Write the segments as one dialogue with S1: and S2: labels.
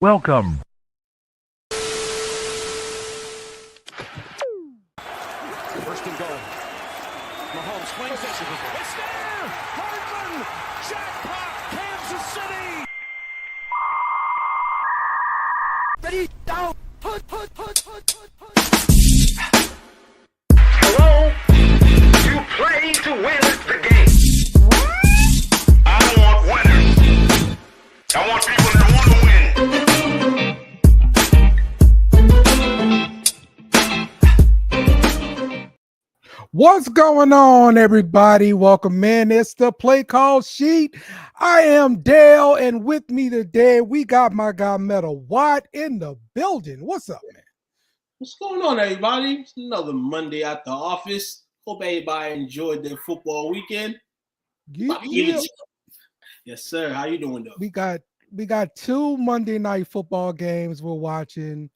S1: Welcome.
S2: First and goal. Mahomes swings it. It's there! Hardman! Jackpot! Kansas City! Ready, down! Put.
S3: Hello? You play to win the game. I don't want winners. I want people that want to win.
S4: What's going on, everybody? Welcome in. It's the Play Call Sheet. I am Dale, and with me today, we got my guy Metal Watt in the building. What's up, man?
S5: What's going on, everybody? It's another Monday at the office. Hope everybody enjoyed their football weekend.
S4: Yeah.
S5: Yes, sir. How you doing, though?
S4: We got two Monday night football games we're watching.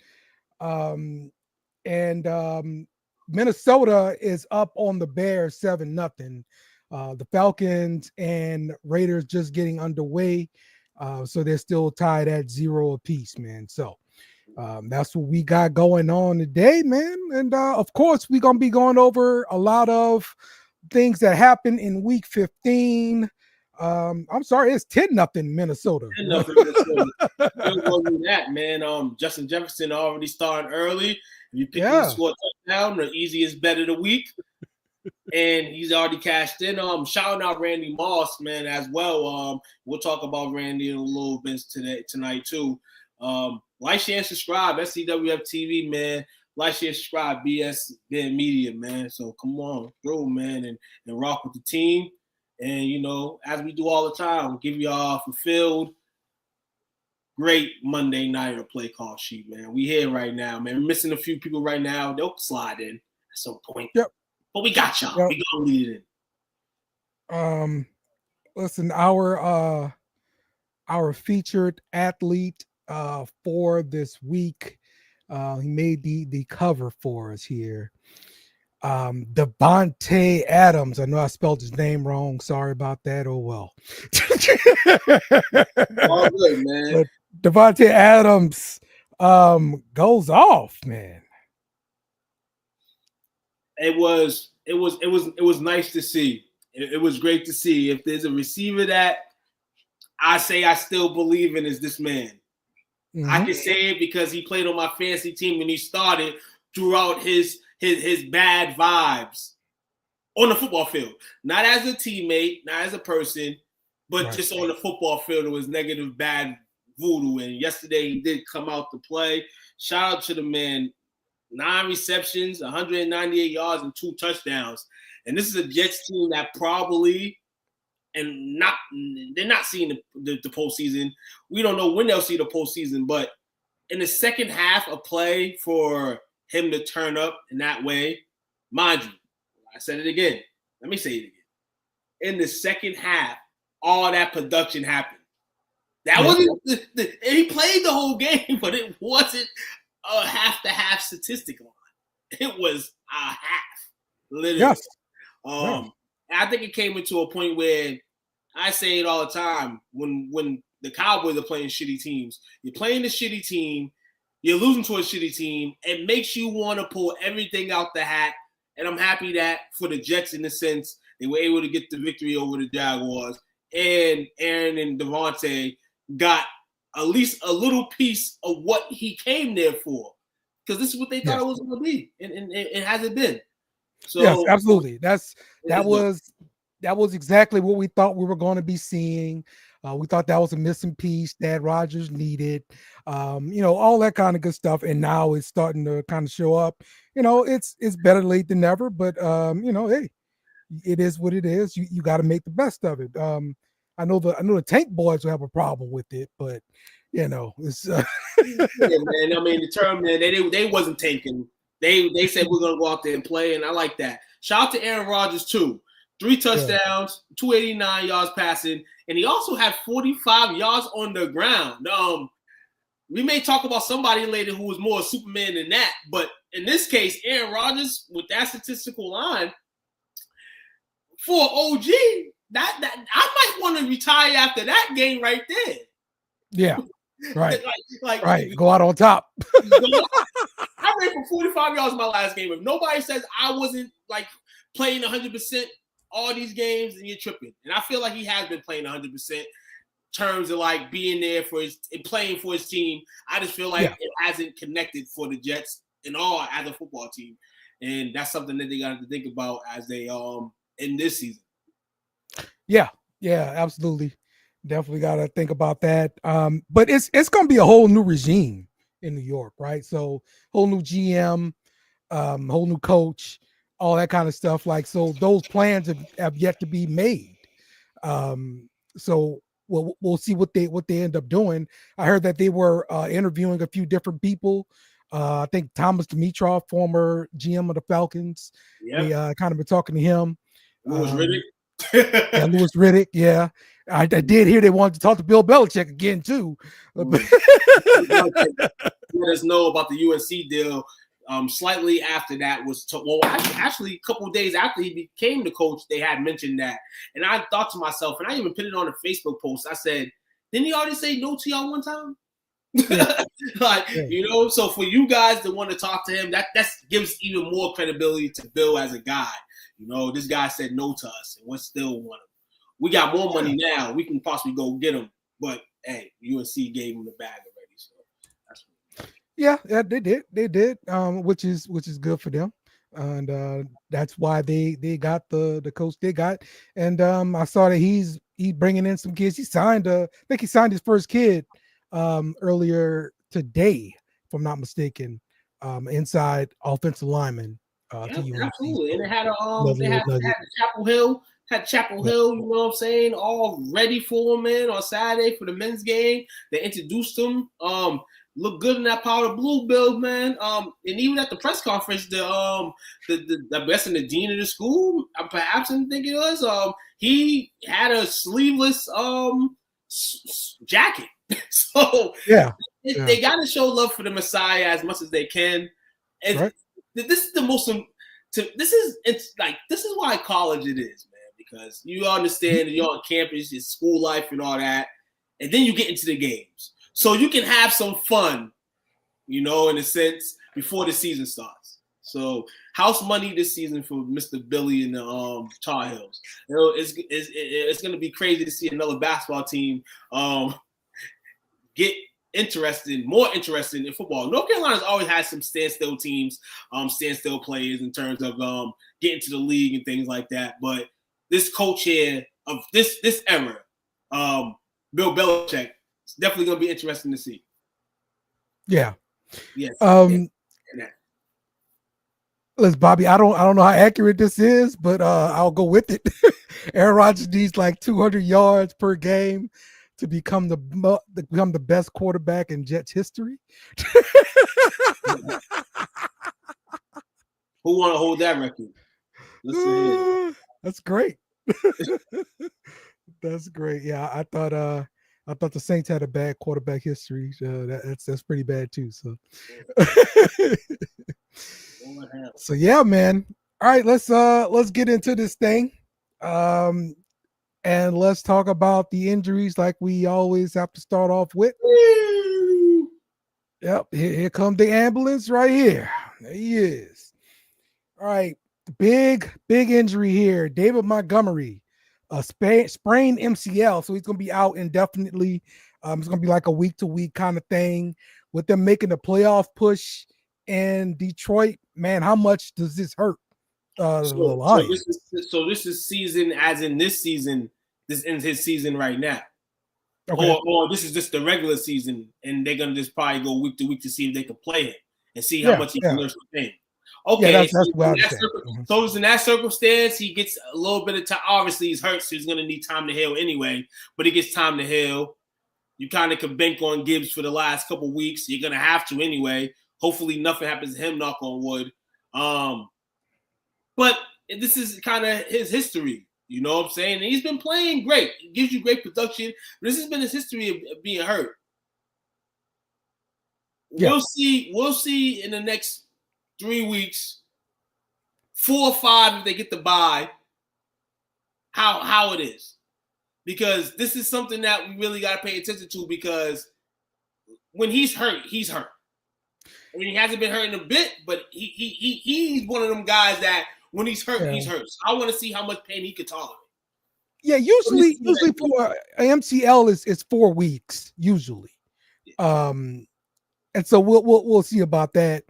S4: Minnesota is up on the Bears 7-0. The Falcons and Raiders just getting underway. So they're still tied at 0 apiece, man. So that's what we got going on today, man. And of course, we're going to be going over a lot of things that happened in week 15. I'm sorry, it's 10-0 Minnesota.
S5: 10-0 Minnesota. That, man. Justin Jefferson already starting early. You pick him to score a touchdown, the easiest bet of the week. And he's already cashed in. Shouting out Randy Moss, man, as well. We'll talk about Randy in a little bit tonight too. Like, share, and subscribe. STWF TV, man. Like, share, subscribe. BS Ben Media, man. So come on through, man, and rock with the team. And, you know, as we do all the time, give y'all fulfilled great Monday night or play call sheet, man. We here right now, man. We're missing a few people right now. They'll slide in at some point.
S4: Yep.
S5: But we got y'all. Yep. We gonna lead it
S4: in. Listen, our featured athlete for this week, he made the cover for us here. Devonte Adams. I know I spelled his name wrong. Sorry about that. Oh well.
S5: All good, man.
S4: But Devonte Adams goes off, man.
S5: It was nice to see. It was great to see. If there's a receiver that I say I still believe in, is this man. Mm-hmm. I can say it because he played on my fantasy team when he started throughout his bad vibes on the football field. Not as a teammate, not as a person, but just on the football field. It was negative, bad voodoo. And yesterday he did come out to play. Shout out to the man. 9 receptions, 198 yards, and 2 touchdowns. And this is a Jets team that probably they're not seeing the postseason. We don't know when they'll see the postseason, but in the second half of play for him to turn up in that way, mind you, I said it again. Let me say it again. In the second half, all that production happened. That wasn't he played the whole game, but it wasn't a half-to-half statistic line. It was a half, literally.
S4: Yes.
S5: I think it came into a point where I say it all the time when the Cowboys are playing shitty teams. You're playing the shitty team. You're losing to a shitty team. It makes you want to pull everything out the hat. And I'm happy that for the Jets, in a sense, they were able to get the victory over the Jaguars. And Aaron and Devonte got at least a little piece of what he came there for. Because this is what they thought it was going to be. And it hasn't been. So,
S4: yes, absolutely. That was exactly what we thought we were going to be seeing. We thought that was a missing piece that Rodgers needed, all that kind of good stuff. And now it's starting to kind of show up. It's better late than never, but hey, it is what it is. You got to make the best of it. I know the Tank Boys will have a problem with it, but it's
S5: yeah, man. I mean, the term, man, they wasn't tanking. They said we're gonna go out there and play, and I like that. Shout out to Aaron Rodgers too. 3 touchdowns, 289 yards passing, and he also had 45 yards on the ground. We may talk about somebody later who was more Superman than that, but in this case, Aaron Rodgers with that statistical line for OG, that I might want to retire after that game right there.
S4: Yeah. Right.
S5: like
S4: Right. Go out on top.
S5: I ran for 45 yards in my last game. If nobody says I wasn't like playing 100% all these games, then you're tripping. And I feel like he has been playing 100%. Terms of like being there for his and playing for his team. I just feel like it hasn't connected for the Jets in all as a football team. And that's something that they got to think about as they in this season.
S4: Yeah, absolutely. Definitely got to think about that. But it's going to be a whole new regime in New York, right? So whole new GM, whole new coach, all that kind of stuff. Like, so those plans have yet to be made. So we'll see what they end up doing. I heard that they were interviewing a few different people. I think Thomas Dimitrov, former GM of the Falcons, they kind of been talking to him.
S5: Louis Riddick.
S4: Louis Riddick. Yeah, I did hear they wanted to talk to Bill Belichick again too.
S5: Let us know about the UNC deal. Slightly after that was actually a couple of days after he became the coach, they had mentioned that, and I thought to myself, and I even put it on a Facebook post. I said, "Didn't he already say no to y'all one time?" Yeah. So for you guys to want to talk to him, that gives even more credibility to Bill as a guy. This guy said no to us, and we still want him. We got more money now. We can possibly go get him, but hey, UNC gave him the bag already. So that's
S4: they did, which is good for them, and that's why they got the coach they got. And I saw that he's bringing in some kids. I think he signed his first kid earlier today, if I'm not mistaken, inside offensive lineman.
S5: Absolutely, and it had Chapel Hill, you know what I'm saying, all ready for him, man, on Saturday for the men's game. They introduced him. Looked good in that powder blue build, man. And even at the press conference, the best in the dean of the school, perhaps I think it was, he had a sleeveless jacket. So they got to show love for the Messiah as much as they can. And this is the most. This is why college it is, man. Because you understand you're on campus, it's school life and all that, and then you get into the games, so you can have some fun, in a sense, before the season starts. So house money this season for Mr. Billy and the Tar Heels. It's going to be crazy to see another basketball team get more interested in football. North Carolina's always had some standstill teams, standstill players in terms of getting to the league and things like that. But this coach here of this era, Bill Belichick, it's definitely going to be interesting to see.
S4: Yeah.
S5: Yes.
S4: Listen, Bobby, I don't know how accurate this is, but I'll go with it. Aaron Rodgers needs like 200 yards per game to become the best quarterback in Jets history.
S5: Who want to hold that record?
S4: That's great. That's great. Yeah, I thought the Saints had a bad quarterback history. That's pretty bad too. So, so yeah, man. All right, let's get into this thing. And let's talk about the injuries like we always have to start off with. Yep, here comes the ambulance right here. There he is. All right, big injury here. David Montgomery, a sprained MCL, so he's going to be out indefinitely. It's going to be like a week-to-week kind of thing. With them making the playoff push in Detroit, man, how much does this hurt?
S5: So this is season, as in this season. This ends his season right now. Okay. Or this is just the regular season, and they're going to just probably go week to week to see if they can play him and see how much he can nurse the pain. Okay, that's so in that circumstance, he gets a little bit of time. Obviously, he's hurt, so he's going to need time to heal anyway, but he gets time to heal. You kind of can bank on Gibbs for the last couple weeks. You're going to have to anyway. Hopefully, nothing happens to him, knock on wood. But this is kind of his history. You know what I'm saying? And he's been playing great. He gives you great production. But this has been his history of being hurt. Yeah. We'll see in the next 3 weeks, 4 or 5 if they get the bye, how it is. Because this is something that we really got to pay attention to, because when he's hurt, he's hurt. I mean, he hasn't been hurt in a bit, but he's one of them guys that when he's hurt, he's hurt. So I want to see how much pain he could tolerate.
S4: Yeah, usually for an MCL is 4 weeks usually. And so we'll see about that.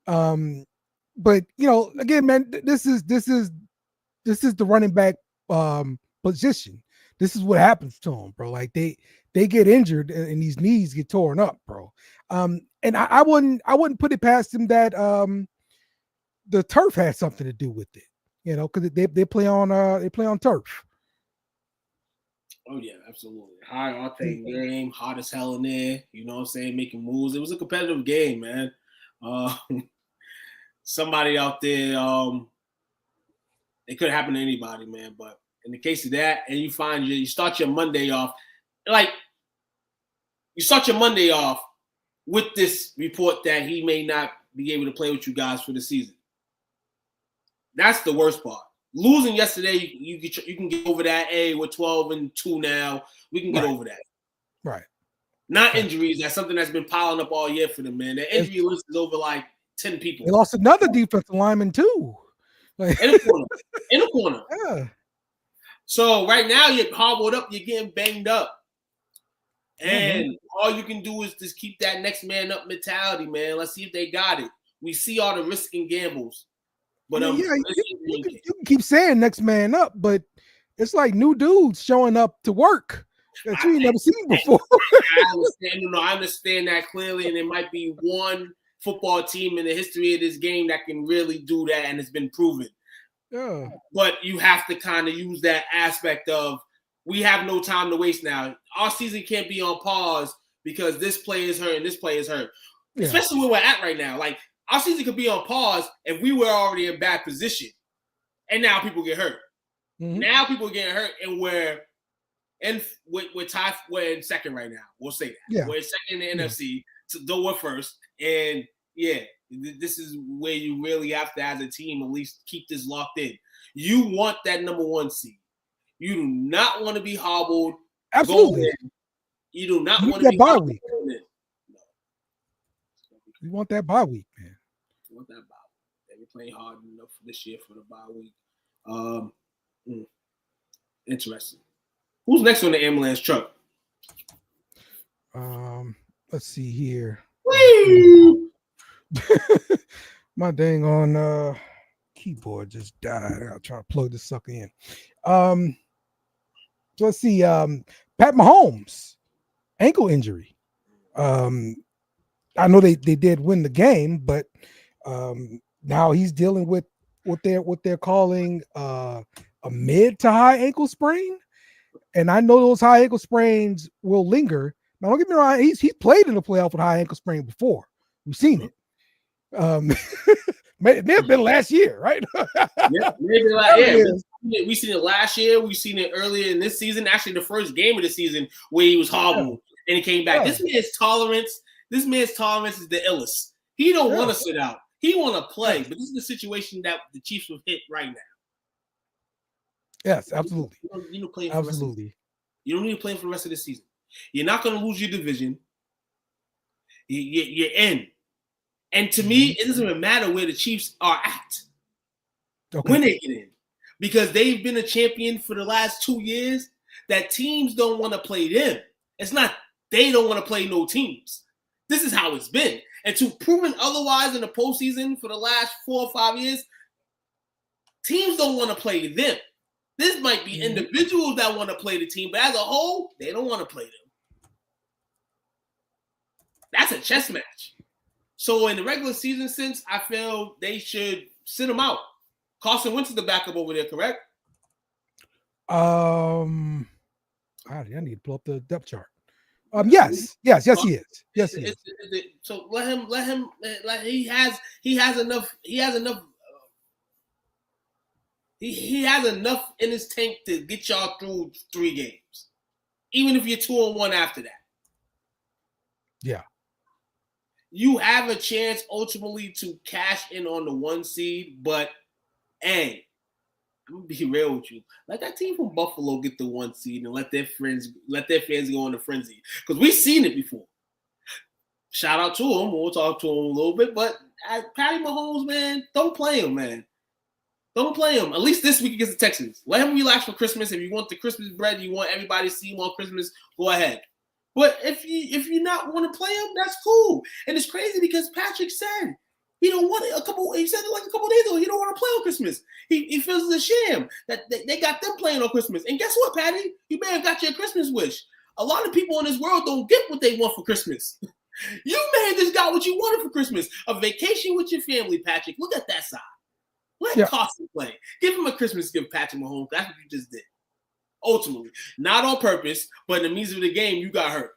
S4: But you know, again, man, this is the running back position. This is what happens to them, bro. Like they get injured and these knees get torn up, bro. And I wouldn't put it past him that the turf has something to do with it, you know, because they play on turf.
S5: Oh yeah, absolutely. High octane game, hot as hell in there. You know what I'm saying? Making moves. It was a competitive game, man. Somebody out there, it could happen to anybody, man. But in the case of that, and you start your Monday off, like you start your Monday off with this report that he may not be able to play with you guys for the season. That's the worst part. Losing yesterday, you can get over that. Hey, we're 12-2 now. We can get over that.
S4: Right.
S5: Not injuries. That's something that's been piling up all year for them, man. The injury list is over like 10 people.
S4: They lost another defensive lineman too.
S5: In the corner.
S4: Yeah.
S5: So right now you're hobbled up. You're getting banged up. And all you can do is just keep that next man up mentality, man. Let's see if they got it. We see all the risk and gambles. But
S4: you can keep saying next man up, but it's like new dudes showing up to work that you ain't never seen before.
S5: I understand that clearly, and it might be one football team in the history of this game that can really do that, and it's been proven.
S4: Yeah.
S5: But you have to kind of use that aspect of we have no time to waste now. Our season can't be on pause because this play is hurt and this play is hurt. Yeah. Especially where we're at right now. Like, our season could be on pause if we were already in bad position. And now people get hurt. Now people are getting hurt, and we're in second right now. We'll say that. Yeah. We're second in the NFC, though we're first. And this is where you really have to, as a team, at least keep this locked in. You want that number 1 seed. You do not want to be hobbled.
S4: Absolutely.
S5: You do not want to be hobbled.
S4: You want that bye week, man.
S5: You want that bye week. They were playing hard enough this year for the bye week. Interesting. Who's next on the ambulance truck?
S4: Let's see here.
S5: Whee!
S4: My dang on keyboard just died. I'll try to plug this sucker in. So let's see. Pat Mahomes, ankle injury. I know they did win the game, but now he's dealing with what they're calling a mid to high ankle sprain. And I know those high ankle sprains will linger. Now, don't get me wrong, he's played in the playoff with high ankle sprain before. We've seen it. May have been last year, right?
S5: We've seen it last year. We've seen it earlier in this season. Actually, the first game of the season where he was hobbled and he came back. This man's tolerance is the illest. He don't want to sit out. He want to play. But this is the situation that the Chiefs will hit right now.
S4: Yes, absolutely.
S5: You don't play
S4: absolutely.
S5: You don't need to play for the rest of the season. You're not going to lose your division. You're in. And to me, it doesn't even matter where the Chiefs are at when they get in. Because they've been a champion for the last 2 years that teams don't want to play them. It's not they don't want to play no teams. This is how it's been. And to proven otherwise in the postseason for the last 4 or 5 years, teams don't want to play them. This might be individuals that want to play the team, but as a whole, they don't want to play them. That's a chess match. So in the regular season sense, I feel they should sit them out. Carson Wentz is the backup over there, correct?
S4: I need to pull up the depth chart. Yes, he is. Yes, he is.
S5: So let him. Like he has enough. He has enough in his tank to get y'all through 3 games, even if you're 2-1 after that.
S4: Yeah.
S5: You have a chance ultimately to cash in on the 1 seed, but hey, I'm gonna be real with you. Let that team from Buffalo get the 1 seed and let their fans go on the frenzy. Because we've seen it before. shout out to him. We'll talk to him a little bit. But Patty Mahomes, man, don't play him, man. Don't play him. At least this week against the Texans. Let him relax for Christmas. If you want the Christmas bread, you want everybody to see him on Christmas, go ahead. But if you not want to play him, that's cool. And it's crazy because Patrick said he don't want it he said it like a couple days ago. He don't want to play on Christmas. He feels it's a sham that they got them playing on Christmas. And guess what, Patty? You may have got your Christmas wish. A lot of people in this world don't get what they want for Christmas. You may have just got what you wanted for Christmas. A vacation with your family, Patrick. Look at that side. Let Carson play. Give him a Christmas gift, Patrick Mahomes. That's what you just did. Ultimately. Not on purpose, but in the midst of the game, you got hurt.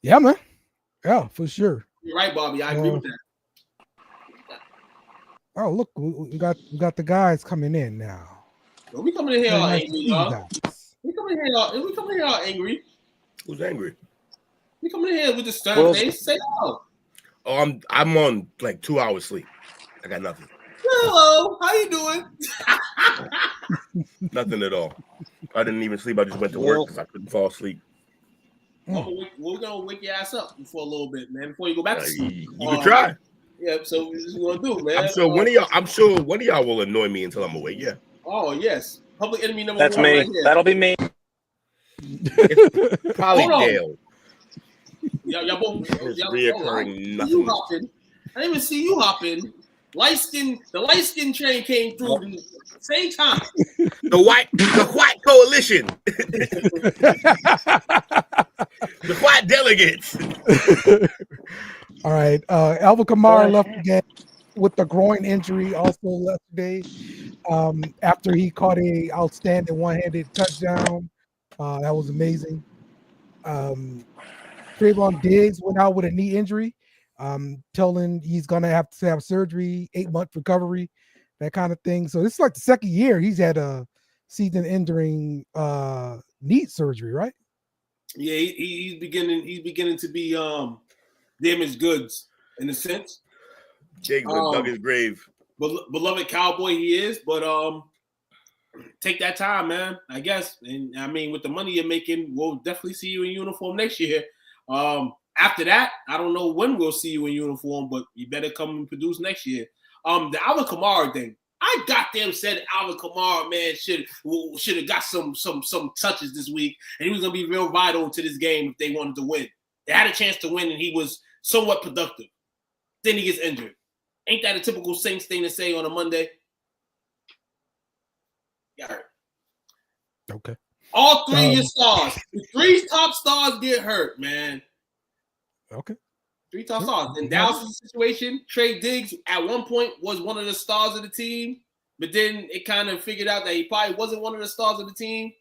S4: Yeah, man. Yeah, for sure.
S5: You're right, Bobby. I agree with that.
S4: Oh, look, we got the guys coming in now.
S5: Well, we coming in here all angry, y'all. We coming in here all angry.
S1: Who's angry?
S5: We coming in here with the stern face. Say hello.
S1: Oh, I'm on like 2 hours sleep. I got nothing.
S5: Hello, how you doing?
S1: Nothing at all. I didn't even sleep. I just went to work because I couldn't fall asleep.
S5: We're gonna wake your ass up for a little bit, man. Before you go back to sleep.
S1: You can try.
S5: Yeah, so this is what we're gonna do, man.
S1: I'm sure one of y'all will annoy me until I'm awake. Yeah.
S5: Oh yes, public enemy number
S6: That's
S5: 1.
S6: me.
S5: Right here.
S6: That'll be me.
S1: It's probably Dale.
S5: Y'all both.
S1: Reoccurring nothing.
S5: You hopping? I didn't even see you hopping. The light skin train came through the same time.
S1: The white coalition. The white delegates.
S4: All right. Alvin Kamara left the game with the groin injury, also left today. After he caught a outstanding one-handed touchdown. That was amazing. Trayvon Diggs went out with a knee injury. Telling he's gonna have to have surgery, 8-month recovery, that kind of thing. So this is like the second year he's had a season-ending knee surgery, right?
S5: Yeah, he's beginning to be damaged goods in a sense.
S1: Jake dug his grave.
S5: Beloved Cowboy he is, but take that time, man. I guess, and I mean, with the money you're making, we'll definitely see you in uniform next year. After that, I don't know when we'll see you in uniform, but you better come and produce next year. The Alvin Kamara thing, I goddamn said Alvin Kamara, man, should have got some touches this week, and he was gonna be real vital to this game if they wanted to win. They had a chance to win, and he was somewhat productive. Then he gets injured. Ain't that a typical Saints thing to say on a Monday? Got hurt.
S4: Okay.
S5: All three of your stars. The 3 top stars get hurt, man.
S4: Okay.
S5: 3 top stars. In Dallas' situation, Trey Diggs at one point was one of the stars of the team, but then it kind of figured out that he probably wasn't one of the stars of the team.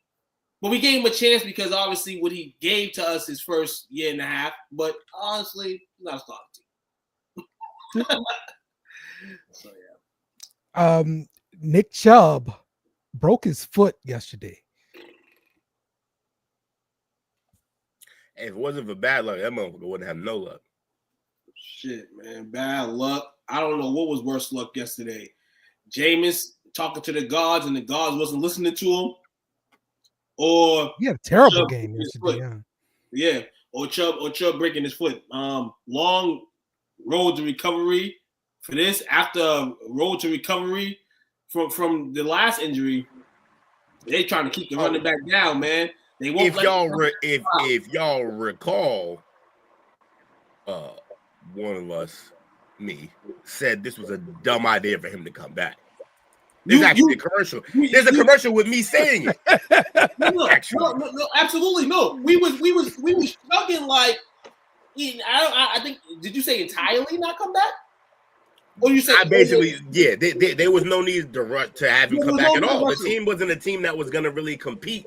S5: But we gave him a chance because obviously what he gave to us his first year and a half. But honestly, he's not a star of the team. So yeah.
S4: Nick Chubb broke his foot yesterday.
S1: If it wasn't for bad luck, that motherfucker wouldn't have no luck.
S5: Shit, man. Bad luck. I don't know what was worse luck yesterday. Jameis talking to the guards and the guards wasn't listening to him. Or
S4: he had a terrible game yesterday.
S5: Yeah. Or Chubb breaking his foot. Long road to recovery for this. After road to recovery from the last injury, they trying to keep the running back down, man. They won't
S1: if y'all recall, one of us, me, said this was a dumb idea for him to come back. There's actually a commercial. There's a commercial with me saying it.
S5: No, absolutely no. We was struggling like. I think. Did you say entirely not come back? Or you said
S1: I basically there was no need to have him come back at all. The team wasn't a team that was going to really compete.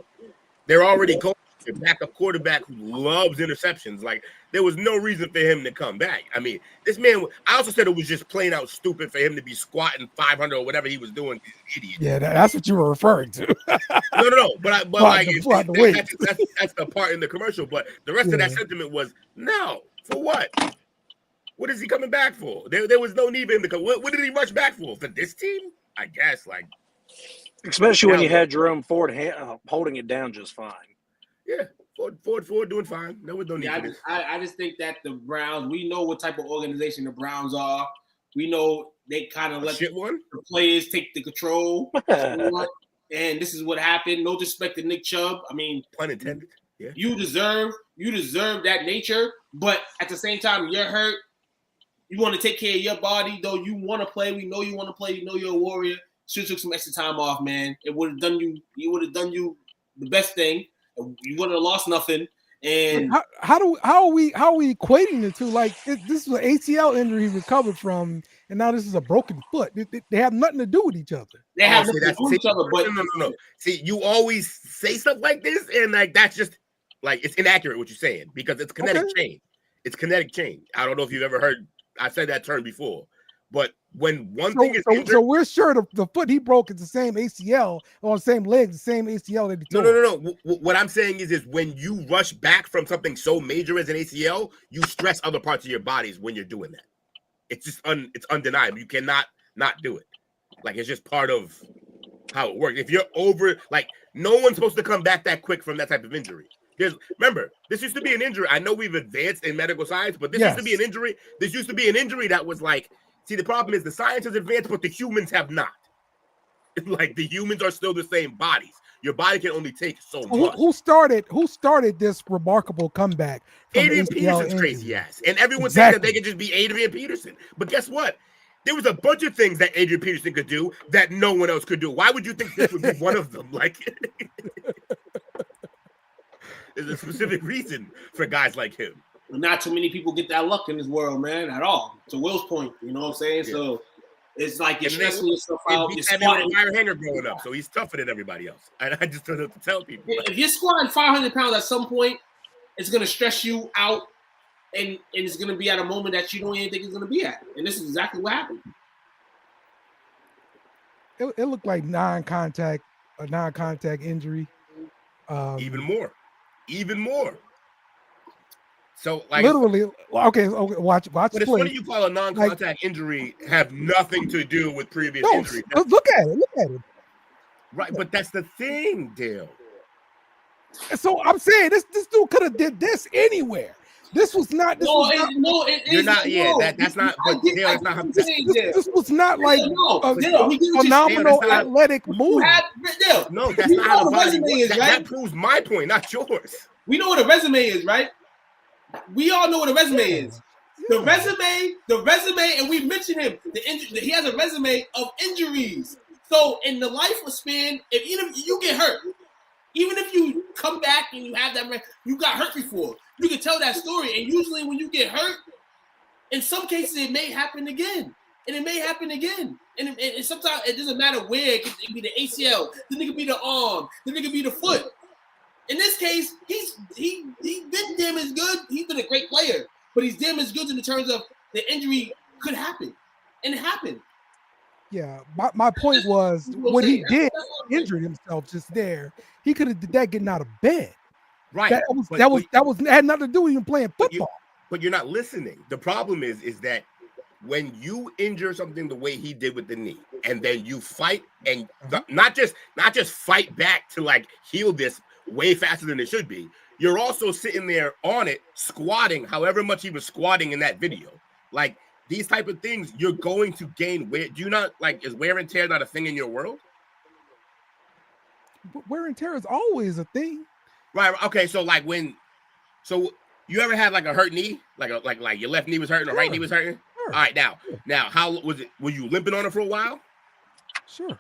S1: They're already coaching a backup quarterback who loves interceptions. Like, there was no reason for him to come back. I mean, this man, I also said it was just plain out stupid for him to be squatting 500 or whatever he was doing. Idiot.
S4: Yeah, that's what you were referring to.
S1: No. But like, that's the part in the commercial. But the rest of that sentiment was, no, for what? What is he coming back for? There was no need for him to come. What did he rush back for? For this team? I guess, like.
S6: Especially when you had Jerome Ford holding it down just fine.
S1: Yeah, Ford doing fine. No, we don't need this.
S5: I just think that the Browns, we know what type of organization the Browns are. We know they kind of let the players take the control. And this is what happened. No disrespect to Nick Chubb. I mean,
S1: pun intended. Yeah.
S5: You deserve that nature, but at the same time, you're hurt. You want to take care of your body, though. You want to play. We know you want to play. You know you're a warrior. Should have took some extra time off, man. It would have done you. You would have done you the best thing. You wouldn't have lost nothing. And
S4: how are we equating the two? Like this was an ACL injury he recovered from, and now this is a broken foot. They have nothing to do with each other.
S5: They have nothing to do with each other. But
S1: no. See, you always say stuff like this, and like that's just like it's inaccurate what you're saying because it's kinetic change. It's kinetic change. I don't know if you've ever heard. I said that term before. But when thing is injured,
S4: so we're sure the foot he broke is the same ACL on the same leg, the same ACL that he tore.
S1: No. What I'm saying is when you rush back from something so major as an ACL, you stress other parts of your bodies when you're doing that. It's just it's undeniable. You cannot not do it. Like it's just part of how it works. If you're over, like no one's supposed to come back that quick from that type of injury. Remember, this used to be an injury. I know we've advanced in medical science, but this used to be an injury. This used to be an injury that was like. See, the problem is the science has advanced, but the humans have not. Like the humans are still the same bodies. Your body can only take so much.
S4: Who started this remarkable comeback?
S1: Adrian Peterson's crazy ass, and everyone thinks that they could just be Adrian Peterson. But guess what? There was a bunch of things that Adrian Peterson could do that no one else could do. Why would you think this would be one of them? Like, there's a specific reason for guys like him.
S5: Not too many people get that luck in this world, man, at all. To Will's point, you know what I'm saying? Yeah. So it's like you're stressing yourself out. You're squatting.
S1: Wire hanger growing up, so he's tougher than everybody else. And I just don't have to tell people.
S5: If you're squatting 500 pounds at some point, it's going to stress you out, and it's going to be at a moment that you don't even think it's going to be at. And this is exactly what happened.
S4: It looked like a non-contact injury.
S1: Even more. So, like,
S4: literally, okay, watch.
S1: But it's funny you call a non-contact injury have nothing to do with previous injuries.
S4: Look at it.
S1: Right, but that's the thing, Dale.
S4: So I'm saying this dude could have did this anywhere. This was not. This
S1: that's not. But Dale, that's not how.
S4: This was not like a phenomenal athletic move.
S1: No, that's not how the body works. That proves my point, not yours.
S5: We know what a resume is, right? We all know what a resume is. The resume, and we mentioned him. He has a resume of injuries. So in the life span, even if you get hurt, even if you come back and you have that, you got hurt before. You can tell that story. And usually when you get hurt, in some cases it may happen again, and it may happen again. And sometimes it doesn't matter where. It can be the ACL, then it could be the arm, then it could be the foot. In this case, he's been damn as good. He's been a great player, but he's damn as good in the terms of the injury could happen, and it happened.
S4: Yeah, my point was what he did, injured himself just there. He could have did that getting out of bed.
S1: Right.
S4: That had nothing to do with even playing football.
S1: But you're not listening. The problem is that when you injure something the way he did with the knee, and then you fight and not just fight back to like heal this way faster than it should be, you're also sitting there on it, squatting, however much he was squatting in that video. Like these type of things, you're going to gain weight. Do you not like, is wear and tear not a thing in your world?
S4: Wear and tear is always a thing.
S1: Right. Okay. So like so you ever had like a hurt knee, like your left knee was hurting, or right knee was hurting? Sure. All right. Now, how was it? Were you limping on it for a while?
S4: Sure.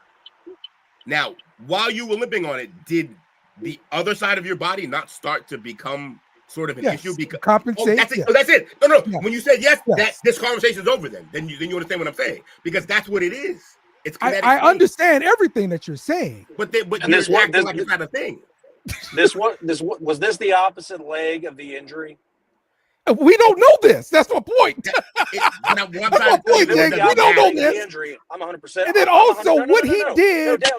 S1: Now, while you were limping on it, did the other side of your body not start to become sort of an issue? Because
S4: compensate.
S1: That's it. No. Yes. When you said yes, this conversation is over. Then you understand what I'm saying, because that's what it is. It's
S4: I understand everything that you're saying,
S1: but this like it's not a thing.
S6: Was this the opposite leg of the injury?
S4: We don't know this. That's my point.
S6: We don't know this. Injury. I'm 100%.
S4: And then also what he did.
S6: No,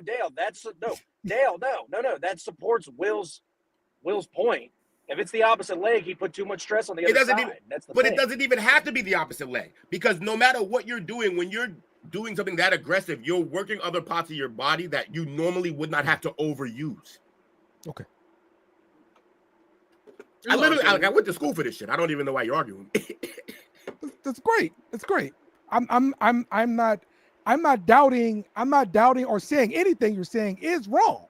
S6: Dale. Dale. That supports Will's point. If it's the opposite leg, he put too much stress on the other side.
S1: It doesn't even have to be the opposite leg, because no matter what you're doing, when you're doing something that aggressive, you're working other parts of your body that you normally would not have to overuse.
S4: Okay.
S1: I went to school for this shit. I don't even know why you're arguing.
S4: That's great. It's great. I'm not doubting or saying anything you're saying is wrong.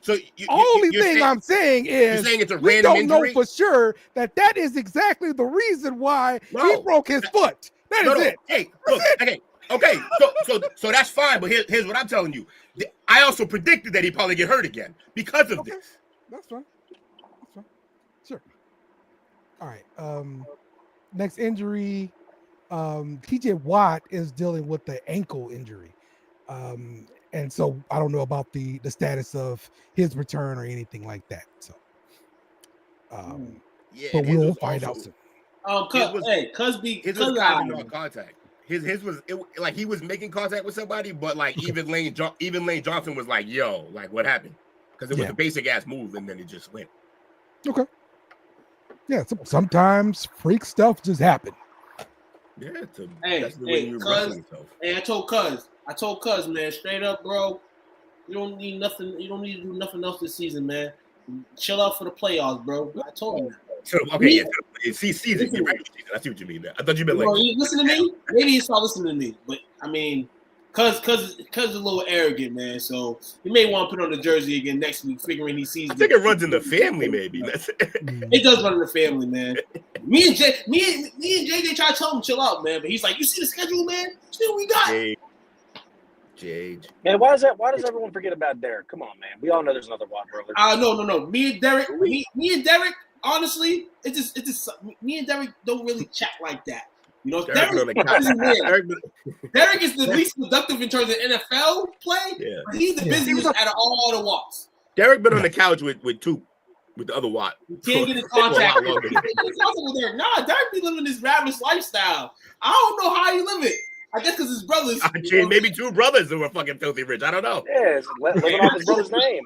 S1: So
S4: I'm saying is
S1: it's a
S4: we
S1: random
S4: don't know
S1: injury?
S4: for sure that is exactly the reason why he broke his foot. That is it.
S1: Hey, look, okay. So that's fine. But here's what I'm telling you. I also predicted that he'd probably get hurt again because of this.
S4: That's fine. Sure. All right. Next injury. TJ Watt is dealing with the ankle injury. And so I don't know about the status of his return or anything like that. So but we'll find out soon.
S5: His
S1: was kind of contact. His was like he was making contact with somebody, but like even Lane Johnson was like, "Yo, like what happened?" Because it was a basic ass move, and then it just went.
S4: Okay. Yeah. Sometimes freak stuff just happen.
S1: Yeah.
S5: I told Cuz, man, straight up, bro. You don't need nothing. You don't need to do nothing else this season, man. Chill out for the playoffs, bro. I told him that.
S1: So season. You're right. I see what you mean. There. I thought you meant like.
S5: You listen to me. Maybe he's not listening to me, but I mean, Cuz is a little arrogant, man. So you may want to put on the jersey again next week, figuring he sees.
S1: I think it runs in the family, maybe.
S5: It does run in the family, man. Me and JJ try to tell him chill out, man, but he's like, "You see the schedule, man? See what we got."
S1: Jade.
S6: Man, why does everyone forget about Derek? Come on, man. We all know there's another Watt brother.
S5: No. Me and Derek, honestly, it's just me and Derek don't really chat like that. You know, Derek is the least productive in terms of NFL play. Yeah. But he's the busiest out of all the Watts.
S1: Derek been on the couch with the other Watt.
S5: You can't get in contact with Derek. Nah, Derek be living this ravish lifestyle. I don't know how he live it. I guess because his brothers.
S1: Maybe two brothers who were fucking filthy rich. I don't know.
S6: Yeah, living off his brother's name.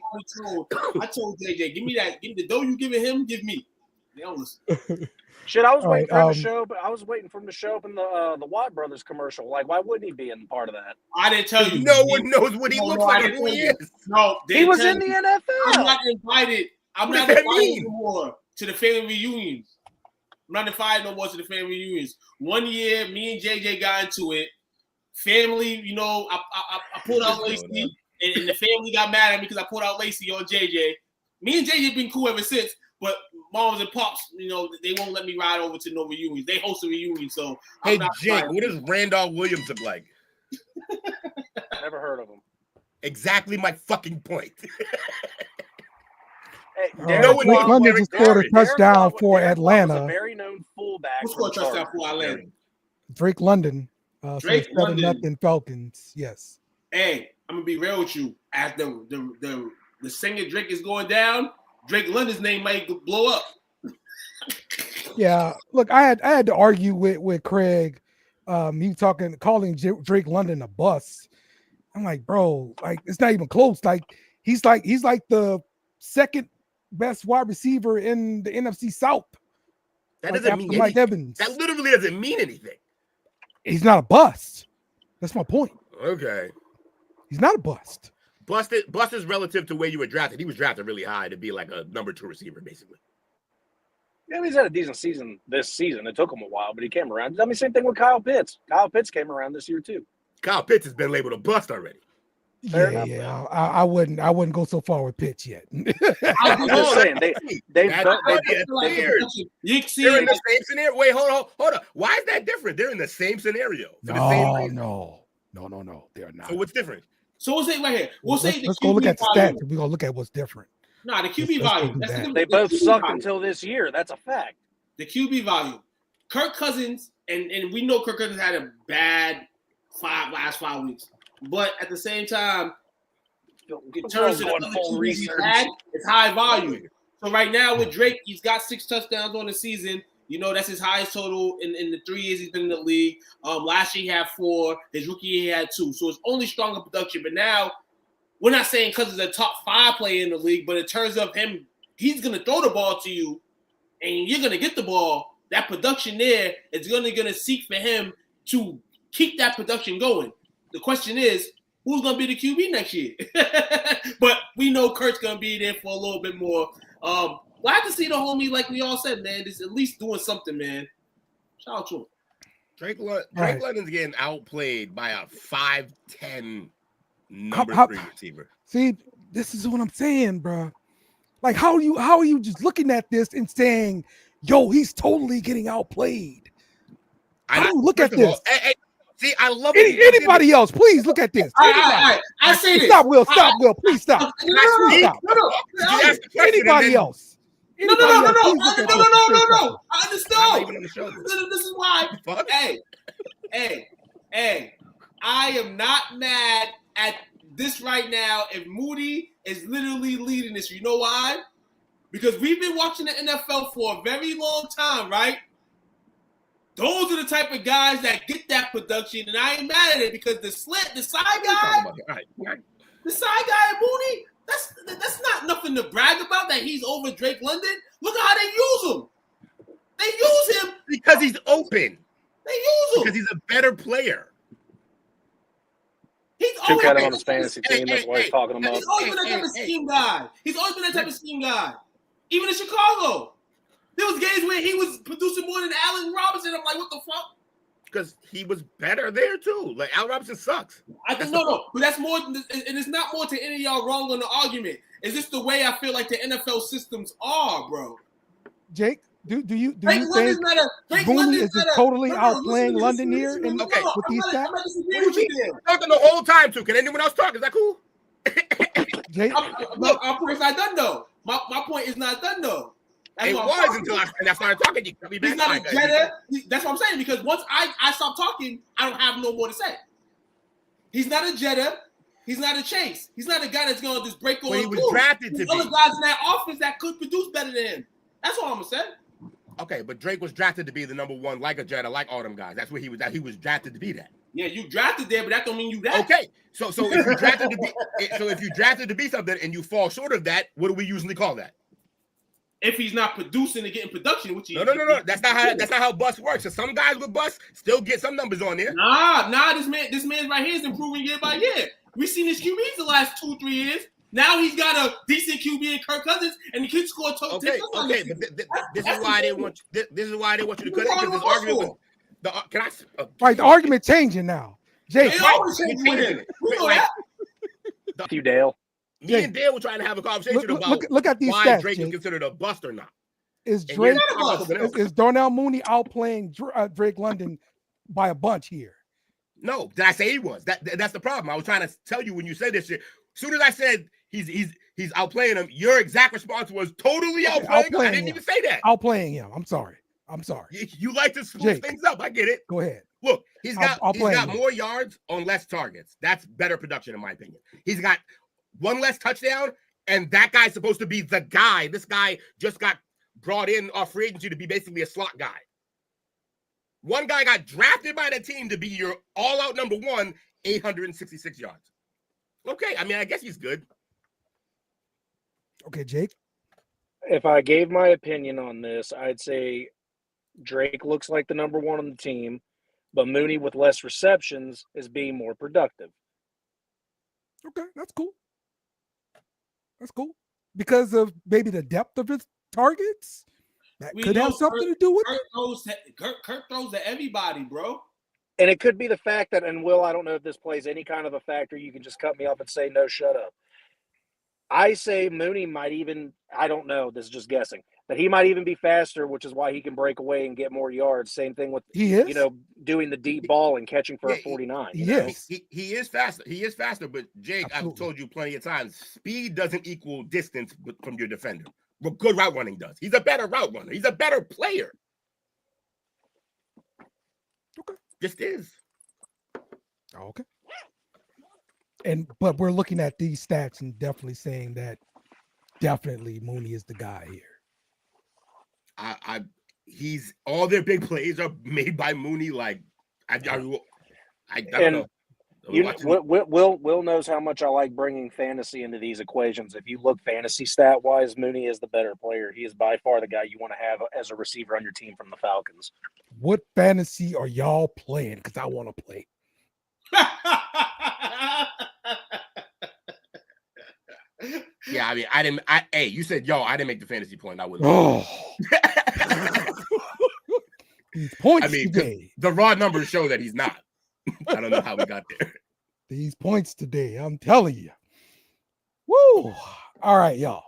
S5: I told JJ, give me the dough you giving him, give me. They don't listen.
S6: Shit, I was waiting for him to show, but I was waiting for him to show up in the Watt Brothers commercial. Like, why wouldn't he be in part of that?
S5: I didn't tell you.
S1: No one knows what he looks like and who he is.
S5: No,
S6: he was in the NFL.
S5: I'm not invited anymore to the family reunions. I'm not invited no more to the family reunions. One year, me and JJ got into it. Family, you know, I pulled out Lacey, and the family got mad at me because I pulled out Lacey on JJ. Me and JJ been cool ever since, but moms and pops, you know, they won't let me ride over to no reunions. They host a reunion, so
S1: hey, Jake, what does Randolph Williams look like?
S6: Never heard of him.
S1: Exactly my fucking point.
S6: Hey,
S4: Drake London just scored a touchdown for Atlanta.
S6: A very known fullback.
S5: Who scored a touchdown for Atlanta?
S4: Drake London.
S5: Drake London.
S4: 7-0 Falcons. Yes.
S5: Hey, I'm gonna be real with you. As the singer Drake is going down, Drake London's name might blow up.
S4: Yeah. Look, I had to argue with Craig. He was calling Drake London a bust. I'm like, bro, like it's not even close. Like he's like the second best wide receiver in the NFC South.
S1: That doesn't mean
S4: Mike Evans.
S1: That literally doesn't mean anything.
S4: He's not a bust. That's my point.
S1: Okay.
S4: He's not a bust.
S1: Bust is relative to where you were drafted. He was drafted really high to be like a number 2 receiver, basically.
S6: Yeah, he's had a decent season this season. It took him a while, but he came around. I mean, same thing with Kyle Pitts. Kyle Pitts came around this year too.
S1: Kyle Pitts has been labeled a bust already.
S4: Yeah. I wouldn't go so far with Pitts yet.
S6: I'm just saying they're in
S1: the same scenario. Wait, hold on. Why is that different? They're in the same scenario.
S4: No. They're not.
S1: So what's different?
S5: So we'll say right here.
S4: Let's go look at the stats. We're gonna look at what's different.
S5: Nah, the QB volume.
S6: They both sucked until this year. That's a fact.
S5: The QB volume. Kirk Cousins, and we know Kirk Cousins had a bad last 5 weeks. But at the same time, in terms of the other QBs he's had, it's high volume. So right now with Drake, he's got 6 touchdowns on the season. You know, that's his highest total in the 3 years he's been in the league. Last year he had 4. His rookie year he had 2. So it's only stronger production. But now we're not saying Cousins is a top 5 player in the league, but in terms of him, he's going to throw the ball to you and you're going to get the ball. That production there is going to seek for him to keep that production going. The question is, who's going to be the QB next year? But we know Kurt's going to be there for a little bit more. Glad to see the homie, like we all said, man, is at least doing something, man. Shout out to him.
S1: Drake London's getting outplayed by a 5'10" number 3 receiver.
S4: See, this is what I'm saying, bro. Like, how are you just looking at this and saying, yo, he's totally getting outplayed? How do you look at this?
S1: See, I love
S4: anybody else. Please look at this.
S5: I say this.
S4: Stop, Will. Stop, Will. Please stop.
S5: No.
S4: Anybody else?
S5: No. I understand. This is why. Hey. I am not mad at this right now if Moody is literally leading this. You know why? Because we've been watching the NFL for a very long time, right? Those are the type of guys that get that production, and I ain't mad at it because the side guy Moody, that's not nothing to brag about that he's over Drake London. Look at how they use him. They use him
S1: because he's open.
S5: They use him
S1: because he's a better player.
S6: He's always been on his fantasy team. That's why he's talking about.
S5: He's always been that type of scheme guy. He's always been that type of scheme guy. Even in Chicago, there was games where he was producing more than Allen Robinson. I'm like, what the fuck?
S1: Because he was better there too. Like Allen Robinson sucks.
S5: I think no, but that's more, and it's not more to any of y'all wrong on the argument. It's just the way I feel like the NFL systems are, bro.
S4: Jake, do you think Mooney is just totally outplaying London here?
S1: Okay,
S4: with these stats?
S1: Talking the whole time too. Can anyone else talk? Is that cool?
S4: Jake,
S5: our point is not done though. My point is not done though.
S1: It was until I started talking. You cut me back.
S5: He's not a Jetta. That's what I'm saying. Because once I stop talking, I don't have no more to say. He's not a Jetta. He's not a Chase. He's not a guy that's going to just break on.
S1: Well, he was drafted to be.
S5: Other guys in that offense that could produce better than him. That's all I'm gonna say.
S1: Okay, but Drake was drafted to be the number one, like a Jetta, like all them guys. That's what he was. He was drafted to be that.
S5: Yeah, you drafted there, but that don't mean you that.
S1: Okay, so if you drafted to be, if you drafted to be something and you fall short of that, what do we usually call that?
S5: If he's not producing and getting production, which
S1: no. That's not how bust works. So some guys with bust still get some numbers on there.
S5: Nah. This man right here is improving year by year. We've seen his QBs the last 2-3 years. Now he's got a decent QB in Kirk Cousins, and he could score.
S1: Okay, but this is why they want. This is why they want you to cut it because this argument was.
S4: Right, the argument changing now. Jake,
S6: you Dale.
S1: Me and Dale were trying to have a conversation about
S4: look at these
S1: why
S4: stats,
S1: Drake
S4: Jake.
S1: is considered a bust or not.
S4: Is Darnell Mooney outplaying Drake London by a bunch here?
S1: No, did I say he was? That's the problem. I was trying to tell you when you said this shit. As soon as I said he's outplaying him, your exact response was totally outplaying him. I didn't even say that.
S4: Outplaying him. I'm sorry.
S1: You like to smooth things up. I get it.
S4: Go ahead.
S1: Look, he's got more yards on less targets. That's better production in my opinion. He's got one less touchdown, and that guy's supposed to be the guy. This guy just got brought in off free agency to be basically a slot guy. One guy got drafted by the team to be your all-out number one, 866 yards. Okay, I mean, I guess he's good.
S4: Okay, Jake?
S6: If I gave my opinion on this, I'd say Drake looks like the number one on the team, but Mooney with less receptions is being more productive.
S4: Okay, that's cool. Because of maybe the depth of his targets? That could have something to do with it.
S5: Kirk throws to everybody, bro.
S6: And it could be the fact that, and Will, I don't know if this plays any kind of a factor. You can just cut me off and say, no, shut up. I say Mooney might even, I don't know, this is just guessing, but he might even be faster, which is why he can break away and get more yards. Same thing with, doing the deep ball and catching for a 49.
S1: He is faster. He is faster, but Jake, absolutely. I've told you plenty of times, speed doesn't equal distance from your defender. But good route running does. He's a better route runner. He's a better player.
S4: Okay.
S1: Just is.
S4: Okay. But we're looking at these stats and definitely saying that definitely Mooney is the guy here.
S1: He's all their big plays are made by Mooney. Like I don't know.
S6: Will knows how much I like bringing fantasy into these equations. If you look fantasy stat wise, Mooney is the better player. He is by far the guy you want to have as a receiver on your team from the Falcons.
S4: What fantasy are y'all playing? Because I want to play.
S1: Yeah, I mean, hey, you said, yo, I didn't make the fantasy point. I would.
S4: Oh. These points
S1: I mean,
S4: today.
S1: the raw numbers show that he's not. I don't know how we got there.
S4: These points today. I'm telling you. Woo. All right, y'all.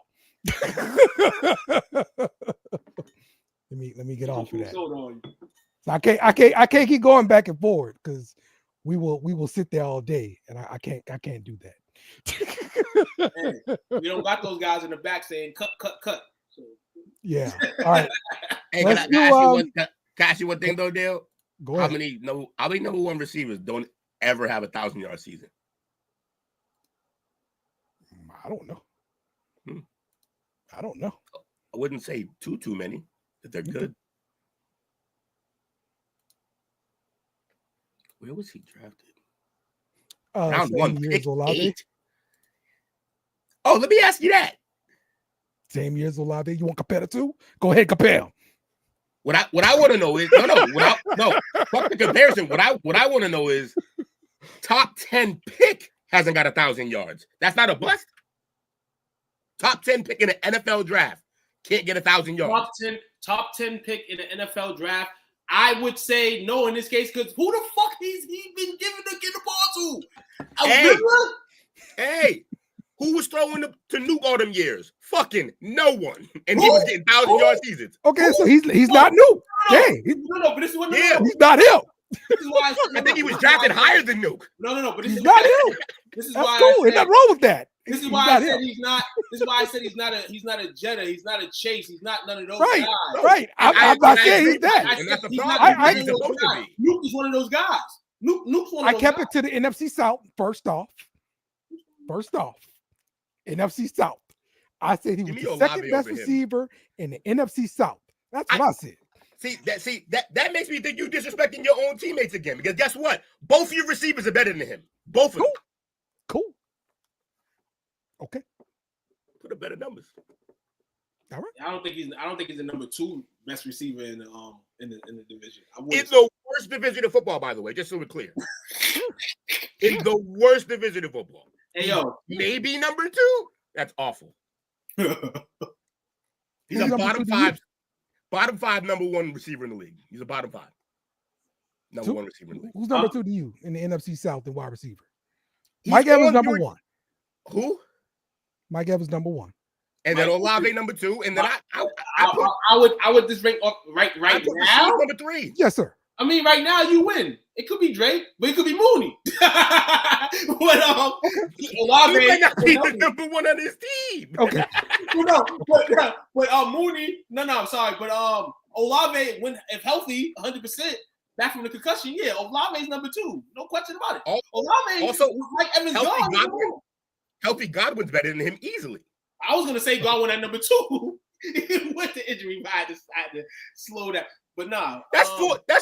S4: let me get off of that. So I can't keep going back and forward because we will sit there all day, and I can't do that.
S5: Hey, we don't got those guys in the back saying cut. So.
S4: Yeah. All right.
S1: Hey, can I ask you one thing though, Dale?
S4: Go ahead.
S1: How many number one receivers don't ever have 1,000-yard season?
S4: I don't know. I don't know.
S1: I wouldn't say too many if they're good. Where was he drafted? Round 1, pick 8. Oh, let me ask you that.
S4: Same year as Olave. You want to compare the two? Go ahead, compare them.
S1: What I want to know is no. Fuck the comparison. What I want to know is top 10 pick hasn't got 1,000 yards. That's not a bust. Top 10 pick in the NFL draft can't get 1,000 yards.
S5: Top 10 pick in the NFL draft. I would say no in this case because who the fuck he's been given to get the ball to?
S1: Hey, who was throwing to Nuke all them years? Fucking no one, and he was getting 1,000-yard seasons.
S4: Okay, so he's not Nuke.
S5: No, but this is what.
S4: He's not him.
S5: This is why
S1: I think he was drafted higher than Nuke.
S5: No, but
S4: he's not him.
S5: This is
S4: That's
S5: why
S4: cool. There's nothing wrong with that.
S5: This is why I said he's not. This is why I said he's not a Jetta. He's not a Chase. He's not none of those guys.
S4: Right. I'm not saying he's that.
S1: And that's the problem.
S5: He's supposed to be. Nuke is one of those guys. Nuke's one of those guys.
S4: I kept it to the NFC South first off. NFC South. I said he was the second best receiver in the NFC South. That's what I said.
S1: That makes me think you disrespecting your own teammates again. Because guess what? Both of your receivers are better than him. Both of them.
S4: Cool. Okay.
S1: Put up better numbers.
S4: All right.
S5: I don't think he's the number 2 best receiver in the division.
S1: It's the worst division of football, by the way, just so we're clear. It's the worst division of football.
S5: Hey yo,
S1: maybe number 2. That's awful. He's a bottom 5 number 1 receiver in the league. He's a bottom 5 number 1 receiver in the league.
S4: Who's number 2 to you in the NFC South and wide receiver? Mike Evans number 1.
S1: Who?
S4: Mike Evans number 1.
S1: And then Olave number 2. And then
S5: I would just rank up right now
S1: number 3.
S4: Yes, sir.
S5: I mean, right now you win. It could be Drake, but it could be Mooney. Olave
S1: might not be the number 1 on his team.
S4: Okay.
S5: but Mooney. No, I'm sorry, but Olave, when if healthy, 100%. Back from the concussion, yeah. Olave's number 2, no question about it. Olave
S1: also
S5: like Evans.
S1: Healthy Godwin's better than him easily.
S5: I was gonna say Godwin at number 2 with the injury. I decided to slow that, but nah.
S1: That's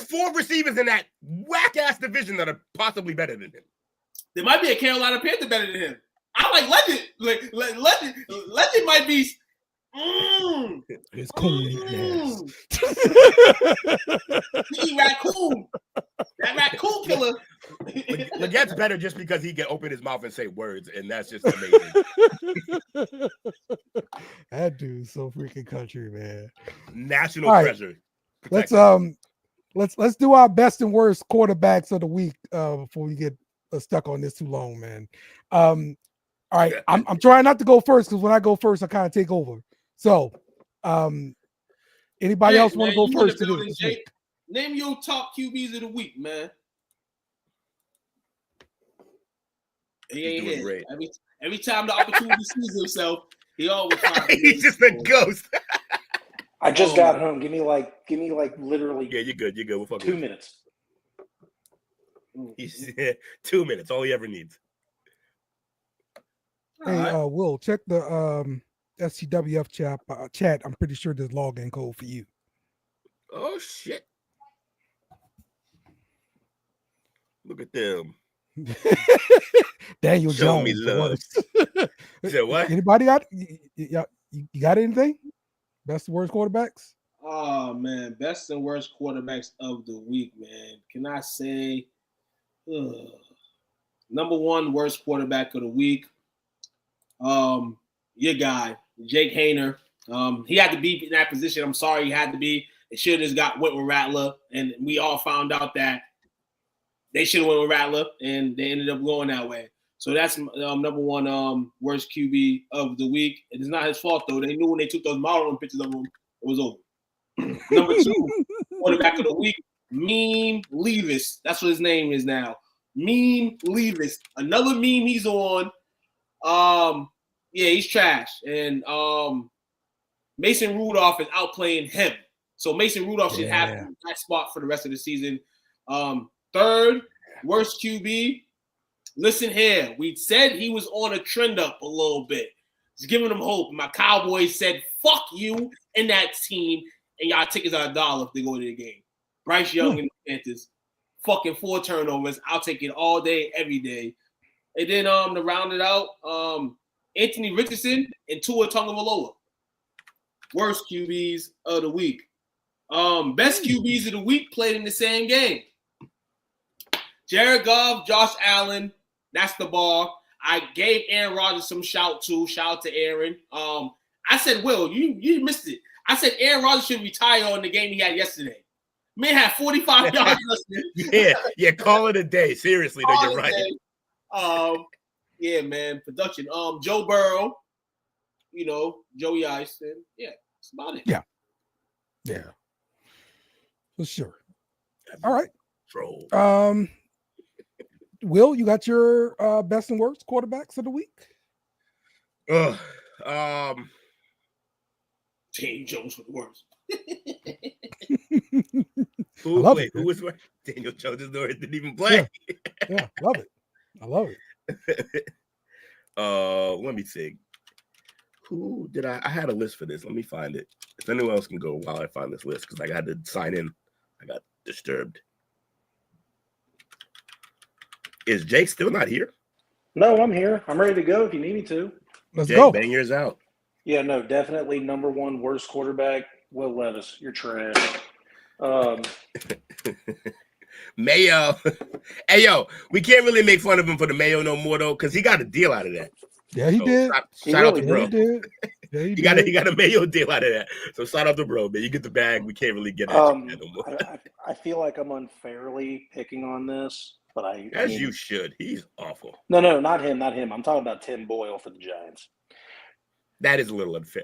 S1: 4 receivers in that whack ass division that are possibly better than him.
S5: There might be a Carolina Panther better than him. I like Legend. Legend might be.
S4: It's cool.
S5: Raccoon. That raccoon killer.
S1: Legette's better just because he can open his mouth and say words, and that's just amazing.
S4: That dude's so freaking country, man.
S1: National treasure.
S4: Let's do our best and worst quarterbacks of the week before we get stuck on this too long, man. All right, I'm trying not to go first because when I go first, I kind of take over. So, anybody else want to go first to this week?
S5: Name your top QBs of the week, man.
S1: He's doing great.
S5: Every time the opportunity sees himself, he always finds
S1: he's just a ghost.
S6: I just got home. Give me like literally.
S1: Yeah, you're good. We'll fuck
S6: 2 minutes.
S1: He's 2 minutes. All he ever needs.
S4: Hey, Will, check the STWF chat. I'm pretty sure there's login code for you.
S1: Oh shit! Look at them.
S4: Daniel
S1: Show
S4: Jones.
S1: me love. Said what?
S4: Anybody got you got anything? Best and worst quarterbacks?
S5: Oh man, best and worst quarterbacks of the week, man. Can I say number 1 worst quarterback of the week? your guy, Jake Hayner. He had to be in that position. I'm sorry he had to be. It should have just got went with Rattler, and we all found out that they should have went with Rattler, and they ended up going that way. So that's number one worst QB of the week. It is not his fault, though. They knew when they took those modeling pictures of him, it was over. Number 2, quarterback of the week, Meme Levis. That's what his name is now. Meme Levis. Another meme he's on. Yeah, he's trash. And Mason Rudolph is outplaying him. So Mason Rudolph should have that spot for the rest of the season. Third, worst QB. Listen here. We said he was on a trend up a little bit. Just giving him hope. My Cowboys said, fuck you and that team, and y'all tickets are $1 if they go to the game. Bryce Young and the Panthers. Fucking 4 turnovers. I'll take it all day, every day. And then to round it out, Anthony Richardson and Tua Tagovailoa. Worst QBs of the week. Best QBs of the week played in the same game. Jared Goff, Josh Allen. That's the bar. I gave Aaron Rodgers some shout too. Shout out to Aaron. I said, Will, you missed it. I said Aaron Rodgers should retire on the game he had yesterday. Man had 45 yards.
S1: Yeah, call it a day. Seriously, though, you're right.
S5: Yeah, man, production. Joe Burrow, Joey Ice, and yeah, that's about it.
S4: Yeah, for sure. All right.
S1: Troll.
S4: Will, you got your best and worst quarterbacks of the week?
S5: Daniel Jones was the worst.
S1: Who was worst? Daniel Jones didn't even play.
S4: Yeah, love it. I love it.
S1: Let me see. Who did I had a list for this. Let me find it. If anyone else can go while I find this list, because I had to sign in. I got disturbed. Is Jake still not here?
S6: No, I'm here. I'm ready to go if you need me to.
S4: Let's go.
S1: Bang yours out.
S6: Yeah, no, definitely number 1 worst quarterback, Will Levis. You're trash.
S1: Mayo. Hey, yo, we can't really make fun of him for the Mayo no more, though, because he got a deal out of that.
S4: Yeah, he did.
S1: Shout out to bro.
S4: He did. Yeah, he
S1: got a Mayo deal out of that. So shout out to bro, man. You get the bag. We can't really get at you no more.
S6: I feel like I'm unfairly picking on this, but
S1: you should. He's awful.
S6: No, not him. I'm talking about Tim Boyle for the Giants.
S1: That is a little unfair.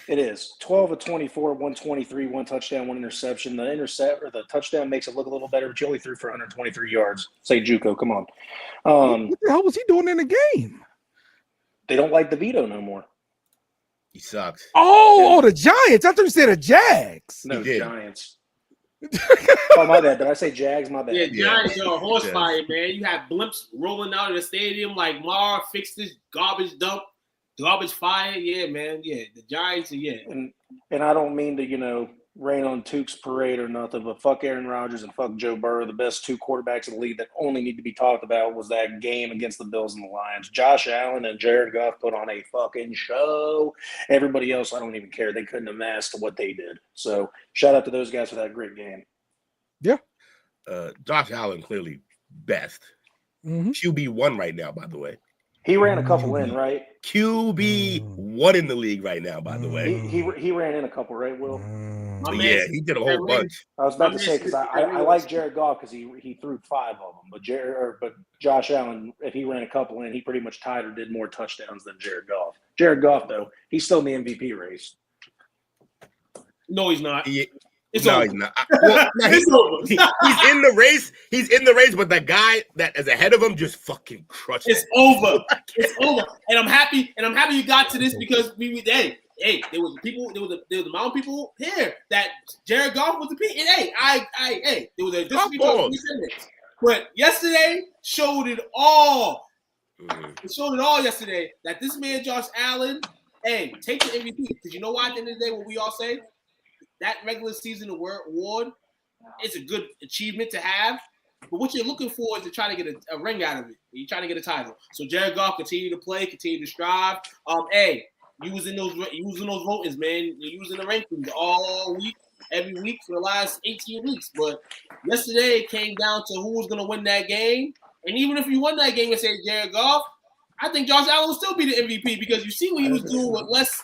S6: It is 12 of 24, 123, 1 touchdown, 1 interception. The touchdown makes it look a little better, but you only threw for 123 yards. Say JUCO, come on.
S4: What the hell was he doing in the game?
S6: They don't like DeVito no more.
S1: He sucks.
S4: Oh, the Giants. I thought you said the Jags.
S6: No, Giants. Oh, my bad. Did I say Jags? My bad.
S5: Yeah, Giants are a horse fire, man. You have blimps rolling out of the stadium like Mar fixed this garbage dump. Garbage fire, yeah, man, yeah. The Giants, yeah.
S6: And I don't mean to, rain on Tuke's parade or nothing, but fuck Aaron Rodgers and fuck Joe Burrow. The best 2 quarterbacks in the league that only need to be talked about was that game against the Bills and the Lions. Josh Allen and Jared Goff put on a fucking show. Everybody else, I don't even care. They couldn't have matched what they did. So shout out to those guys for that great game.
S4: Yeah.
S1: Josh Allen clearly best. QB1 right now, by the way.
S6: He ran a couple in, right?
S1: QB1 in the league right now, by the way.
S6: He ran in a couple, right, Will?
S1: Yeah, he did a whole bunch.
S6: I was about to say, because I like Jared Goff because he threw 5 of them. But Josh Allen, if he ran a couple in, he pretty much tied or did more touchdowns than Jared Goff. Jared Goff, though, he's still in the MVP race.
S5: No, he's not.
S1: He's not. Well, he's in the race. He's in the race, but the guy that is ahead of him just fucking crushed it.
S5: It's over. It's over. And I'm happy you got to this because there was a amount of people here that Jared Goff was the pick. And there was a disagreement. But yesterday showed it all. It showed it all yesterday that this man Josh Allen, take the MVP because you know why? At the end of the day, what we all say. That regular season award is a good achievement to have, but what you're looking for is to try to get a ring out of it. You're trying to get a title. So Jared Goff continue to play, continue to strive. You was in those votings, man. You're using the rankings all week, every week for the last 18 weeks. But yesterday it came down to who was going to win that game. And even if you won that game and say Jared Goff, I think Josh Allen will still be the MVP because you see what he was doing with less.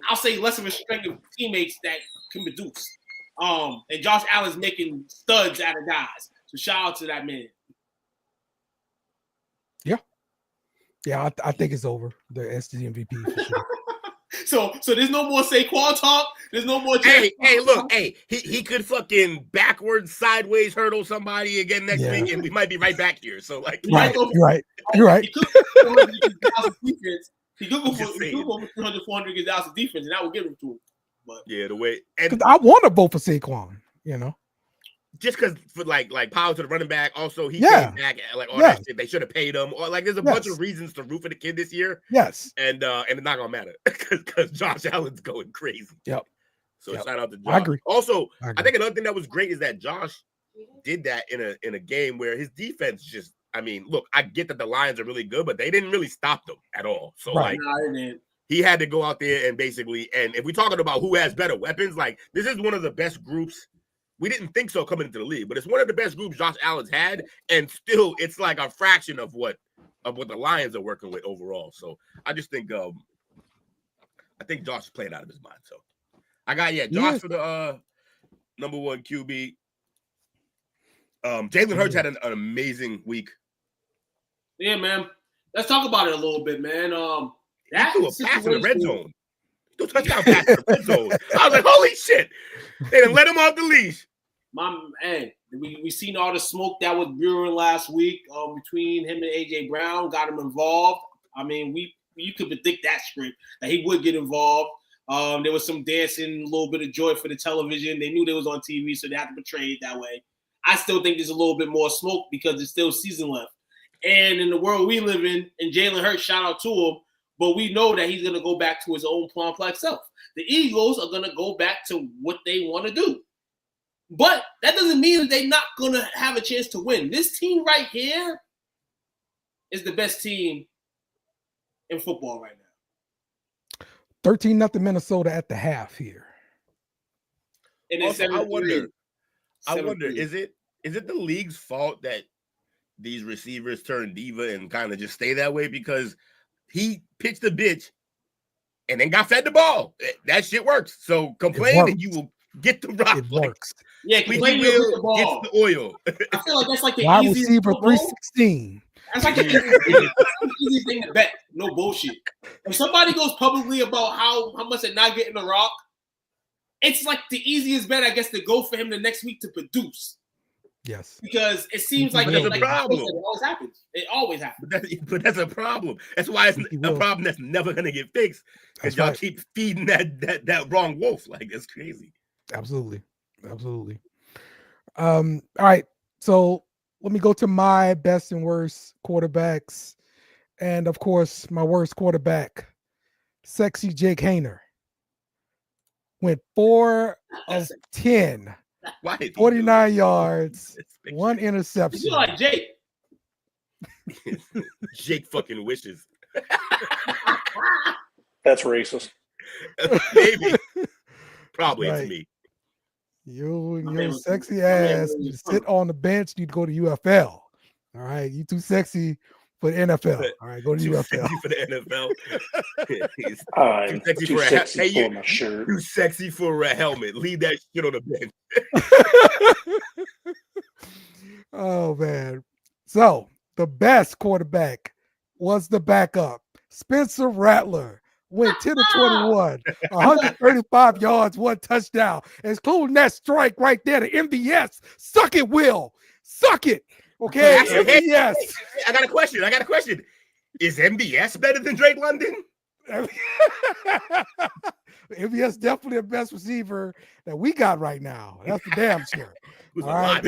S5: I'll say less of a strength of teammates that can produce. And Josh Allen's making studs out of guys. So shout out to that man.
S4: Yeah, I think it's over. The STD MVP for sure.
S5: So there's no more Saquon talk. There's no more.
S1: Hey, look, he could fucking backwards, sideways hurdle somebody again next week, and we might be right back here. So like,
S4: right. You're right.
S5: He could go for defense. He could go for 300, 400 against Dallas defense, and that would give him to him. But
S1: yeah, the way and
S4: I want to vote for Saquon. You know.
S1: Just because for like power to the running back, also he came back like all that shit. They should have paid him, or like there's a bunch of reasons to root for the kid this year.
S4: Yes,
S1: and it's not gonna matter because Josh Allen's going crazy.
S4: Yep.
S1: So shout out to Josh.
S4: I agree.
S1: Also, I think another thing that was great is that Josh did that in a game where his defense just. I mean, look, I get that the Lions are really good, but they didn't really stop them at all. So like, he had to go out there and basically. And if we're talking about who has better weapons, like this is one of the best groups. We didn't think so coming into the league, but it's one of the best groups Josh Allen's had, and still it's like a fraction of what the Lions are working with overall. So I just think I think Josh is playing out of his mind. So I got Josh for the number one QB. Jalen Hurts had an amazing week.
S5: Yeah, man. Let's talk about it a little bit, man.
S1: That threw a pass in the red zone. He threw a touchdown pass in the red zone. I was like, holy shit! They didn't let him off the leash.
S5: We seen all the smoke that was brewing last week between him and AJ Brown. Got him involved. I mean, you could predict that script that he would get involved. There was some dancing, a little bit of joy for the television. They knew they was on TV, so they had to portray it that way. I still think there's a little bit more smoke because there's still season left. And in the world we live in, and Jalen Hurts, shout out to him, but we know that he's going to go back to his own complex self. The Eagles are going to go back to what they want to do. But that doesn't mean that they're not going to have a chance to win. This team right here is the best team in football right now.
S4: 13-0 Minnesota at the half here.
S5: And
S1: also, I wonder, is it the league's fault that these receivers turn diva and kind of just stay that way? Because he pitched a bitch and then got fed the ball. That shit works. So complain and you will get the rock.
S4: It works.
S5: Yeah, complain you will get the ball.
S1: Gets the oil.
S5: I feel like that's like the
S4: wide
S5: easiest
S4: receiver 316.
S5: That's like the easiest thing to bet. No bullshit. If somebody goes publicly about how much they're not getting the rock, it's like the easiest bet, I guess, to go for him the next week to produce.
S4: Yes.
S5: Because it seems like
S1: that's a problem.
S5: It always happens. It always happens.
S1: But that's a problem. That's why it's a problem that's never going to get fixed. Because y'all keep feeding that wrong wolf. Like, that's crazy.
S4: Absolutely. All right. So let me go to my best and worst quarterbacks. And, of course, my worst quarterback, sexy Jake Haener. Went 4 of 10. 49 yards, 1 interception.
S5: You like Jake.
S1: Jake fucking wishes.
S6: That's racist.
S1: Maybe. Probably it's me.
S4: You and your sexy ass, you sit on the bench, you'd go to UFL. All right. You too sexy for the NFL. All right, go to UFL.
S1: Sexy for the NFL.
S6: Too sexy for my shirt.
S1: Too sexy for a helmet. Leave that shit on the bench.
S4: Oh man. So the best quarterback was the backup. Spencer Rattler went 10 of 21, 135 yards, 1 touchdown. Including that strike right there, the MVS. Suck it, Will. Suck it. Okay, MVS.
S1: I got a question. Is MVS better than Drake London?
S4: MVS definitely the best receiver that we got right now. That's for damn sure. All right.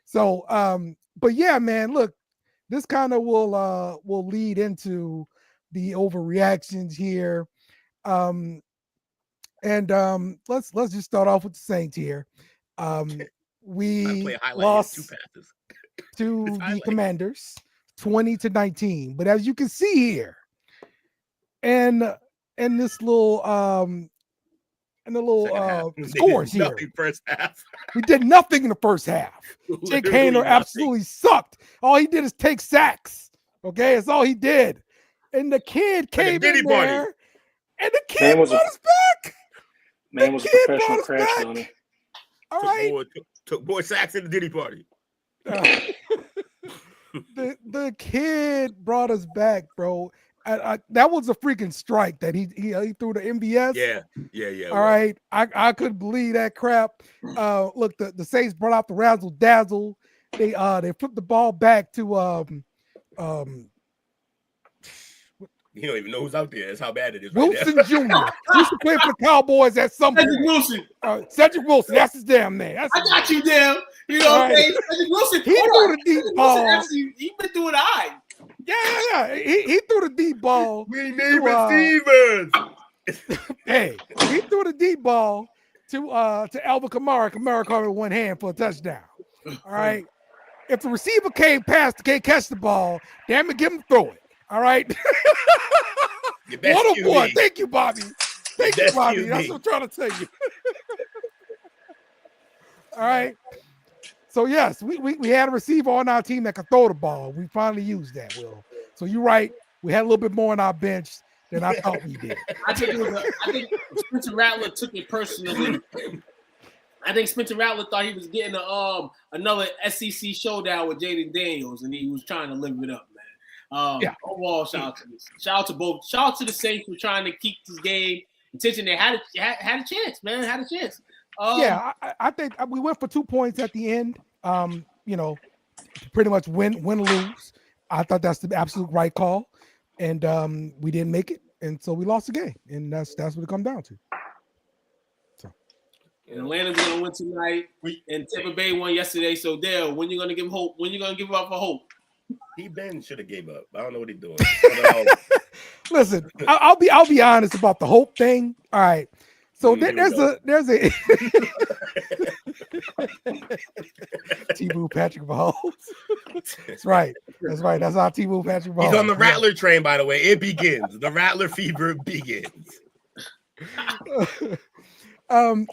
S4: So, but yeah, man, look, this kind of will lead into the overreactions here. And let's just start off with the Saints here. We lost to the Commanders 20-19. But as you can see here, and this little and the little
S1: They
S4: scores
S1: did
S4: here.
S1: nothing first half.
S4: We did nothing in the first half. Jake
S1: Literally
S4: Haener
S1: nothing.
S4: absolutely sucked. All he did is take sacks. Okay, that's all he did. And the kid came
S1: Diddy
S4: in
S1: party.
S4: there, and the kid
S6: Man was
S4: brought
S6: a-
S4: us back.
S6: Man was a
S4: kid
S6: professional
S4: brought us
S6: crash
S4: back.
S6: stunner.
S4: All right.
S1: Took boy sacks in the Diddy party.
S4: The kid brought us back, bro. That was a freaking strike that he threw the MBS.
S1: Yeah.
S4: All right. I couldn't believe that crap. Look, the Saints brought out the razzle dazzle. They flipped the ball back to
S1: You don't even know who's out there. That's how bad it is.
S4: Wilson
S1: Right
S4: Jr. He used to play for the Cowboys at some point.
S5: Cedric Wilson.
S4: Cedric Wilson, that's his damn name.
S5: I got you, damn. You know what I'm saying? Cedric Wilson.
S4: He threw the deep ball.
S5: Actually, he been doing all right.
S4: Yeah. He threw the deep ball.
S1: We name receivers.
S4: Hey, he threw the deep ball to Alvin Kamara. Kamara caught it with one hand for a touchdown. All right. If the receiver can't catch the ball, damn it, give him throw it. All right. 1-on-1. Thank you, Bobby. Thank you, Bobby. That's what I'm trying to tell you. All right. So yes, we had a receiver on our team that could throw the ball. We finally used that, Will. So you're right. We had a little bit more on our bench than I thought we did.
S5: I think Spencer Rattler took it personally. I think Spencer Rattler thought he was getting another SEC showdown with Jaden Daniels, and he was trying to live it up, man. Overall, shout out to this. Shout out to both. Shout out to the Saints for trying to keep this game attention. They had a chance, man. Had a chance.
S4: I think we went for 2 points at the end. Pretty much win or lose. I thought that's the absolute right call, and we didn't make it, and so we lost the game, and that's what it comes down to. So,
S5: and Atlanta's gonna win tonight, and Tampa Bay won yesterday. So, Dale, when you gonna give hope? When you gonna give up for hope?
S1: He should have gave up. I don't know what he's doing.
S4: Listen, I'll be honest about the hope thing. All right. So there's a T-Boo Patrick Mahomes. That's right. That's how T-Boo Patrick Mahomes.
S1: He's on the Rattler train, by the way. It begins. The Rattler fever begins.
S4: Now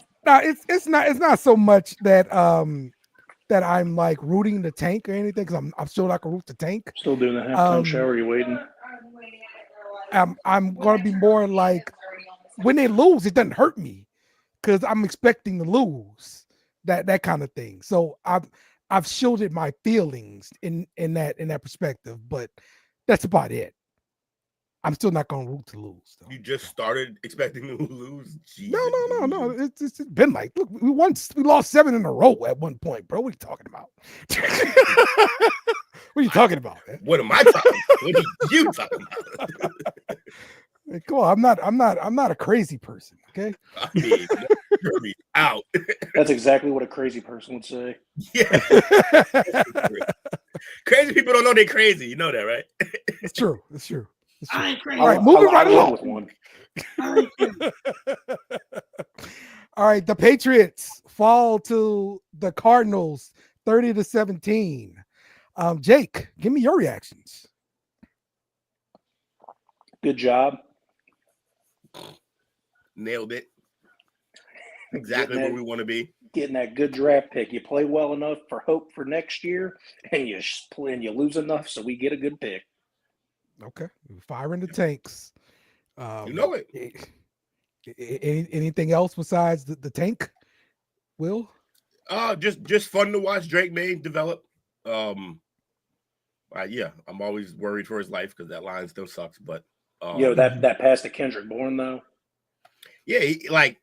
S4: it's not so much that that I'm like rooting the tank or anything, because I'm still not gonna root the tank.
S6: Still doing the halftime show. Are you waiting?
S4: I'm gonna be more like, when they lose, it doesn't hurt me because I'm expecting to lose, that kind of thing. So I've shielded my feelings in that perspective, but that's about it. I'm still not going to root to lose, though.
S1: You just started expecting to lose? Jesus.
S4: No. It's been like, look, we lost 7 in a row at one point, bro. What are you talking about? What are you talking about, man?
S1: What am I talking about? What are you talking about?
S4: Hey, come on, I'm not a crazy person, okay?
S1: I mean, you're out.
S6: That's exactly what a crazy person would say.
S1: Yeah. Crazy people don't know they're crazy. You know that, right?
S4: It's true.
S5: I ain't crazy.
S4: All right, moving right along.
S6: With one.
S4: All right, the Patriots fall to the Cardinals 30-17. Jake, give me your reactions.
S6: Good job.
S1: Nailed it. Exactly where we want to be.
S6: Getting that good draft pick. You play well enough for hope for next year, and you lose enough so we get a good pick.
S4: Okay, firing the tanks.
S1: You know it.
S4: Anything else besides the tank, Will?
S1: Just fun to watch Drake May develop. Yeah, I'm always worried for his life because that line still sucks. But
S6: that pass to Kendrick Bourne though.
S1: Yeah, like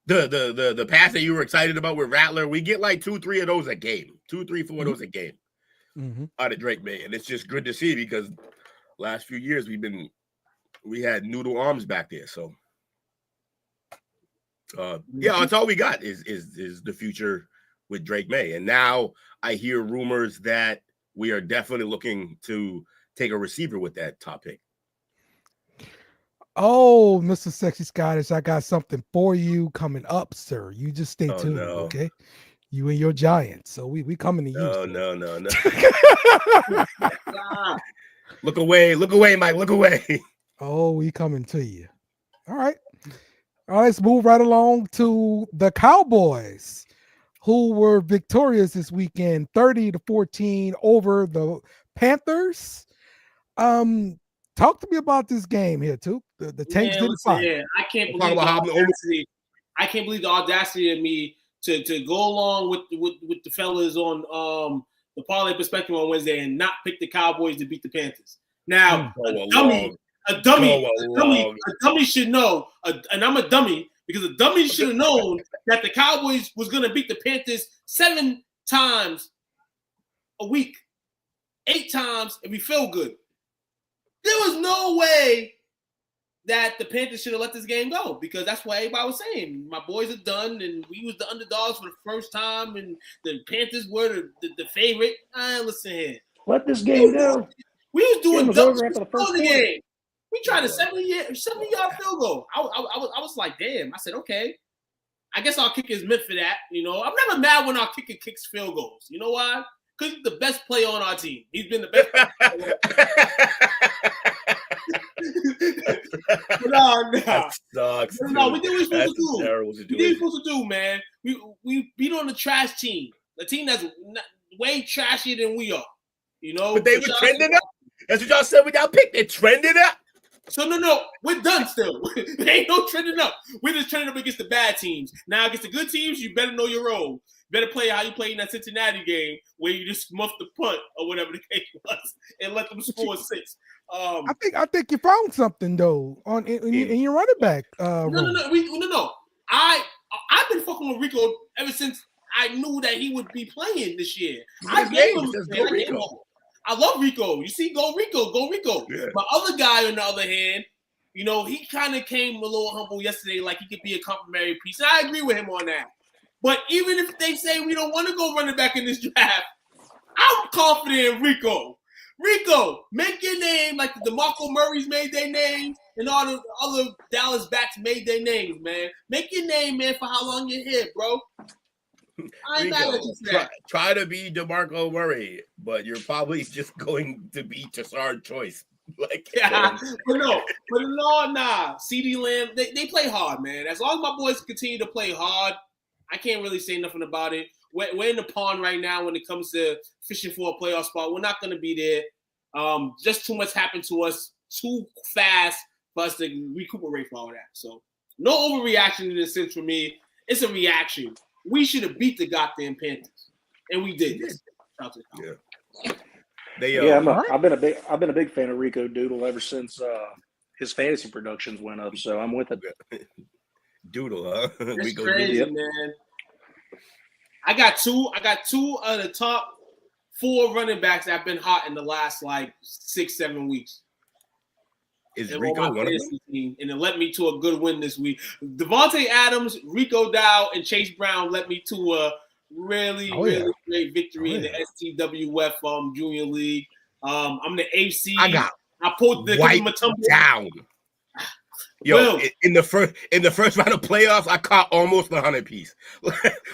S1: the pass that you were excited about with Rattler, we get like 2-3 of those a game, 2-3, 4 of those a game out of Drake May, and it's just good to see because last few years we had noodle arms back there. So that's all we got is the future with Drake May, and now I hear rumors that we are definitely looking to take a receiver with that top pick.
S4: Oh, Mr. Sexy Scottish, I got something for you coming up, sir. You just stay tuned, okay? You and your Giants. So we coming to you.
S1: No. Look away, Mike. Look away.
S4: Oh, we coming to you. All right. All right, let's move right along to the Cowboys, who were victorious this weekend, 30-14 over the Panthers. Talk to me about this game here, too. The Tanks didn't fight.
S5: Yeah, I can't believe the audacity. I can't believe the audacity of me to go along with the fellas on the parlay perspective on Wednesday and not pick the Cowboys to beat the Panthers. Now, a dummy should know, and I'm a dummy because a dummy should have known that the Cowboys was going to beat the Panthers 7 times a week, 8 times, and we feel good. There was no way that the Panthers should have let this game go because that's what everybody was saying. My boys are done, and we was the underdogs for the first time, and the Panthers were the favorite. Listen here.
S6: Let this game go.
S5: We was doing
S6: dumb shit for the first
S5: game. We tried a 70-yard field goal. I was like, damn. I said, okay. I guess our kicker is meant for that. You know, I'm never mad when our kicker kicks field goals. You know why? Because he's the best player on our team. He's been the best player.
S1: That sucks.
S5: No, we did what we supposed to do.
S1: Terrible
S5: we did what we supposed to do, man. We beat on the trash team, the team that's way trashier than we are. You know,
S1: but they were trending up. That's what y'all said with y'all pick. They trending up.
S5: So no, we're done still. There ain't no trending up. We're just trending up against the bad teams. Now against the good teams, you better know your role. Better play how you played in that Cincinnati game where you just muffed the punt or whatever the case was and let them score 6.
S4: I think you found something though in your running back.
S5: No. I've been fucking with Rico ever since I knew that he would be playing this year. I love Rico. You see, go Rico. Yeah. My other guy, on the other hand, you know, he kind of came a little humble yesterday, like he could be a complimentary piece. And I agree with him on that. But even if they say we don't want to go running back in this draft, I'm confident in Rico. Rico, make your name like the DeMarco Murrays made their names and all the other Dallas backs made their names, man. Make your name, man, for how long you're here, bro. I ain't mad at you for that.
S1: Try to be DeMarco Murray, but you're probably just going to be Tassard Choice. Like,
S5: nah. CeeDee Lamb, they play hard, man. As long as my boys continue to play hard, I can't really say nothing about it. We're in the pond right now when it comes to fishing for a playoff spot. We're not going to be there. Just too much happened to us too fast for us to recuperate for all that. So no overreaction in this sense for me. It's a reaction. We should have beat the goddamn Panthers, and we did.
S1: Yeah.
S6: I've been a big fan of Rico Doodle ever since his fantasy productions went up. So I'm with it.
S1: Doodle, huh?
S5: That's crazy, man. I got two of the top 4 running backs that have been hot in the last like 6-7 weeks.
S1: Is Rico one of them?
S5: Team, and it led me to a good win this week. Devonte Adams, Rico Dow, and Chase Brown led me to a really great victory in the STWF Junior League. I'm the AC.
S1: I
S5: pulled the
S1: down. Yo, in the first round of playoffs, I caught almost 100 piece.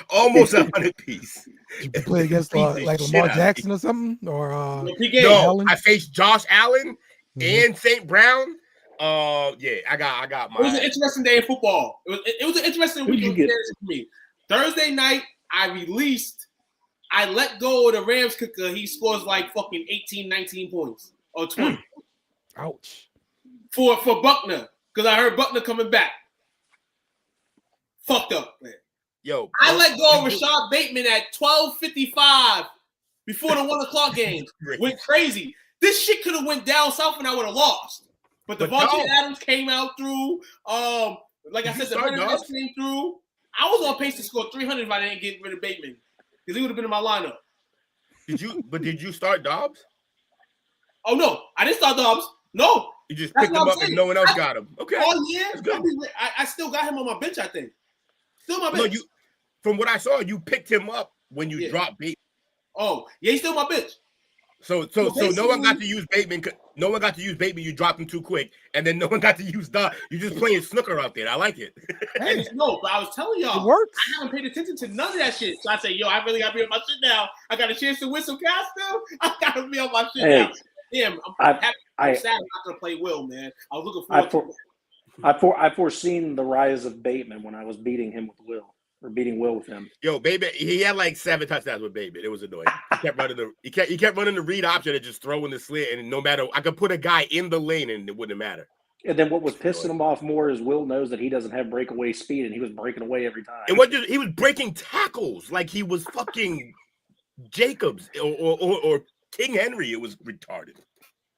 S1: Almost 100 piece.
S4: Did you play against like Lamar Jackson or something? Or
S1: no, I faced Josh Allen and St. Brown. I got my.
S5: It was an interesting day in football. It was an interesting weekend for me. Thursday night, I let go of the Rams kicker. He scores like fucking 18, 19 points or 20.
S4: Ouch.
S5: For Buckner. Because I heard Buckner coming back. Fucked up, man.
S1: Yo,
S5: I let go of Rashad Bateman at 12:55 before the 1 o'clock game. Went crazy. This shit could have went down south and I would have lost. But Devonte Adams came out through. Like I said, the running backs came through. I was on pace to score 300 if I didn't get rid of Bateman. Because he would have been in my lineup.
S1: Did you start Dobbs?
S5: Oh, no. I didn't start Dobbs. No.
S1: You just picked him up and no one else got him. Okay.
S5: Oh, yeah. I still got him on my bench, I think. Still my bench.
S1: No, from what I saw, you picked him up when you dropped Bateman.
S5: Oh, yeah, he's still my bench.
S1: So no one got to use Bateman. No one got to use Bateman. You dropped him too quick, and then no one got to use Dobbs. You're just playing snooker out there. I like it.
S5: No, but I was telling y'all,
S4: it works.
S5: I haven't paid attention to none of that shit. So I said, I really got to be on my shit now. I got a chance to win some cash now. I got to be on my shit now. Damn, I'm happy. I'm sad I'm not going to play Will, man. I was looking forward to it.
S6: I foreseen the rise of Bateman when I was beating him with Will, or beating Will with him.
S1: Yo, Bateman, he had like 7 touchdowns with Bateman. It was annoying. He kept running the read option and just throwing the slit, and no matter, I could put a guy in the lane and it wouldn't matter.
S6: And then what was pissing him off more is Will knows that he doesn't have breakaway speed, and he was breaking away every time.
S1: And he was breaking tackles like he was fucking Jacobs or King Henry. It was retarded.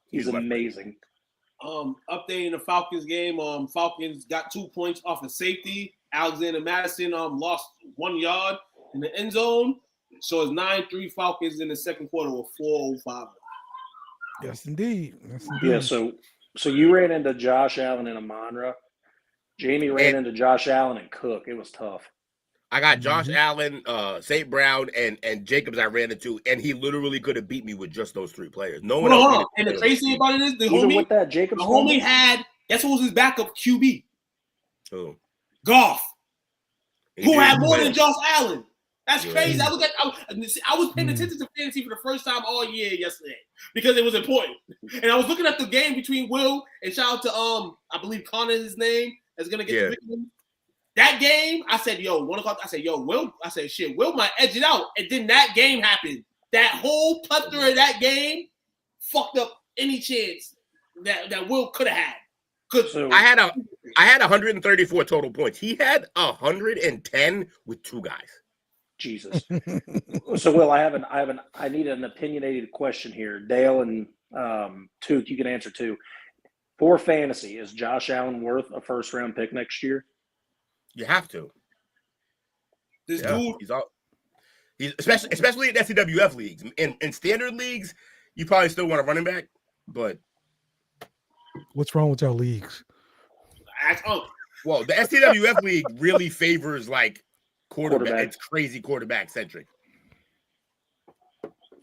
S6: He's amazing.
S5: Updating the Falcons game. Falcons got 2 points off of safety. Alexander Madison lost 1 yard in the end zone. So it's 9-3 Falcons in the second quarter with 4:05.
S4: Yes, indeed.
S6: Yeah, so you ran into Josh Allen and Amonra. Jamie ran into Josh Allen and Cook. It was tough.
S1: I got Josh Allen, St. Brown, and Jacobs I ran into, and he literally could have beat me with just those 3 players. No one else.
S5: And the crazy thing about it is, the
S6: Even
S5: homie,
S6: with that Jacobs,
S5: the homie had, guess what was his backup QB?
S1: Oh.
S5: Goff, who had more
S1: play.
S5: than Josh Allen. That's
S1: Yeah.
S5: crazy. I was paying attention to fantasy for the first time all year yesterday because it was important. And I was looking at the game between Will and shout out to I believe Connor is his name, that's gonna get the that game. I said, yo, 1 o'clock. I said, yo, Will. I said, shit, Will might edge it out. And then that game happened. That whole plethora of that game fucked up any chance that Will could have had.
S6: So,
S1: I had 134 total points. He had 110 with 2 guys.
S6: Jesus. So, Will, I need an opinionated question here. Dale and Took, you can answer too. For fantasy, is Josh Allen worth a first-round pick next year?
S1: You have to.
S5: This dude,
S1: he's especially in STWF leagues. In standard leagues, you probably still want a running back, but
S4: what's wrong with y'all leagues?
S1: Well, the STWF league really favors like quarterback. It's crazy quarterback centric.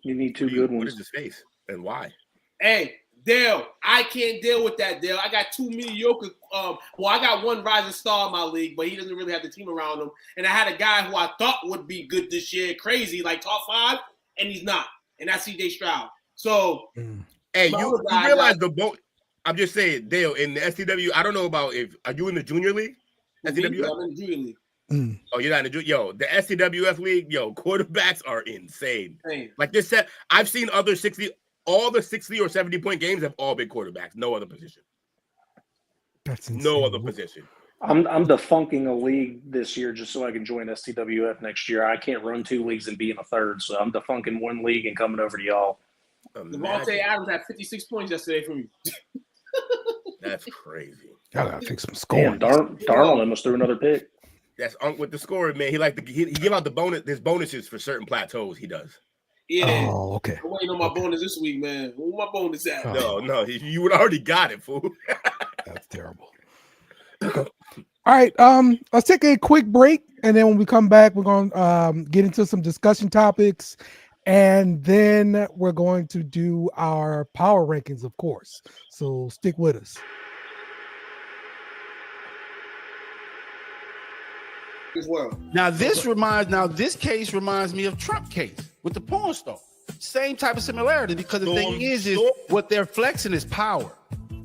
S6: You need 2 good ones.
S1: What is his face and why?
S5: Hey, Dale, I can't deal with that, Dale. I got 2 mediocre. I got 1 rising star in my league, but he doesn't really have the team around him. And I had a guy who I thought would be good this year, crazy, like top 5, and he's not. And that's CJ Stroud. So,
S1: hey, you realize the boat. I'm just saying, Dale, in the STW, I don't know about are you in the junior league? STWF?
S5: I'm in the junior league.
S1: Oh, you're not in the yo, the STWF league, yo, quarterbacks are insane.
S5: Hey.
S1: Like this set, I've seen other 60. All the 60 or 70 point games have all been quarterbacks. No other position.
S4: That's insane.
S1: No other position.
S6: I'm defunking a league this year just so I can join STWF next year. I can't run 2 leagues and be in a third, so I'm defunking 1 league and coming over to y'all.
S5: Devonte Adams had 56 points yesterday for me.
S1: That's crazy.
S4: Y'all gotta fix some scoring.
S6: Darnold almost threw another pick.
S1: That's with the scoring, man. He he give out his bonuses for certain plateaus. He does.
S5: Yeah.
S4: Oh, okay.
S5: I'm waiting on my bonus this week, man. Where my bonus at?
S1: No, you would already got it, fool.
S4: That's terrible. All right, let's take a quick break, and then when we come back, we're going to get into some discussion topics, and then we're going to do our power rankings, of course. So stick with us.
S7: Now this case reminds me of Trump case with the porn star. Same type of similarity, because the thing is what they're flexing is power,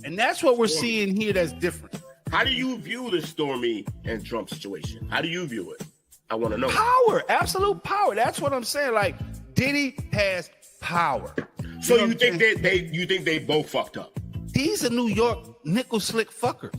S7: and that's what we're seeing here. That's different.
S1: How do you view the Stormy and Trump situation? How do you view it? I want to know.
S7: Power, absolute power. That's what I'm saying. Like Diddy has power.
S1: So you think they both fucked up?
S7: These are New York nickel slick fuckers.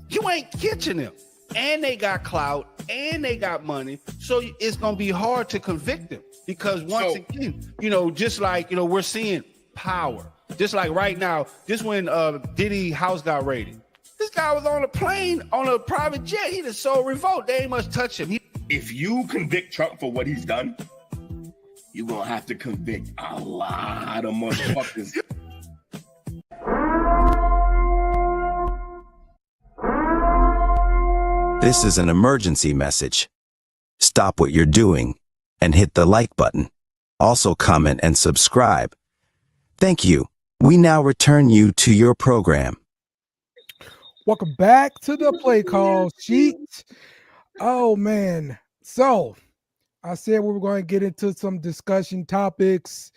S7: You ain't catching them. And they got clout, and they got money, so it's gonna be hard to convict them, because once again, just like we're seeing power. Just like right now, just when Diddy house got raided, this guy was on a plane on a private jet. He just so revolt. They ain't much touch him.
S1: If you convict Trump for what he's done, you're gonna have to convict a lot of motherfuckers.
S8: This is an emergency message. Stop what you're doing and hit the like button. Also comment and subscribe. Thank you. We now return you to your program.
S4: Welcome back to the Play Call Sheet. Oh, man. So I said we were going to get into some discussion topics,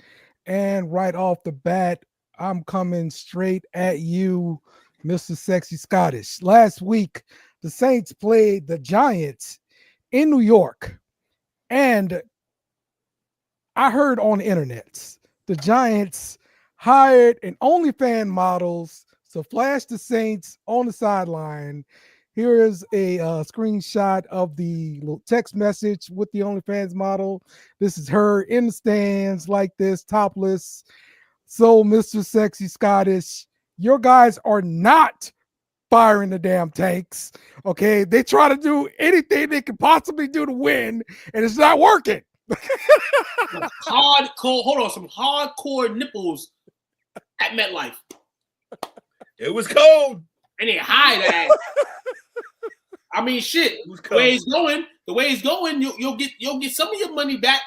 S4: and right off the bat, I'm coming straight at you Mr. Sexy Scottish. Last week, the Saints played the Giants in New York. And I heard on the internet, the Giants hired an OnlyFans models to flash the Saints on the sideline. Here is a screenshot of the little text message with the OnlyFans model. This is her in the stands like this, topless. So, Mr. Sexy Scottish, your guys are not firing the damn tanks. Okay, they try to do anything they can possibly do to win, and it's not working.
S5: Some hardcore nipples at MetLife.
S1: It was cold.
S5: And they hide that. I mean, shit. The way it's going, you'll get some of your money back.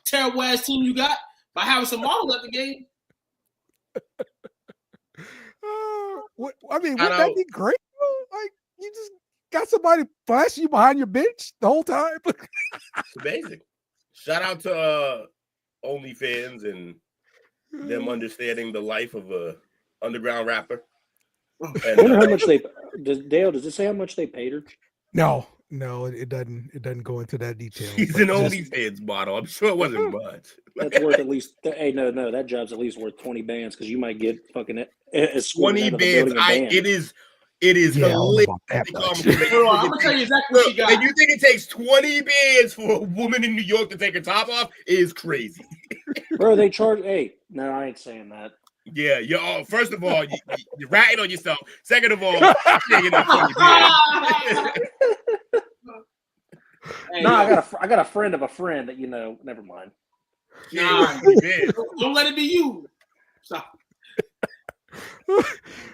S5: Terrible ass team you got by having some models at the game.
S4: Wouldn't that be great? Like, you just got somebody flashing you behind your bench the whole time.
S1: It's amazing. Shout out to OnlyFans and them understanding the life of a underground rapper.
S6: I wonder how much does it say how much they paid her?
S4: No, it doesn't go into that detail.
S1: He's an OnlyFans model. I'm sure it wasn't much.
S6: That's worth at least. Hey, no, that job's at least worth 20 bands because you might get fucking
S1: 20 bands. It is hilarious. I'm
S5: gonna tell you exactly what she got.
S1: And you think it takes 20 bands for a woman in New York to take her top off? It is crazy.
S6: Bro, they charge. Hey, no, I ain't saying that.
S1: Yeah, first of all, you're ratting on yourself. Second of all, you're not 20 bands.
S6: No, I got a friend of a friend that never mind.
S5: Nah, don't let it be you. Stop.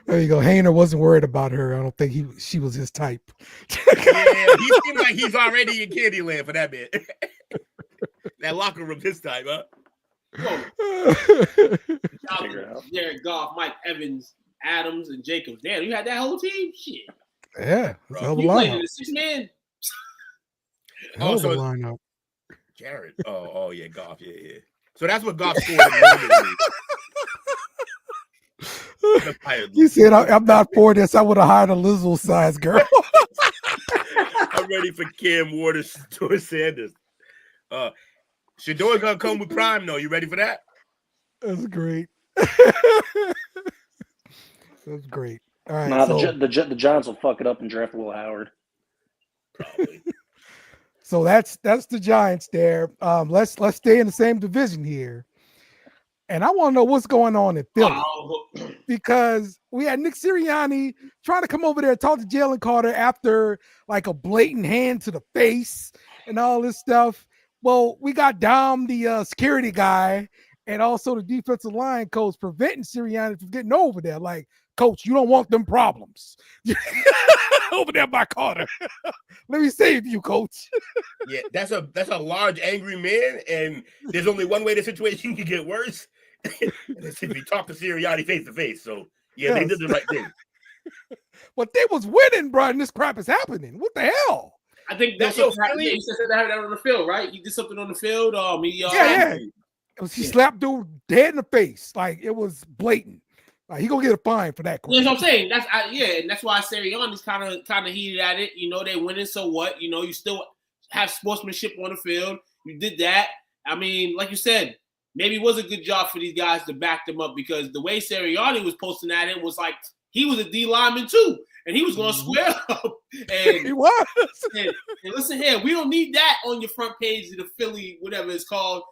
S4: There you go. Hayner wasn't worried about her. I don't think she was his type.
S1: Yeah, he seems like he's already in Candyland for that bit. That locker room this time, huh?
S5: Jared Goff, Mike Evans, Adams, and Jacobs. Damn, you had that whole team? Shit.
S4: Yeah.
S5: You played in the 6-man.
S1: Also,
S4: lineup.
S1: Jared. Oh yeah, Goff. Yeah. So that's what Goff scored in
S4: You said I'm not for this. I would have hired a Lizzo size girl.
S1: I'm ready for Cam Ward or Sanders. Shador's gonna come with Prime though. You ready for that?
S4: That's great. That's great. All right.
S6: Nah, the Giants will fuck it up and draft Will Howard.
S1: Probably.
S4: So that's the Giants there. Let's stay in the same division here. And I want to know what's going on in Philly because we had Nick Sirianni trying to come over there and talk to Jalen Carter after like a blatant hand to the face and all this stuff. Well, we got Dom, the security guy, and also the defensive line coach preventing Sirianni from getting over there. Like, coach, you don't want them problems over there by Carter. Let me save you, coach.
S1: Yeah, that's a large, angry man, and there's only one way the situation can get worse. And it's if you talk to Sirianni face to face. So yeah, They did the right thing.
S4: But they was winning, bro, and this crap is happening. What the hell?
S5: I think that's what happened. He said that on the field, right? He did something on the field.
S4: He slapped dude dead in the face. Like it was blatant. Like he gonna get a fine for that.
S5: That's what I'm saying. And that's why Sirianni's kind of heated at it. They winning, so what? You still have sportsmanship on the field. You did that. I mean, like you said, maybe it was a good job for these guys to back them up because the way Sirianni was posting at it was like he was a D lineman too, and he was going to square up. And
S4: he was.
S5: And listen here, we don't need that on your front page of the Philly, whatever it's called.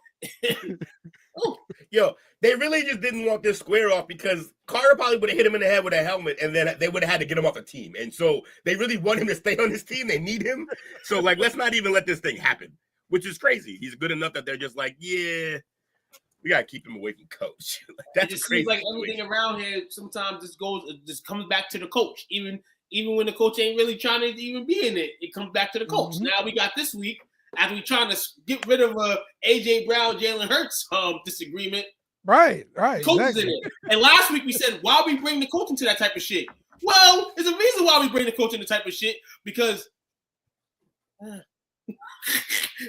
S1: Yo, they really just didn't want this square off because Carter probably would have hit him in the head with a helmet, and then they would have had to get him off the team. And so they really want him to stay on this team. They need him. So let's not even let this thing happen, which is crazy. He's good enough that they're just like, yeah. We gotta keep him away from coach. That's
S5: just
S1: crazy.
S5: Seems like everything around here sometimes just comes back to the coach. Even when the coach ain't really trying to even be in it, it comes back to the coach. Mm-hmm. Now we got this week after we trying to get rid of AJ Brown, Jalen Hurts disagreement.
S4: Right.
S5: Coach is in it. And last week we said why we bring the coach into that type of shit. Well, there's a reason why we bring the coach into type of shit because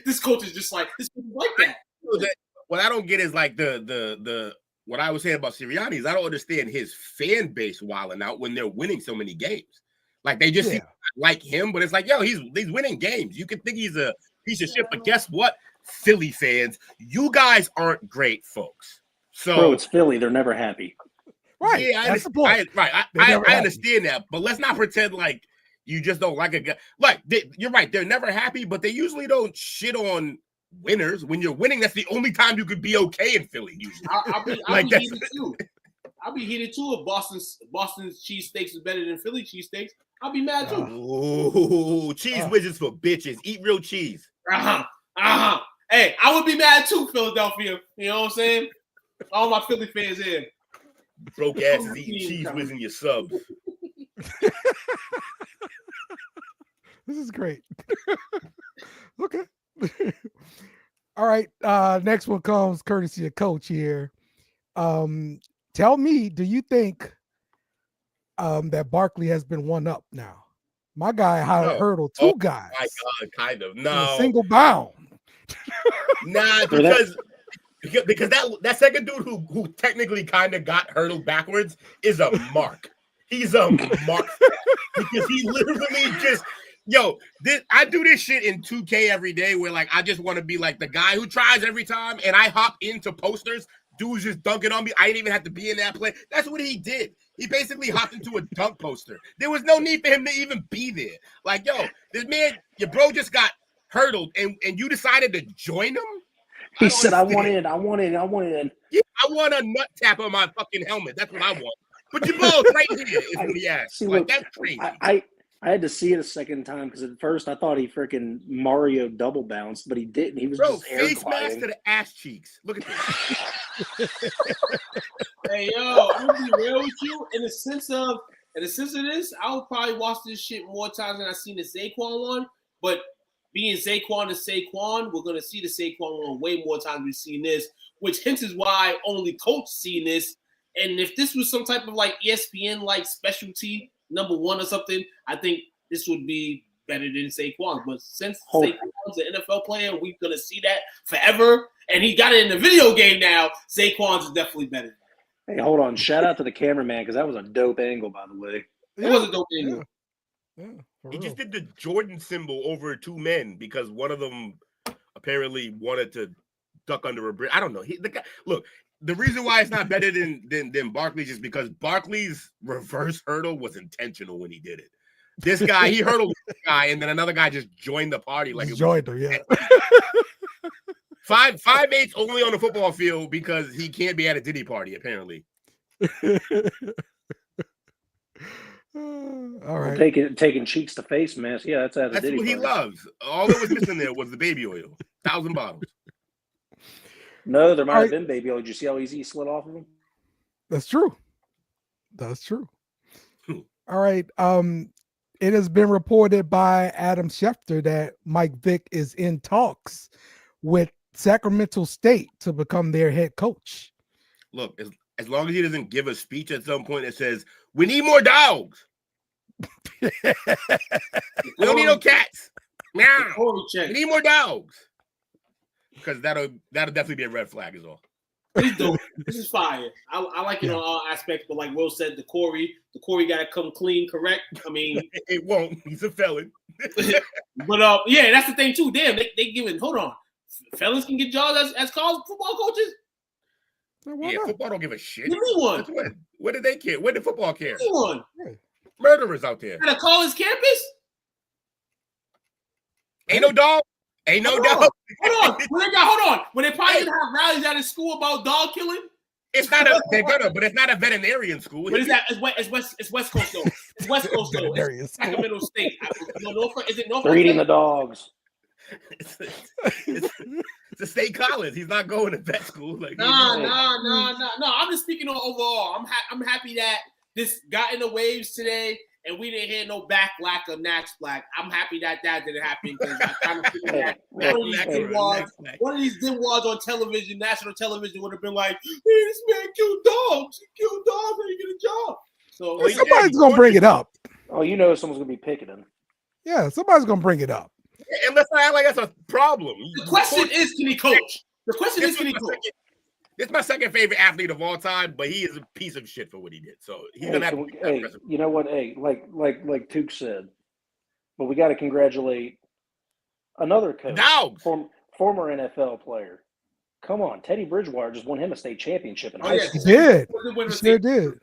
S5: this coach is just like this coach is like that.
S1: What I don't get is like the what I was saying about Sirianni is I don't understand his fan base wilding out when they're winning so many games. Like they just seem like him, but it's like, yo, he's winning games. You can think he's a piece of shit, but guess what? Philly fans, you guys aren't great folks. So
S6: bro, it's Philly. They're never happy.
S4: Right.
S1: Yeah, I understand that, but let's not pretend like you just don't like a guy. Like you're right, they're never happy, but they usually don't shit on winners. When you're winning, that's the only time you could be okay in Philly. Usually,
S5: I'll be heated too. I'll be heated too if Boston's cheesesteaks is better than Philly cheesesteaks. I'll be mad too.
S1: Oh, cheese whizzes for bitches. Eat real cheese.
S5: Hey, I would be mad too, Philadelphia. You know what I'm saying? All my Philly fans here.
S1: Broke asses eating cheese whiz in your subs.
S4: This is great. Okay. All right. Next one comes courtesy of Coach here. Tell me, do you think that Barkley has been one up now? My guy hurdled two guys.
S1: My God, kind of. No.
S4: In a single bound.
S1: Nah, because that second dude who technically kind of got hurdled backwards is a mark. He's a mark because he literally just I do this shit in 2K every day where like I just want to be like the guy who tries every time and I hop into posters. Dude's just dunking on me. I didn't even have to be in that play. That's what he did. He basically hopped into a dunk poster. There was no need for him to even be there. Like, yo, this man, your bro just got hurdled and you decided to join him?
S6: He said,
S1: understand.
S6: I want in.
S1: Yeah, I want a nut tap on my fucking helmet. That's what I want. But your balls right here is what he asked.
S6: See,
S1: like,
S6: look,
S1: that's crazy.
S6: I had to see it a second time because at first I thought he freaking Mario double bounced, but he didn't. He was just air
S1: face
S6: gliding.
S1: mask to the ass cheeks. Look at this.
S5: Hey, yo, I'm gonna be real with you. In the sense of this, I would probably watch this shit more times than I've seen the Saquon one. But being Saquon to Saquon, we're gonna see the Saquon one way more times we've seen this, which hence is why only Coach seen this. And if this was some type of like ESPN like specialty number one or something, I think this would be better than Saquon. But since Saquon's an NFL player, we're gonna see that forever. And he got it in the video game now. Saquon's is definitely better.
S6: Hey, hold on. Shout out to the cameraman because that was a dope angle, by the way.
S5: It was a dope angle.
S4: Yeah,
S1: he just did the Jordan symbol over two men because one of them apparently wanted to duck under a bridge. I don't know. Look, the reason why it's not better than Barkley's is because Barkley's reverse hurdle was intentional when he did it. This guy, he hurdled this guy, and then another guy just joined the party. Like
S4: joined her, yeah.
S1: 5'8" only on the football field because he can't be at a Diddy party, apparently.
S4: All right.
S6: Taking cheeks to face mask. Yeah, that's
S1: what he loves. All that was missing there was the baby oil. 1,000 bottles.
S6: No, there might have been baby oil. Did you see how easy he slid off of him?
S4: That's true. That's true. All right. It has been reported by Adam Schefter that Mike Vick is in talks with Sacramento State to become their head coach.
S1: Look, as long as he doesn't give a speech at some point that says, we need more dogs. We don't need no cats. Meow. We need more dogs. Because that'll definitely be a red flag is all.
S5: He's dope. This is fire. I like it on all aspects, but like Will said, the Corey got to come clean, correct? I mean,
S1: it won't. He's a felon.
S5: But yeah, that's the thing too. Damn, they giving. Hold on, felons can get jobs as college football coaches.
S1: Yeah, football don't give a shit.
S5: Give me one.
S1: What did they care? What did football care?
S5: Give me one.
S1: Murderers out there.
S5: At a college campus?
S1: Ain't no dog. Ain't no dog.
S5: Hold on. When they probably gonna have rallies out of school about dog killing.
S1: It's not but it's not a veterinarian school.
S5: What is that? It's West Coast though. It's West Coast though. It's Sacramento State. Is it Norfolk?
S6: Breeding the dogs.
S1: It's a state college. He's not going to vet school. Like,
S5: No. I'm just speaking on overall. I'm happy that this got in the waves today, and we didn't hear no backlack or Naxflack. I'm happy that didn't happen because I kind of figured that one of these dimwads on television, national television, would have been like, "Hey, this man killed dogs. He killed dogs and he get a job." So
S4: somebody's gonna bring it up.
S6: Oh, you know someone's gonna be picketing.
S4: Yeah, somebody's gonna bring it up.
S1: And let's not act like that's a problem.
S5: The question is, can he coach? The question is, can he coach?
S1: This is my second favorite athlete of all time, but he is a piece of shit for what he did. So he's gonna have to be impressive.
S6: You know what? Hey, like Took said, but we got to congratulate another coach,
S1: Dogs.
S6: former NFL player. Come on, Teddy Bridgewater just won him a state championship in high
S5: yeah.
S6: school.
S4: He did.
S5: He
S4: He sure did.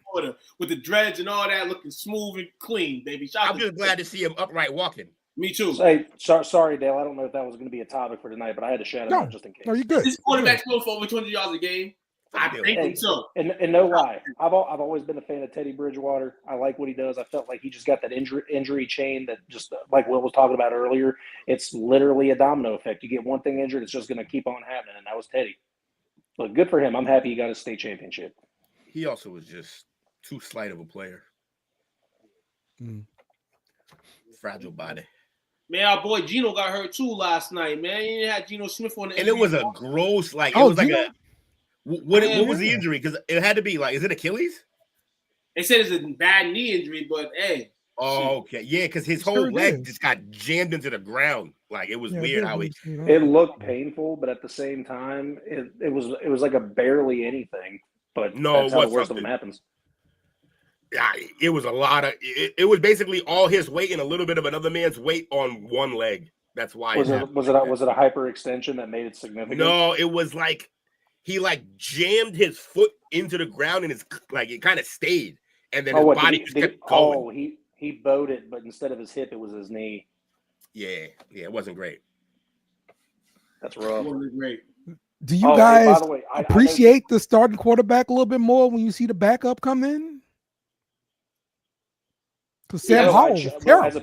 S5: With the dreads and all that, looking smooth and clean, baby.
S1: I'm just glad to see him upright walking.
S5: Me too.
S6: Hey, sorry, Dale. I don't know if that was going to be a topic for tonight, but I had to shout him out just in case.
S4: No, you're good.
S5: This quarterback's going for over 200 yards a game. I think so.
S6: And no lie, I've always been a fan of Teddy Bridgewater. I like what he does. I felt like he just got that injury chain that just like Will was talking about earlier. It's literally a domino effect. You get one thing injured, it's just going to keep on happening, and that was Teddy. But good for him. I'm happy he got his state championship.
S1: He also was just too slight of a player. Fragile body.
S5: Man, our boy Gino got hurt too last night, man. He had Geno Smith on the
S1: And it was a gross, like, it
S4: Oh,
S1: was like
S4: Geno?
S1: what was the injury? Because it had to be like, is it Achilles?
S5: They said it's a bad knee injury, but hey.
S1: Oh, okay. Yeah, because his whole leg just got jammed into the ground. Like, it was weird how he.
S6: It looked painful, but at the same time, it was like a barely anything. But
S1: No,
S6: that's how the worst of them happens.
S1: Yeah, it was a lot of. It was basically all his weight and a little bit of another man's weight on one leg. That's why.
S6: Was it a hyperextension that made it significant?
S1: No, it was like he like jammed his foot into the ground and it's like it kind of stayed, and then his body just kept going.
S6: Oh, he bowed it, but instead of his hip, it was his knee.
S1: Yeah, it wasn't great.
S6: That's rough.
S5: It wasn't great.
S4: Do you guys
S6: by the way,
S4: appreciate the starting quarterback a little bit more when you see the backup come in? Because Sam Howell was terrible.
S6: As a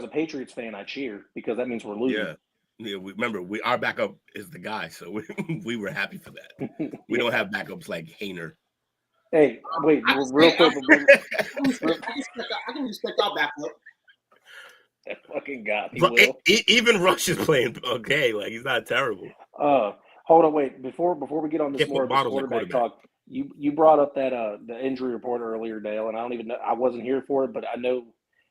S6: Patriots fan, I cheer because that means we're losing.
S1: Yeah. Remember, our backup is the guy, so we were happy for that. We don't have backups like Hainer.
S6: Hey, wait, real quick.
S5: I can respect our backup.
S6: That fucking got me.
S1: Even Rush is playing okay. Like, he's not terrible.
S6: Hold on, wait. Before we get on this more of this quarterback talk, you brought up that the injury report earlier, Dale, and I don't even know. I wasn't here for it, but I know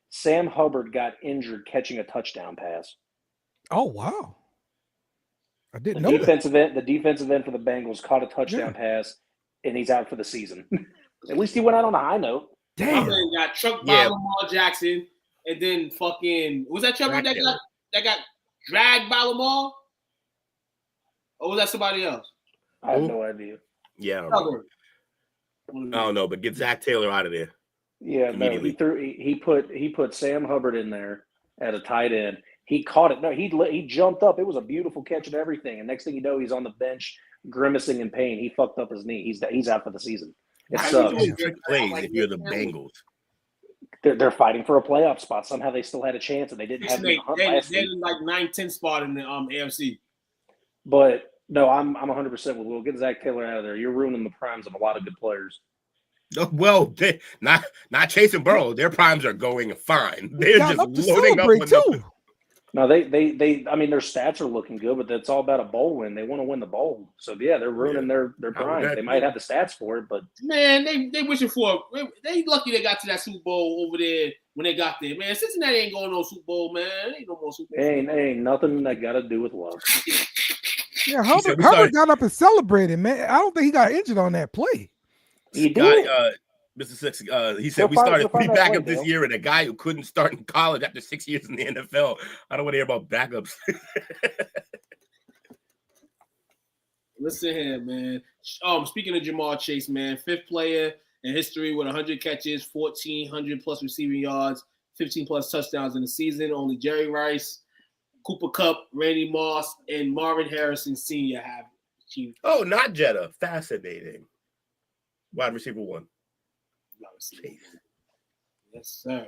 S6: Sam Hubbard got injured catching a touchdown pass.
S4: Oh wow! I didn't know
S6: that. The defensive end for the Bengals caught a touchdown pass, and he's out for the season. At least he went out on a high note.
S5: Damn. Got trucked by Lamar Jackson, and then fucking was that Trevor that got dragged by Lamar, or was that somebody else?
S6: I have no idea.
S1: Yeah, I don't know, but get Zach Taylor out of there.
S6: Yeah, no, he put Sam Hubbard in there at a tight end. He caught it. No, he jumped up. It was a beautiful catch and everything. And next thing you know, he's on the bench grimacing in pain. He fucked up his knee. He's out for the season. It sucks.
S1: Plays if you're the Bengals.
S6: They're fighting for a playoff spot. Somehow they still had a chance, and they didn't have the hunt last week.
S5: They're like 9-10 spot in the AFC.
S6: But no, I'm 100% with Will. Get Zach Taylor out of there. You're ruining the primes of a lot of good players.
S1: Well, not Chase and Burrow. Their primes are going fine. They're just loading up.
S6: No, they I mean, their stats are looking good, but that's all about a bowl win. They want to win the bowl. So yeah, they're ruining their prime. They might have the stats for it, but
S5: man, they wishing for they lucky they got to that Super Bowl over there when they got there. Man, Cincinnati ain't going no Super Bowl, man. Ain't no more Super Bowl.
S6: Ain't nothing that got to do with love.
S4: Yeah, Hubbard got up and celebrated, man. I don't think he got injured on that play.
S6: He did.
S1: Mr. Six, he said we started 3 backups this year, and a guy who couldn't start in college after 6 years in the NFL. I don't want to hear about backups.
S5: Listen here, man. Speaking of Jamar Chase, man, 5th player in history with 100 catches, 1,400 plus receiving yards, 15 plus touchdowns in the season. Only Jerry Rice, Cooper Kupp, Randy Moss, and Marvin Harrison Sr. have achieved.
S1: Oh, not Jetta. Fascinating. Wide receiver 1.
S5: Yes, sir, man.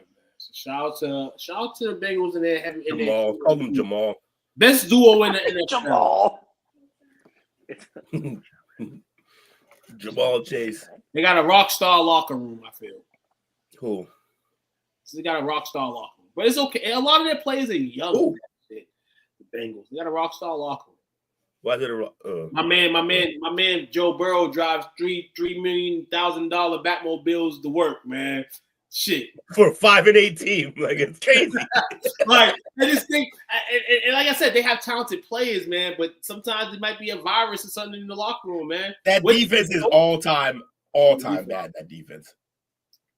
S5: So shout out to the Bengals in there.
S1: Jamal. Call him Jamal.
S5: Best duo in the
S6: Jamal.
S1: Jamal Chase.
S5: They got a rock star locker room, I feel.
S1: Who?
S5: So they got a rock star locker room. But it's okay. A lot of their players are young. The Bengals. They got a rock star locker room.
S1: Why is it
S5: my man Joe Burrow drives $3 million Batmobiles to work, man. Shit.
S1: For a 5-8 team. Like, it's crazy.
S5: Like, I just think, and like I said, they have talented players, man, but sometimes it might be a virus or something in the locker room, man.
S1: That defense is all-time bad, that defense.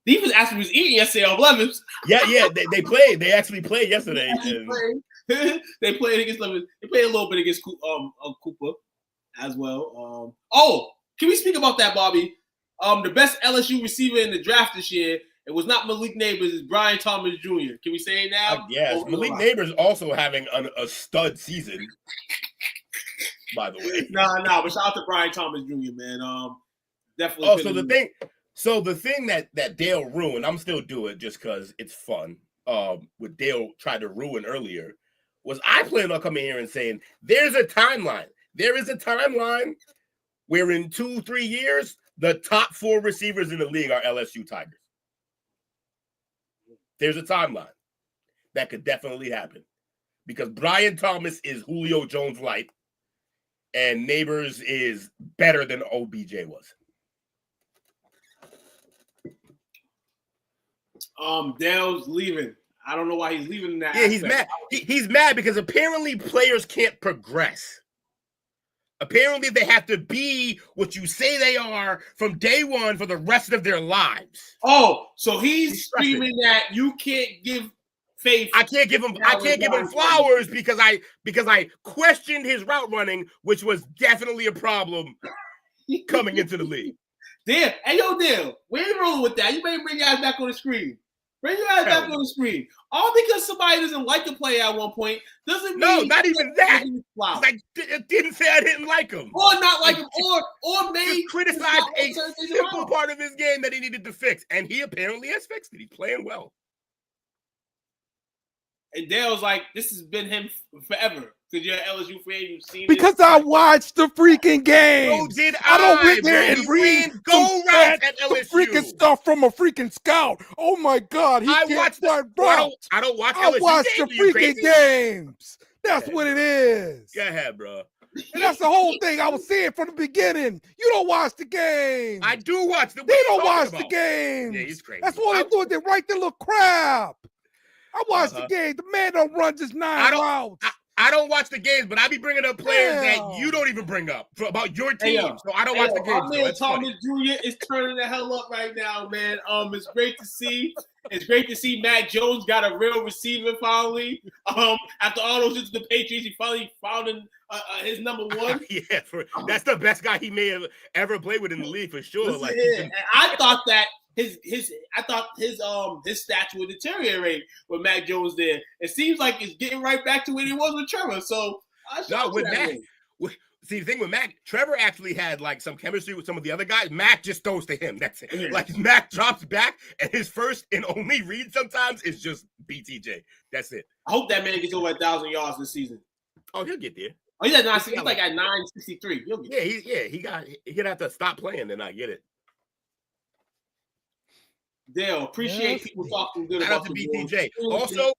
S5: Defense actually was eating yesterday on Lemons.
S1: Yeah, they played. They actually played yesterday.
S5: They played against Lemons. They played a little bit against Cooper as well. Can we speak about that, Bobby? The best LSU receiver in the draft this year, it was not Malik Neighbors, it's Brian Thomas Jr. Can we say it now?
S1: Yes, Malik Neighbors also having a stud season, by the way.
S5: Nah, but shout out to Brian Thomas Jr., man. Definitely.
S1: So the thing that Dale ruined, I'm still doing just because it's fun. What Dale tried to ruin earlier was I plan on coming here and saying there's a timeline. There is a timeline where in 2-3 years the top 4 receivers in the league are LSU Tigers. There's a timeline that could definitely happen because Brian Thomas is Julio Jones light, and Neighbors is better than OBJ was.
S5: Dale's leaving. I don't know why he's leaving that.
S1: Yeah, he's mad. He's mad because apparently players can't progress. Apparently they have to be what you say they are from day one for the rest of their lives.
S5: Oh, so he's screaming that you can't give faith.
S1: I can't give him flowers because I questioned his route running, which was definitely a problem coming into the league.
S5: Damn, hey yo, Dale, we ain't rolling with that. You better bring your ass back on the screen. Bring your ass back on the screen. All because somebody doesn't like a player at one point doesn't mean.
S1: No, not even that. I didn't say I didn't like him,
S5: or not like him, or maybe
S1: criticize a simple part of his game that he needed to fix, and he apparently has fixed it. He's playing well.
S5: And Dale's like, this has been him forever. Because you're an LSU fan, you've seen
S4: because I watched the freaking game.
S1: So did
S4: I don't went there and read
S1: go routes at LSU.
S4: Freaking stuff from a freaking scout. Oh my God,
S1: I watched I don't watch LSU.
S4: I watched the freaking games. That's what it is.
S1: Go ahead, bro.
S4: And that's the whole thing I was saying from the beginning. You don't watch the game.
S1: I do watch the.
S4: They don't watch the game.
S1: Yeah, he's crazy.
S4: That's all they do. They write their little crap. I watched the game. The man don't run just 9 routes.
S1: I don't watch the games, but I be bringing up players that you don't even bring up about your team. So I don't watch the games.
S5: My man Thomas Jr. is turning the hell up right now, man. It's great to see. It's great to see Matt Jones got a real receiver finally. After all those years with the Patriots, he finally found his number one.
S1: That's the best guy he may have ever played with in the league for sure.
S5: And I thought that his stats would deteriorate with Mac Jones there. It seems like it's getting right back to where he was with Trevor. So
S1: with Mac. See, the thing with Mac, Trevor actually had like some chemistry with some of the other guys. Mac just throws to him. That's it. Yeah. Like Mac drops back, and his first and only read sometimes is just BTJ. That's it.
S5: I hope that man gets over 1,000 yards this season.
S1: Oh, he'll get there.
S5: Oh, he's at 960. He's like at 963. He'll get there.
S1: He's gonna have to stop playing and not get it.
S5: Dale, appreciate people talking good about
S1: the BTJ. Also,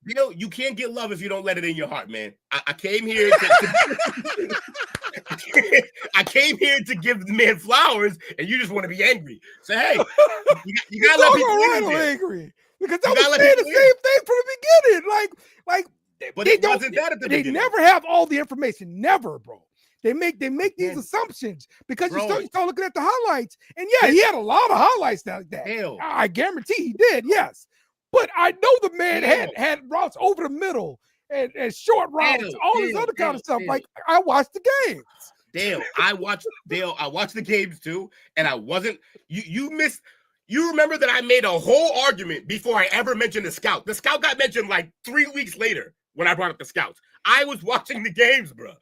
S1: Dale, you can't get love if you don't let it in your heart, man. I came here I came here to give the man flowers, and you just want to be angry. So hey, you gotta let people
S4: angry because I was saying the same thing from the beginning. Like,
S1: but it wasn't that at the beginning.
S4: They never have all the information. Never, bro. They make these assumptions because you start looking at the highlights. And yeah, he had a lot of highlights like that. I guarantee he did, yes. But I know the man had routes over the middle and short routes, all this other kind of stuff. Like I watched the games.
S1: I watched the games too, and I wasn't you remember that I made a whole argument before I ever mentioned the scout. The scout got mentioned like 3 weeks later when I brought up the scouts. I was watching the games, bro.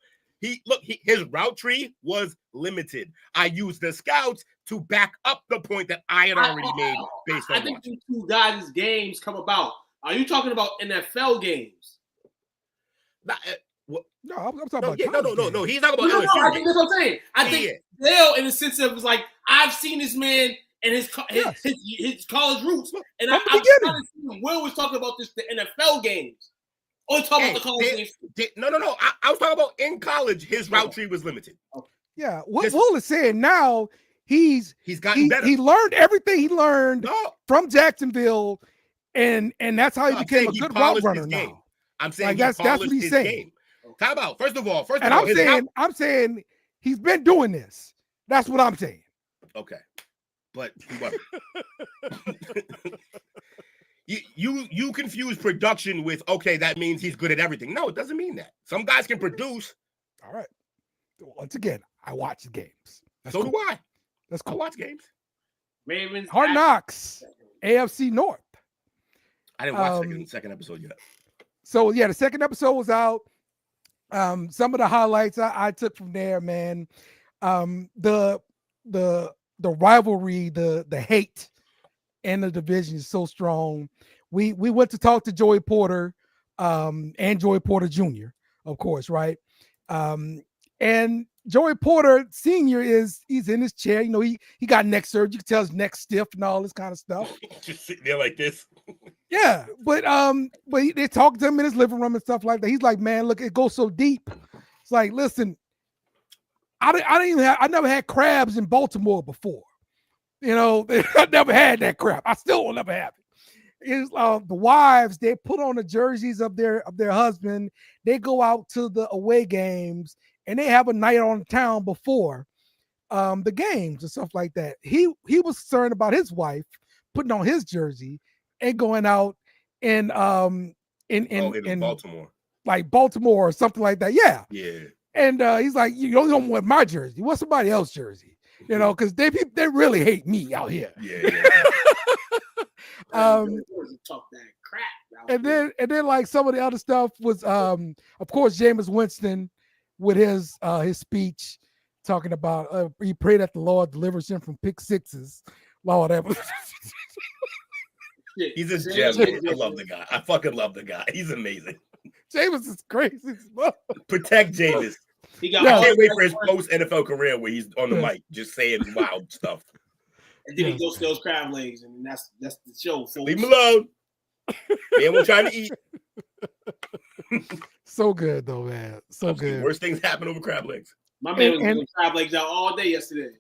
S1: His route tree was limited. I used the scouts to back up the point that I had already made based on
S5: I think these two guys' games come about. Are you talking about NFL games?
S4: No, I'm talking about
S1: no. He's talking about LSU.
S5: I think that's what I'm saying. I think Dale, in the sense of, was like, I've seen this man and his college roots, and I'm trying to see Will was talking about the NFL games. Oh, talking about the college games.
S1: No. I was talking about in college. His route tree was limited.
S4: Yeah, what Will is saying now, he's
S1: gotten better.
S4: He learned everything he learned
S1: No.
S4: from Jacksonville, and that's how he
S1: No,
S4: became a good route runner now.
S1: I'm saying
S4: like that's what he's saying.
S1: Game. How about first of all,
S4: I'm saying he's been doing this. That's what I'm saying.
S1: Okay, but you confuse production with okay. That means he's good at everything. No, it doesn't mean that. Some guys can produce.
S4: All right. Once again, I watch the games.
S1: So do I.
S4: That's cool.
S1: I watch games.
S5: Ravens.
S4: Hard Knocks, AFC North.
S1: I didn't watch the second episode yet.
S4: So yeah, the second episode was out. Some of the highlights I took from there, man. The rivalry, the hate in the division is so strong. We went to talk to Joey Porter, and Joey Porter Jr., of course, right? And Joey Porter Sr. he's in his chair. You know, he got neck surgery. You can tell his neck stiff and all this kind of stuff.
S1: Just sitting there like this.
S4: Yeah, but they talk to him in his living room and stuff like that. He's like, man, look, it goes so deep. It's like, listen, I never had crabs in Baltimore before. You know, I never had that crap. I still will never have it. It's the wives, they put on the jerseys of their husband. They go out to the away games and they have a night on town before the games and stuff like that. He was concerned about his wife putting on his jersey and going out in
S1: Baltimore,
S4: like Baltimore or something like that. Yeah. And he's like, you don't want my jersey. What's somebody else's jersey? You know, because they really hate me out here.
S5: Talk that crap.
S4: And then like some of the other stuff was of course Jameis Winston with his speech talking about he prayed that the Lord delivers him from pick sixes. Lord ever.
S1: He's a gem. I love the guy. I fucking love the guy. He's amazing.
S4: Jameis is crazy.
S1: Protect Jameis. I can't wait for his post NFL career where he's on the mic just saying wild stuff.
S5: And then he goes to those crab legs, and that's the show. So
S1: leave him alone. Man, we're trying to eat.
S4: So good though, man. So good.
S1: Worst things happen over crab legs.
S5: My man was doing crab legs out all day yesterday.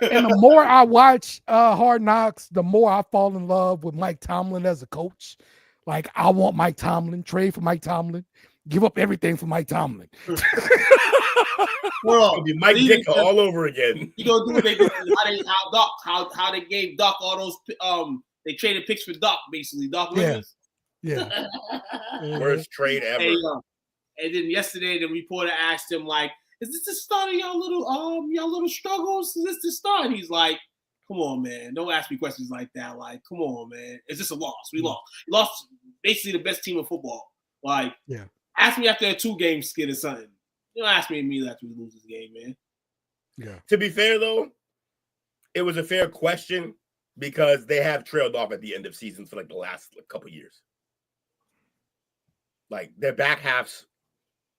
S4: And the more I watch Hard Knocks, the more I fall in love with Mike Tomlin as a coach. Like, I want Mike Tomlin, trade for Mike Tomlin, give up everything for Mike Tomlin.
S1: Well, Mike Dick all over again.
S5: You gonna do what they did? How they gave Doc all those they traded picks for Doc basically. Doc Rivers.
S4: Yeah.
S1: Worst trade ever.
S5: And then yesterday the reporter asked him like, "Is this the start of y'all little struggles? Is this the start?" And he's like, "Come on, man. Don't ask me questions like that. Like, come on, man. Is this a loss? We lost. We lost basically the best team in football. Like, ask me after a 2-game skid or something. You don't ask me immediately after we lose this game, man."
S4: Yeah.
S1: To be fair, though, it was a fair question because they have trailed off at the end of seasons for like the last couple years. Like, their back halves,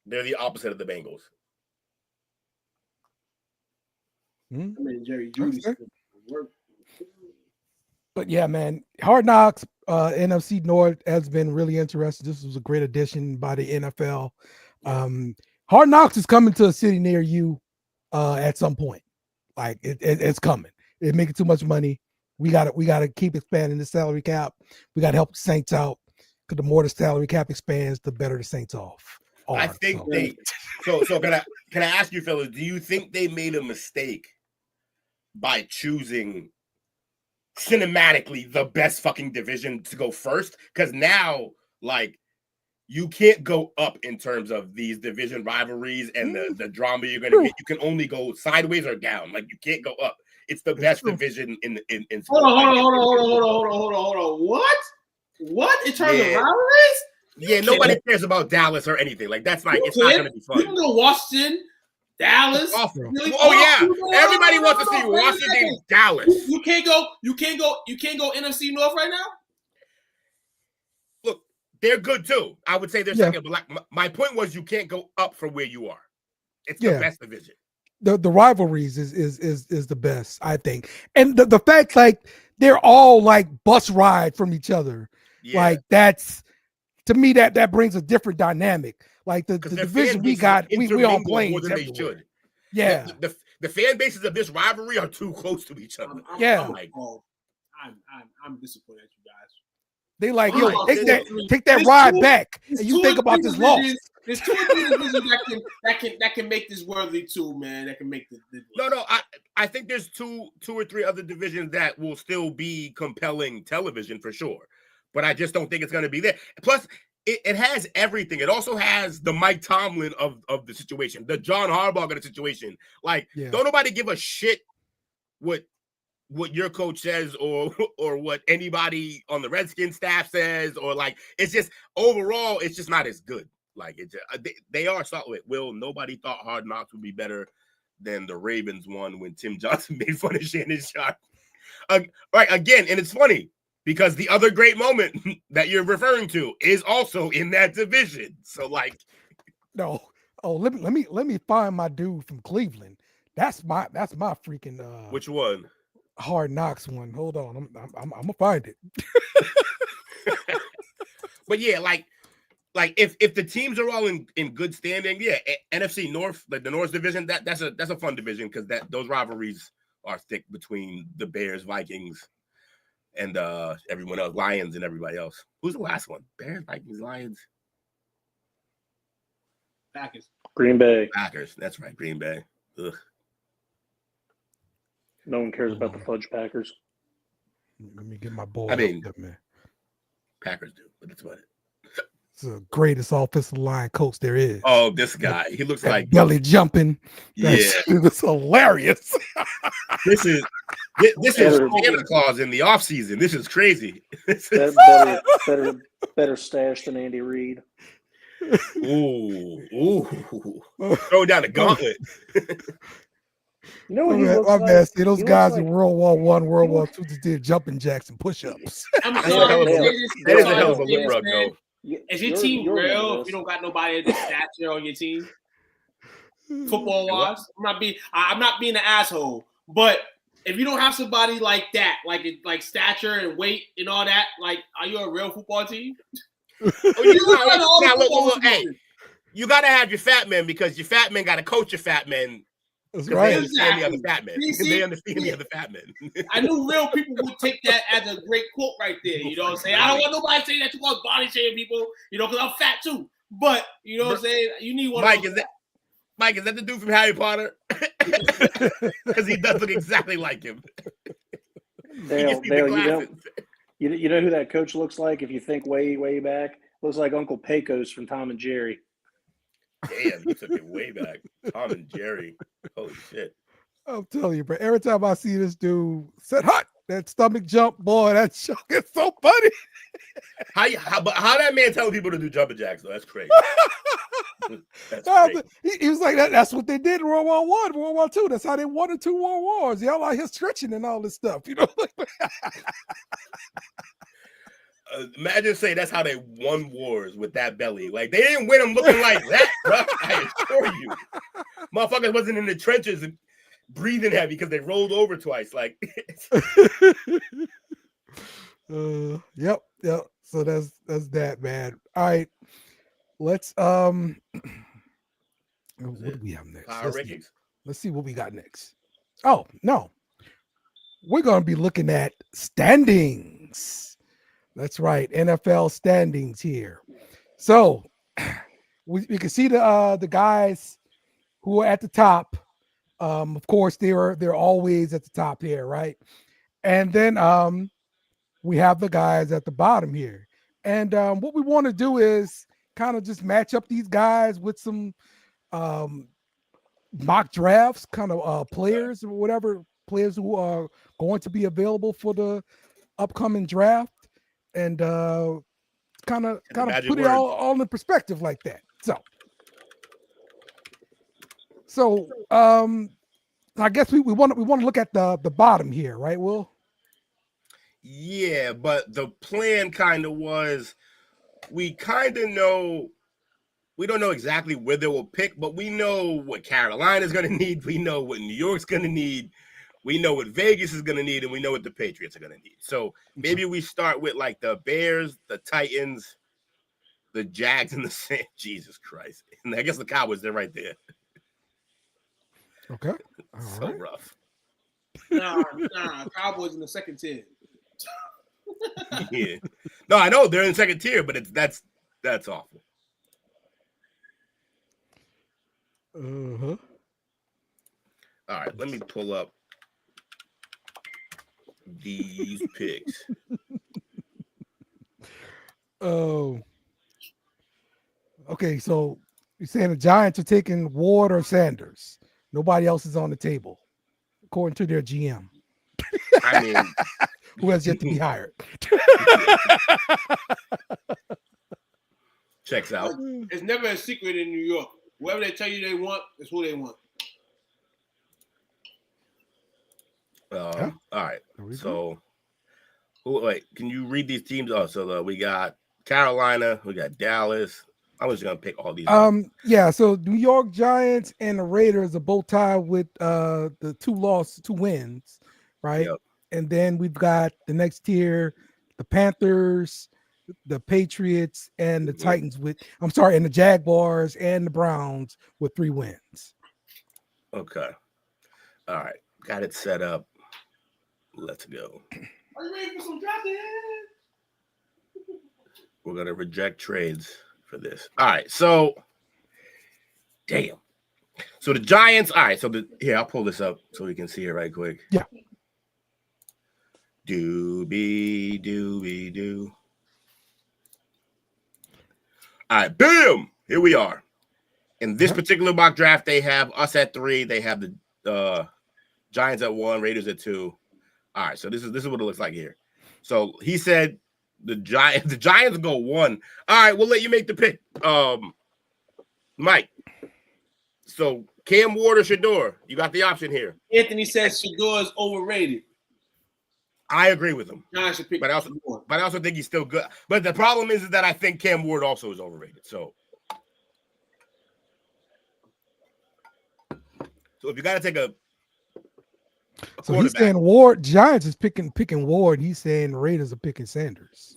S1: they're the opposite of the Bengals.
S5: I mean, Jerry Judy work.
S4: But yeah, man, Hard Knocks, NFC North has been really interesting. This was a great addition by the NFL. Hard Knocks is coming to a city near you at some point. Like it's coming. It's making too much money. We gotta keep expanding the salary cap. We gotta help the Saints out because the more the salary cap expands, the better the Saints off.
S1: I think so can I ask you, fellas, do you think they made a mistake by choosing cinematically the best fucking division to go first? Because now, like, you can't go up in terms of these division rivalries and the drama you're gonna get. You can only go sideways or down. Like, you can't go up. It's the best division in
S5: Hold on. What? In terms of rivalries?
S1: Yeah, nobody cares about Dallas or anything. Like, that's like, it's not gonna be fun.
S5: You can go Washington, Dallas.
S1: Really? Oh yeah, everybody wants to see Washington, Dallas.
S5: You can't go NFC North right now.
S1: Look, they're good too. I would say they're second, but like, my point was you can't go up from where you are. It's the best division.
S4: The rivalries is the best, I think, and the fact like they're all like bus ride from each other. Yeah. Like, that's, to me, that brings a different dynamic. Like the division we got, we on planes.
S1: More than they should.
S4: Yeah.
S1: the fan bases of this rivalry are too close to each other.
S5: I'm disappointed at you guys.
S4: They like, yo, take that ride back, and you think about this loss.
S5: There's 2 or 3 divisions that can make this worthy too, man. That can make this.
S1: No. I think there's two or three other divisions that will still be compelling television for sure, but I just don't think it's going to be there. Plus, it has everything. It also has the Mike Tomlin of the situation, the John Harbaugh of the situation. Like, don't nobody give a shit what your coach says or what anybody on the Redskins staff says, or like, it's just overall, it's just not as good. Like, it's they are solid. Nobody thought Hard Knocks would be better than the Ravens one when Tim Johnson made fun of Shannon Sharp. Right, again, and it's funny because the other great moment that you're referring to is also in that division. So like,
S4: no, let me find my dude from Cleveland. That's my freaking
S1: which one?
S4: Hard Knocks one. Hold on, I'm gonna find it.
S1: But yeah, like if the teams are all in good standing, yeah, NFC North, like the North division, that's a fun division because those rivalries are thick between the Bears, Vikings, and everyone else, Lions, and everybody else. Who's the last one? Bears, Vikings, Lions,
S5: Packers,
S6: Green Bay,
S1: Packers. That's right, Green Bay. Ugh.
S6: No one cares about the Fudge Packers.
S4: Let me get my boy.
S1: I mean,
S4: up, man.
S1: Packers do, but that's about it.
S4: It's the greatest offensive line coach there is.
S1: Oh, this guy. He looks
S4: that
S1: like
S4: belly jumping. It was hilarious.
S1: This is Santa Claus in the offseason. This is crazy.
S6: Better stash than Andy Reid.
S1: Ooh. Throw down the gauntlet.
S6: You know what he looks like?
S4: See, those guys in World War I, World War II just did jumping jacks and push-ups.
S5: I'm sorry.
S1: That is a hell of a look, bro.
S5: Is your team real if you don't got nobody that's stature on your team? Football wise, I'm not being an asshole, but if you don't have somebody like that, like stature and weight and all that, like, are you a real football team?
S1: Hey, you gotta have your fat men because your fat men gotta coach your fat men.
S4: That's right.
S1: They understand the other fat men. They understand the other fat men.
S5: I knew real people would take that as a great quote right there. You know what I'm saying? I don't want nobody saying that you want body shaming people, because I'm fat too. But you know what I'm saying? You need one.
S1: Mike, is that the dude from Harry Potter? Because he does look exactly like him.
S6: Dale, you know who that coach looks like? If you think way back, looks like Uncle Pecos from Tom and Jerry.
S1: Damn, you took it way back. Tom and Jerry. Holy shit.
S4: I'm telling you, bro. Every time I see this dude said hot, that stomach jump, boy, that joke is so funny.
S1: How that man telling people to do jumping jacks, though? That's crazy.
S4: He was like, that's what they did in World War I, World War II. That's how they won the 2 World Wars. Y'all out here stretching and all this stuff,
S1: Imagine saying that's how they won wars with that belly. Like, they didn't win them looking like that, bro. I assure you. Motherfuckers wasn't in the trenches and breathing heavy because they rolled over twice. Like,
S4: yep. So that's that, man. All right. Let's what do we have next? Let's see what we got next. Oh, no. We're gonna be looking at standings. That's right, NFL standings here. So we can see the guys who are at the top. Of course, they're always at the top here, right? And then we have the guys at the bottom here. And what we want to do is kind of just match up these guys with some mock drafts, kind of players or whatever, players who are going to be available for the upcoming draft. And kind of put it all in perspective like that. So I guess we want to look at the bottom here, right, Will?
S1: Yeah, but the plan kind of was we kind of know we don't know exactly where they will pick, but we know what Carolina's going to need. We know what New York's going to need. We know what Vegas is going to need, and we know what the Patriots are going to need. So maybe we start with like the Bears, the Titans, the Jags, and the Saints. Jesus Christ. And I guess the Cowboys, they're right there.
S4: Okay.
S1: So rough.
S5: Nah. Cowboys in the second tier.
S1: Yeah. No, I know they're in second tier, but that's awful.
S4: Uh-huh.
S1: All right, let me pull up these picks.
S4: Oh. Okay, so you're saying the Giants are taking Ward or Sanders. Nobody else is on the table, according to their GM.
S1: I mean,
S4: who has yet to be hired.
S1: Checks out.
S5: It's never a secret in New York. Whoever they tell you they want is who they want.
S1: All right. So, wait, can you read these teams? Oh, so we got Carolina, we got Dallas. I'm just gonna pick all these.
S4: Yeah. So New York Giants and the Raiders are both tied with the two wins, right?
S1: Yep.
S4: And then we've got the next tier, the Panthers, the Patriots, and the Titans and the Jaguars and the Browns with 3 wins.
S1: Okay. All right. Got it set up. Let's go.
S5: Are you ready for some drafting?
S1: We're gonna reject trades for this. All right. So, damn. So the Giants. All right. So here, I'll pull this up so we can see it right quick.
S4: Yeah.
S1: Doobie doo. All right, boom. Here we are. In this particular mock draft, they have us at 3. They have the Giants at 1, Raiders at 2. All right, so this is what it looks like here. So he said the Giants go 1. All right, we'll let you make the pick, Mike. So Cam Ward or Shador, you got the option here.
S5: Anthony says Shador is overrated.
S1: I agree with him,
S5: but
S1: I also think he's still good. But the problem is that I think Cam Ward also is overrated. So if you got to take a
S4: so he's saying Ward, Giants is picking Ward. He's saying Raiders are picking Sanders.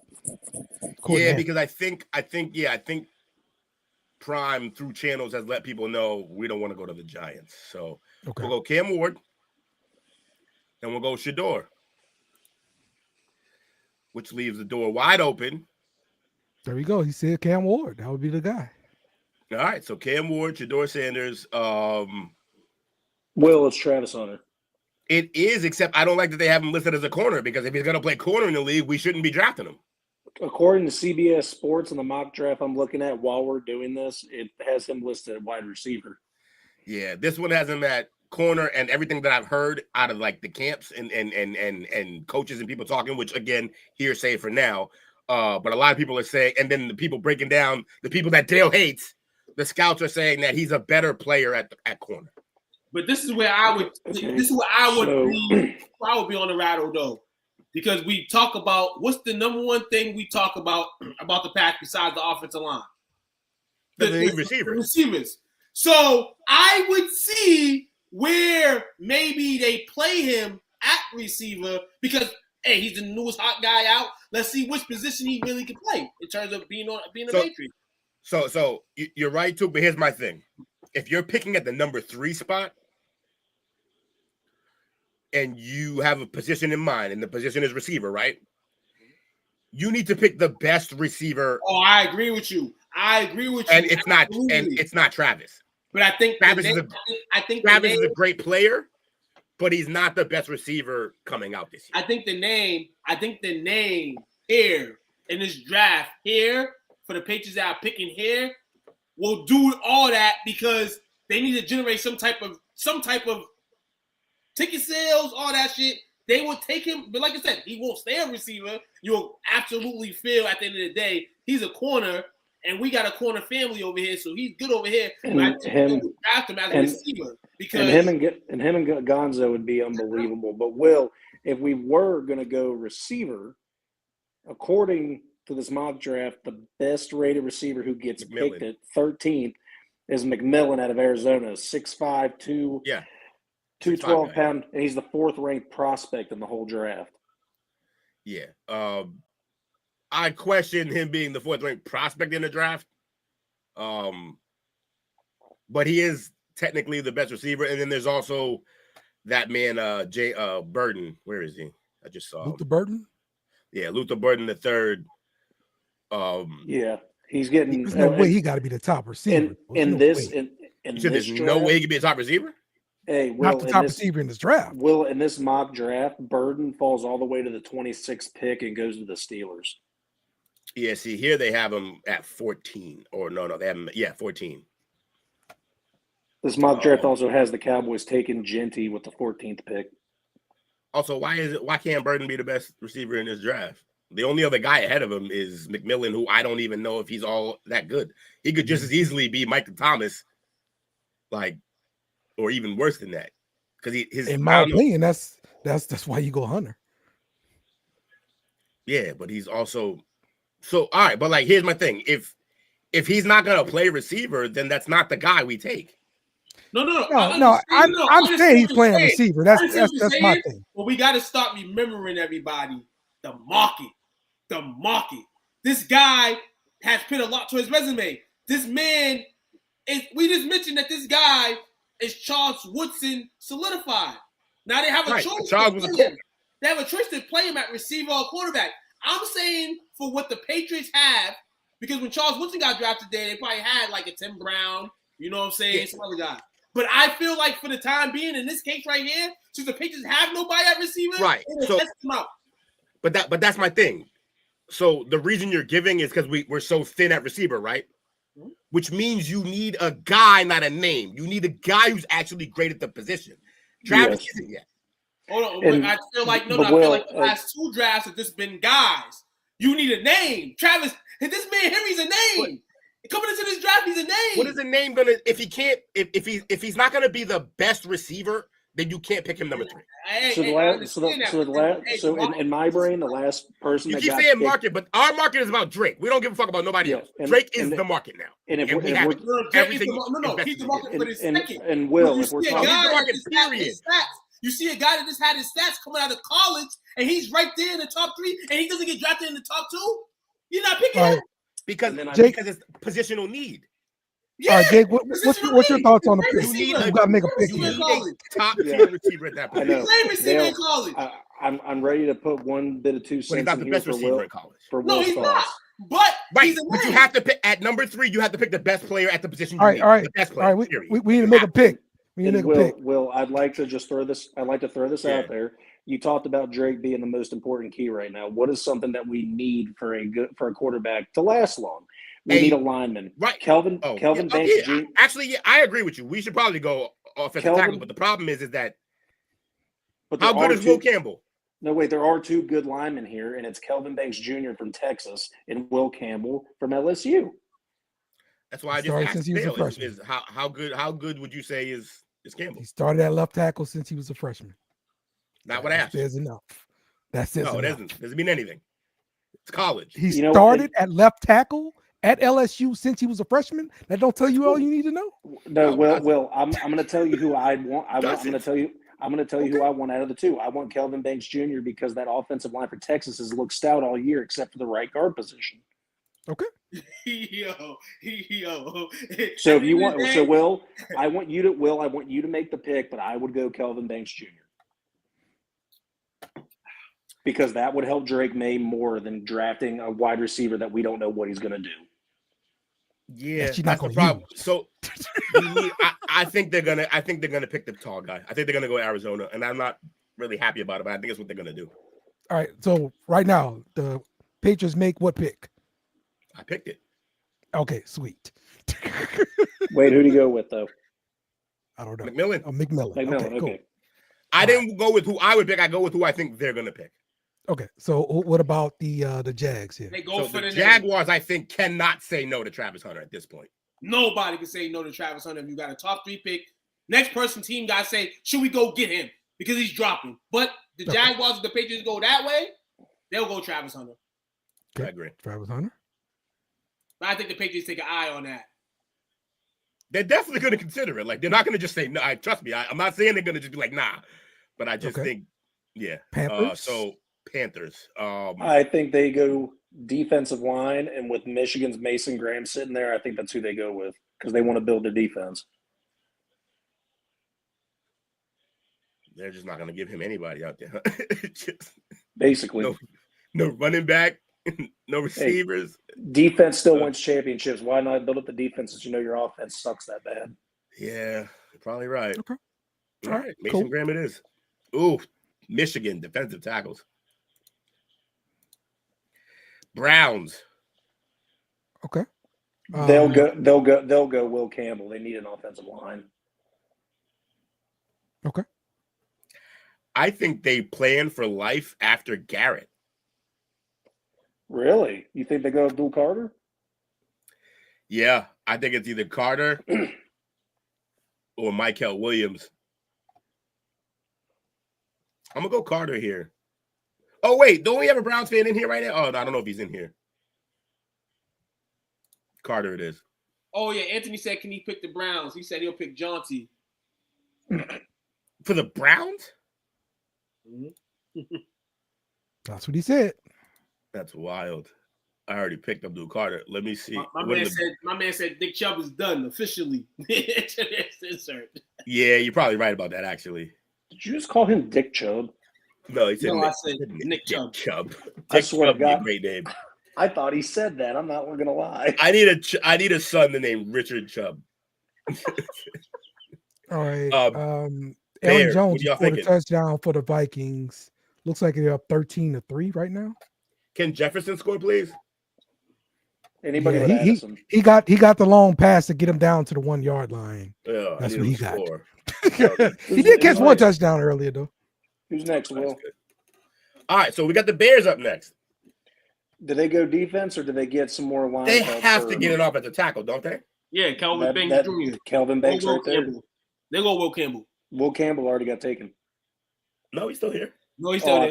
S1: Yeah, because I think Prime through channels has let people know we don't want to go to the Giants. So we'll go Cam Ward, and we'll go Shador, which leaves the door wide open.
S4: There we go. He said Cam Ward. That would be the guy.
S1: All right. So Cam Ward, Shador Sanders.
S6: Will, it's Travis Hunter.
S1: It is, except I don't like that they have him listed as a corner, because if he's going to play corner in the league, we shouldn't be drafting him.
S6: According to CBS Sports and the mock draft I'm looking at while we're doing this, it has him listed at wide receiver.
S1: Yeah, this one has him at corner, and everything that I've heard out of like the camps and coaches and people talking, which again, hearsay for now. But a lot of people are saying, and then the people breaking down, the people that Dale hates, the scouts are saying that he's a better player at corner.
S5: But this is where I would be on the rattle though. Because we talk about what's the number one thing we talk about the Pack besides the offensive line?
S1: The
S5: receivers. So I would see where maybe they play him at receiver because hey, he's the newest hot guy out. Let's see which position he really can play in terms of being a Patriot.
S1: So you're right too, but here's my thing: if you're picking at the number 3 spot, and you have a position in mind, and the position is receiver, right? You need to pick the best receiver.
S5: Oh, I agree with you. And
S1: it's not Travis.
S5: But I think
S1: Travis is a great player, but he's not the best receiver coming out this year.
S5: I think the name here in this draft here for the Patriots that are picking here will do all that because they need to generate some type of ticket sales, all that shit. They will take him, but like I said, he won't stay a receiver. You'll absolutely feel at the end of the day he's a corner, and we got a corner family over here, so he's good over here.
S6: And him
S5: as a receiver because
S6: him and Gonzo would be unbelievable. But Will, if we were going to go receiver, according to this mock draft, the best rated receiver who gets picked at 13th is McMillan out of Arizona, 6'5", 212 pound, and he's the 4th ranked prospect in the whole draft.
S1: Yeah. I question him being the 4th ranked prospect in the draft. But he is technically the best receiver, and then there's also that man, Jay Burden. Where is he? I just saw
S4: Luther Burden.
S1: Yeah, Luther Burden the third.
S6: Yeah, he's getting.
S4: There's no way he got to be the top receiver.
S6: In this
S1: there's no way he could be a top receiver.
S6: Hey,
S4: not the top receiver in this draft.
S6: Will, in this mock draft, Burden falls all the way to the 26th pick and goes to the Steelers.
S1: Yeah, see, here they have him at 14. Or no, they have him, 14.
S6: This mock draft also has the Cowboys taking Genty with the 14th pick.
S1: Also, why can't Burden be the best receiver in this draft? The only other guy ahead of him is McMillan, who I don't even know if he's all that good. He could just as easily be Michael Thomas, or even worse than that. Because
S4: in my opinion, that's why you go Hunter.
S1: Yeah, but he's also all right. But here's my thing: if he's not gonna play receiver, then that's not the guy we take.
S5: No.
S4: I'm saying he's playing receiver. That's my thing.
S5: Well, we got to stop remembering everybody. The market. This guy has put a lot to his resume. This man is. We just mentioned that this guy is Charles Woodson solidified. Now they have a choice. They have a choice to play him at receiver or quarterback. I'm saying for what the Patriots have, because when Charles Woodson got drafted there, they probably had like a Tim Brown. You know what I'm saying? Some other guy. But I feel like for the time being, in this case right here, since the Patriots have nobody at receiver,
S1: right? So, test them out. But that's my thing. So the reason you're giving is because we're so thin at receiver, right? Mm-hmm. Which means you need a guy, not a name. You need a guy who's actually great at the position. Travis isn't yet.
S5: Hold on, I feel like I feel like the last two drafts have just been guys. You need a name. Travis, this man Henry's a name. Coming into this draft, he's a name.
S1: What is a name gonna if he's not gonna be the best receiver, then you can't pick him number 3.
S6: In my brain, the last person
S1: you keep saying market, but our market is about Drake. We don't give a fuck about nobody else. Drake is the market now.
S5: He's the market for this second.
S6: And Will, if we're
S5: talking you see a guy that just had his stats coming out of college, and he's right there in the top 3, and he doesn't get drafted in the top 2. You're not picking him
S1: because it's positional need.
S4: Yeah. All right, Jake, what's your thoughts on the pick? You got to make a pick.
S1: You need a top-tier receiver at that point.
S5: Receiver in college.
S6: I'm ready to put one bit of 2 cents.
S1: But he's not the best receiver in college.
S5: No, he's not. But
S1: you have to pick at number 3. You have to pick the best player at the position.
S4: All right.
S1: The best player.
S4: All right. We need to make a pick.
S6: Will, I'd like to just throw this. I'd like to throw this out there. You talked about Drake being the most important key right now. What is something that we need for a quarterback to last long? We need a lineman.
S1: Right.
S6: Kelvin Banks Jr.
S1: Actually, I agree with you. We should probably go offensive tackle, but the problem is that how good is Will Campbell?
S6: No, wait, there are 2 good linemen here, and it's Kelvin Banks Jr. from Texas and Will Campbell from LSU.
S1: That's why I just asked Bill, is how good would you say is Campbell?
S4: He started at left tackle since he was a freshman.
S1: Not what I asked.
S4: There's enough. That's it.
S1: No, it doesn't mean anything. It's college.
S4: He started at left tackle at LSU since he was a freshman. That don't tell you all you need to know.
S6: No, Will, I'm going to tell you who I want. I'm going to tell you who I want out of the 2. I want Kelvin Banks Jr. because that offensive line for Texas has looked stout all year except for the right guard position.
S4: Okay.
S6: So if you want, Will, I want you to make the pick, but I would go Kelvin Banks Jr. because that would help Drake May more than drafting a wide receiver that we don't know what he's going to do.
S1: Yeah, that's the problem. So I think they're gonna pick the tall guy. I think they're gonna go Arizona, and I'm not really happy about it, but I think it's what they're gonna do.
S4: All right. So right now, the Patriots make what pick?
S1: I picked it.
S4: Okay, sweet.
S6: Wait, who do you go with though?
S4: I don't know.
S1: McMillan.
S4: McMillan. Okay. Cool.
S1: I didn't go with who I would pick. I go with who I think they're gonna pick.
S4: Okay, so what about the Jags here?
S5: They go for the
S1: Jaguars. I think cannot say no to Travis Hunter at this point.
S5: Nobody can say no to Travis Hunter if you got a top 3 pick. Next person team got to say, should we go get him because he's dropping? But the Jaguars, if the Patriots go that way, they'll go Travis Hunter.
S4: Okay.
S1: I agree.
S4: Travis Hunter.
S5: But I think the Patriots take an eye on that.
S1: They're definitely going to consider it. Like, they're not going to just say no. Trust me. I'm not saying they're going to just be like, nah. But I just think, yeah.
S4: Panthers.
S1: Panthers.
S6: I think they go defensive line, and with Michigan's Mason Graham sitting there, I think that's who they go with because they want to build their defense.
S1: They're just not going to give him anybody out there. Just
S6: Basically,
S1: no running back, no receivers.
S6: Defense still wins championships. Why not build up the defense since you know your offense sucks that bad?
S1: Yeah, you're probably right.
S4: Okay.
S1: All right, Mason Graham it is. Ooh, Michigan defensive tackles. Browns.
S4: Okay.
S6: They'll go Will Campbell. They need an offensive line.
S4: Okay.
S1: I think they plan for life after Garrett.
S6: Really? You think they go Dual Carter?
S1: Yeah, I think it's either Carter or Michael Williams. I'm gonna go Carter here. Oh wait, don't we have a Browns fan in here right now? Oh, no, I don't know if he's in here. Carter it is.
S5: Oh yeah, Anthony said, can he pick the Browns? He said he'll pick Jaunty.
S1: For the Browns?
S4: That's what he said.
S1: That's wild. I already picked Abdul Carter. Let me see.
S5: My man said Nick Chubb is done officially.
S1: Yeah, you're probably right about that, actually.
S6: Did you just call him Dick Chubb?
S1: No, he said
S5: No,
S1: Nick,
S5: I said Nick Chubb.
S6: I
S1: Dick
S6: swear to
S1: Chubb would be a
S6: God.
S1: great name.
S6: I thought he said that. I'm not going to lie.
S1: I need a son named Richard Chubb.
S4: All right.
S1: Aaron
S4: Jones scored a touchdown for the Vikings. Looks like they're up 13-3 right now.
S1: Can Jefferson score, please?
S6: Anybody?
S4: Yeah, he got the long pass to get him down to the 1 yard line.
S1: Yeah,
S4: that's what he got.
S1: Okay.
S4: He did catch one touchdown earlier, though.
S6: Who's next, Will?
S1: All right, so we got the Bears up next.
S6: Do they go defense or do they get some more line?
S1: They have to get it off at the tackle, don't they?
S5: Yeah, Calvin Banks Jr.
S6: Calvin Banks right there.
S5: They go Will Campbell.
S6: Will Campbell already got taken.
S1: No, he's still here.
S5: No, he's still there.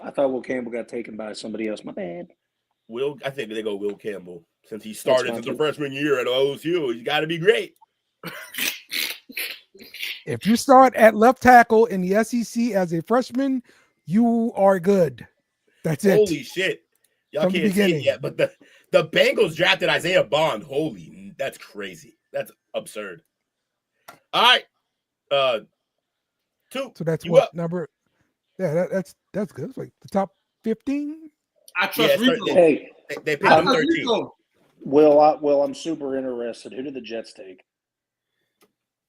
S6: I thought Will Campbell got taken by somebody else. My bad.
S1: I think they go Will Campbell since he started the freshman year at OSU. He's got to be great.
S4: If you start at left tackle in the SEC as a freshman, you are good. That's it.
S1: Holy shit. Y'all can't see it yet, but the Bengals drafted Isaiah Bond. Holy, that's crazy. That's absurd. All right. 2.
S4: So that's what up. Number? Yeah, that's good. It's like the top 15.
S5: I trust Rico.
S6: Hey,
S1: they picked him 13.
S6: Well, I'm super interested. Who did the Jets take?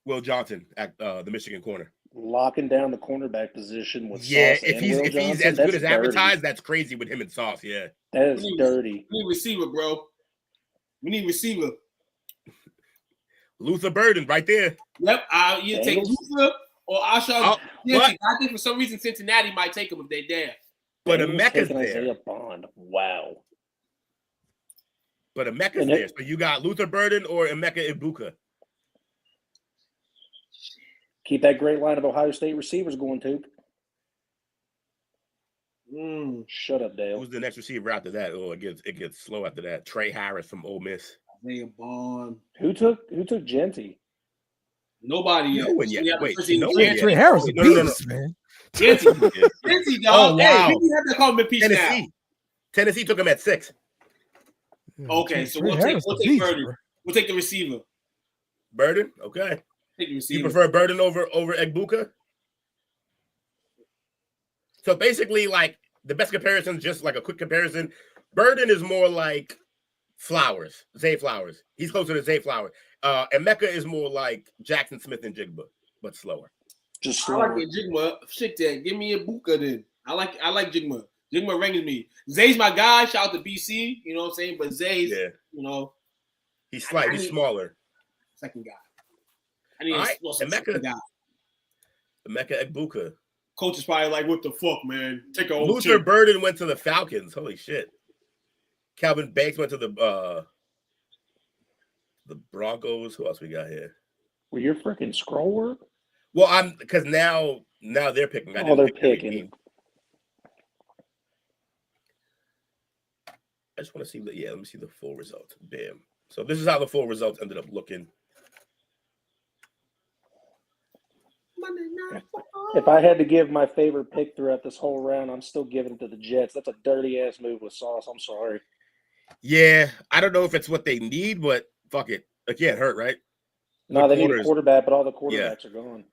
S1: Will Johnson at the Michigan corner.
S6: Locking down the cornerback position with
S1: Sauce
S6: if he's
S1: as good as advertised, that's crazy with him and Sauce. Yeah,
S6: that is dirty.
S5: We need receiver, bro. We need receiver.
S1: Luther Burden right there.
S5: Yep, I'll either take Luther or Ashawn. I think for some reason Cincinnati might take him if they're there.
S1: But Emeka's there.
S6: Isaiah Bond. Wow.
S1: But Emeka's there. So you got Luther Burden or Emeka Ibuka.
S6: Keep that great line of Ohio State receivers going, too. Shut up, Dale.
S1: Who's the next receiver after that? Oh, it gets slow after that. Trey Harris from Ole Miss.
S5: Isaiah Bond.
S6: Who took Genty?
S5: Nobody yet.
S1: No one yet. Wait,
S4: Trey Harris, beast, man.
S5: Genty, dog.
S1: Oh, wow.
S5: Hey, we have to call him a piece
S1: Tennessee.
S5: now.
S1: Tennessee took him at 6.
S5: Okay, so we'll take Burden. We'll take the receiver.
S1: Burden? Okay.
S5: Take the receiver.
S1: You prefer Burden over Egbuka? So basically, like, the best comparison, just like a quick comparison, Burden is more like Flowers, Zay Flowers. He's closer to Zay Flowers. Emeka is more like Jackson Smith and Jigba, but slower.
S6: Just slower.
S5: I like it, Jigma. Shit, then give me a Buka then. I like Jigma. Jigma ranks me. Zay's my guy. Shout out to BC. You know what I'm saying? But Zay's,
S1: he's slightly smaller.
S5: Second guy. I need Emeka guy.
S1: Emeka Egbuka.
S5: Coach is probably like, what the fuck, man? Take a
S1: Luther Burden went to the Falcons. Holy shit. Calvin Banks went to the Broncos. Who else we got here?
S6: Well, your freaking scroll work?
S1: Well, because now they're picking.
S6: They're picking.
S1: I just want to see let me see the full results. Bam. So this is how the full results ended up looking.
S6: If I had to give my favorite pick throughout this whole round, I'm still giving it to the Jets. That's a dirty ass move with Sauce. I'm sorry.
S1: Yeah, I don't know if it's what they need, but fuck it. It can't hurt, right?
S6: No, they need a quarterback, but all the quarterbacks are gone.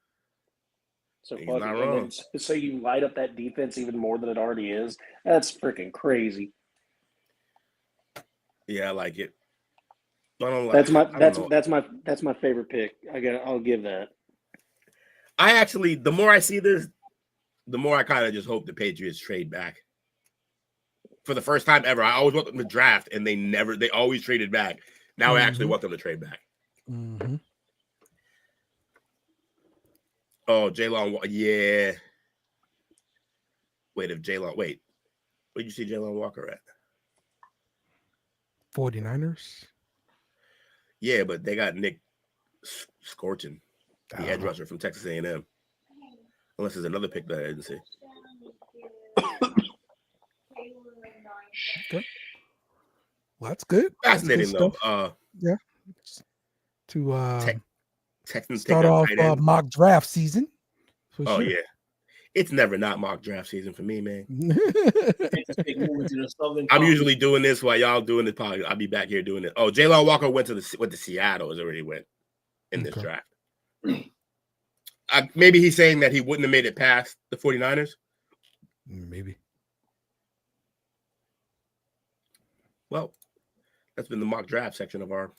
S6: So
S1: He's
S6: fuck
S1: not
S6: it.
S1: wrong.
S6: And then, so you light up that defense even more than it already is. That's freaking crazy.
S1: Yeah, I like it. I don't like.
S6: That's my favorite pick. I'll give that.
S1: I actually, the more I see this, the more I kind of just hope the Patriots trade back. For the first time ever, I always want them to draft, and they always traded back. Now I actually want them to trade back.
S4: Mm-hmm.
S1: Oh, Jalen, yeah. Where'd you see Jalen Walker at?
S4: 49ers.
S1: Yeah, but they got Nick Scorton, the edge rusher from Texas A&M. Unless there's another pick that I didn't see.
S4: Okay. Well, that's good.
S1: Fascinating,
S4: that's good
S1: though.
S4: Yeah. To
S1: Texans
S4: start off mock draft season.
S1: Oh,
S4: sure.
S1: yeah. It's never not mock draft season for me, man. I'm usually doing this while y'all doing the podcast. I'll be back here doing it. Oh, Jalen Walker went to Seattle. Is already went in this draft. Maybe he's saying that he wouldn't have made it past the 49ers.
S4: Maybe.
S1: Well, that's been the mock draft section of our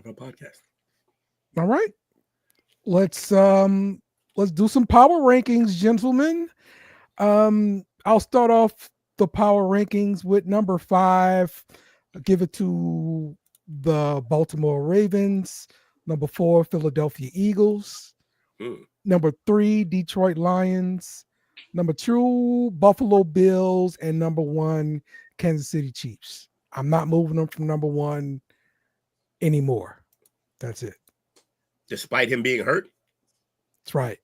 S1: podcast.
S4: All right. Let's do some power rankings, gentlemen. I'll start off the power rankings with number 5. I'll give it to the Baltimore Ravens. Number 4, Philadelphia Eagles. Number 3, Detroit Lions. Number 2, Buffalo Bills. And number 1, Kansas City Chiefs. I'm not moving them from number 1 anymore. That's it.
S1: Despite him being hurt?
S4: That's right.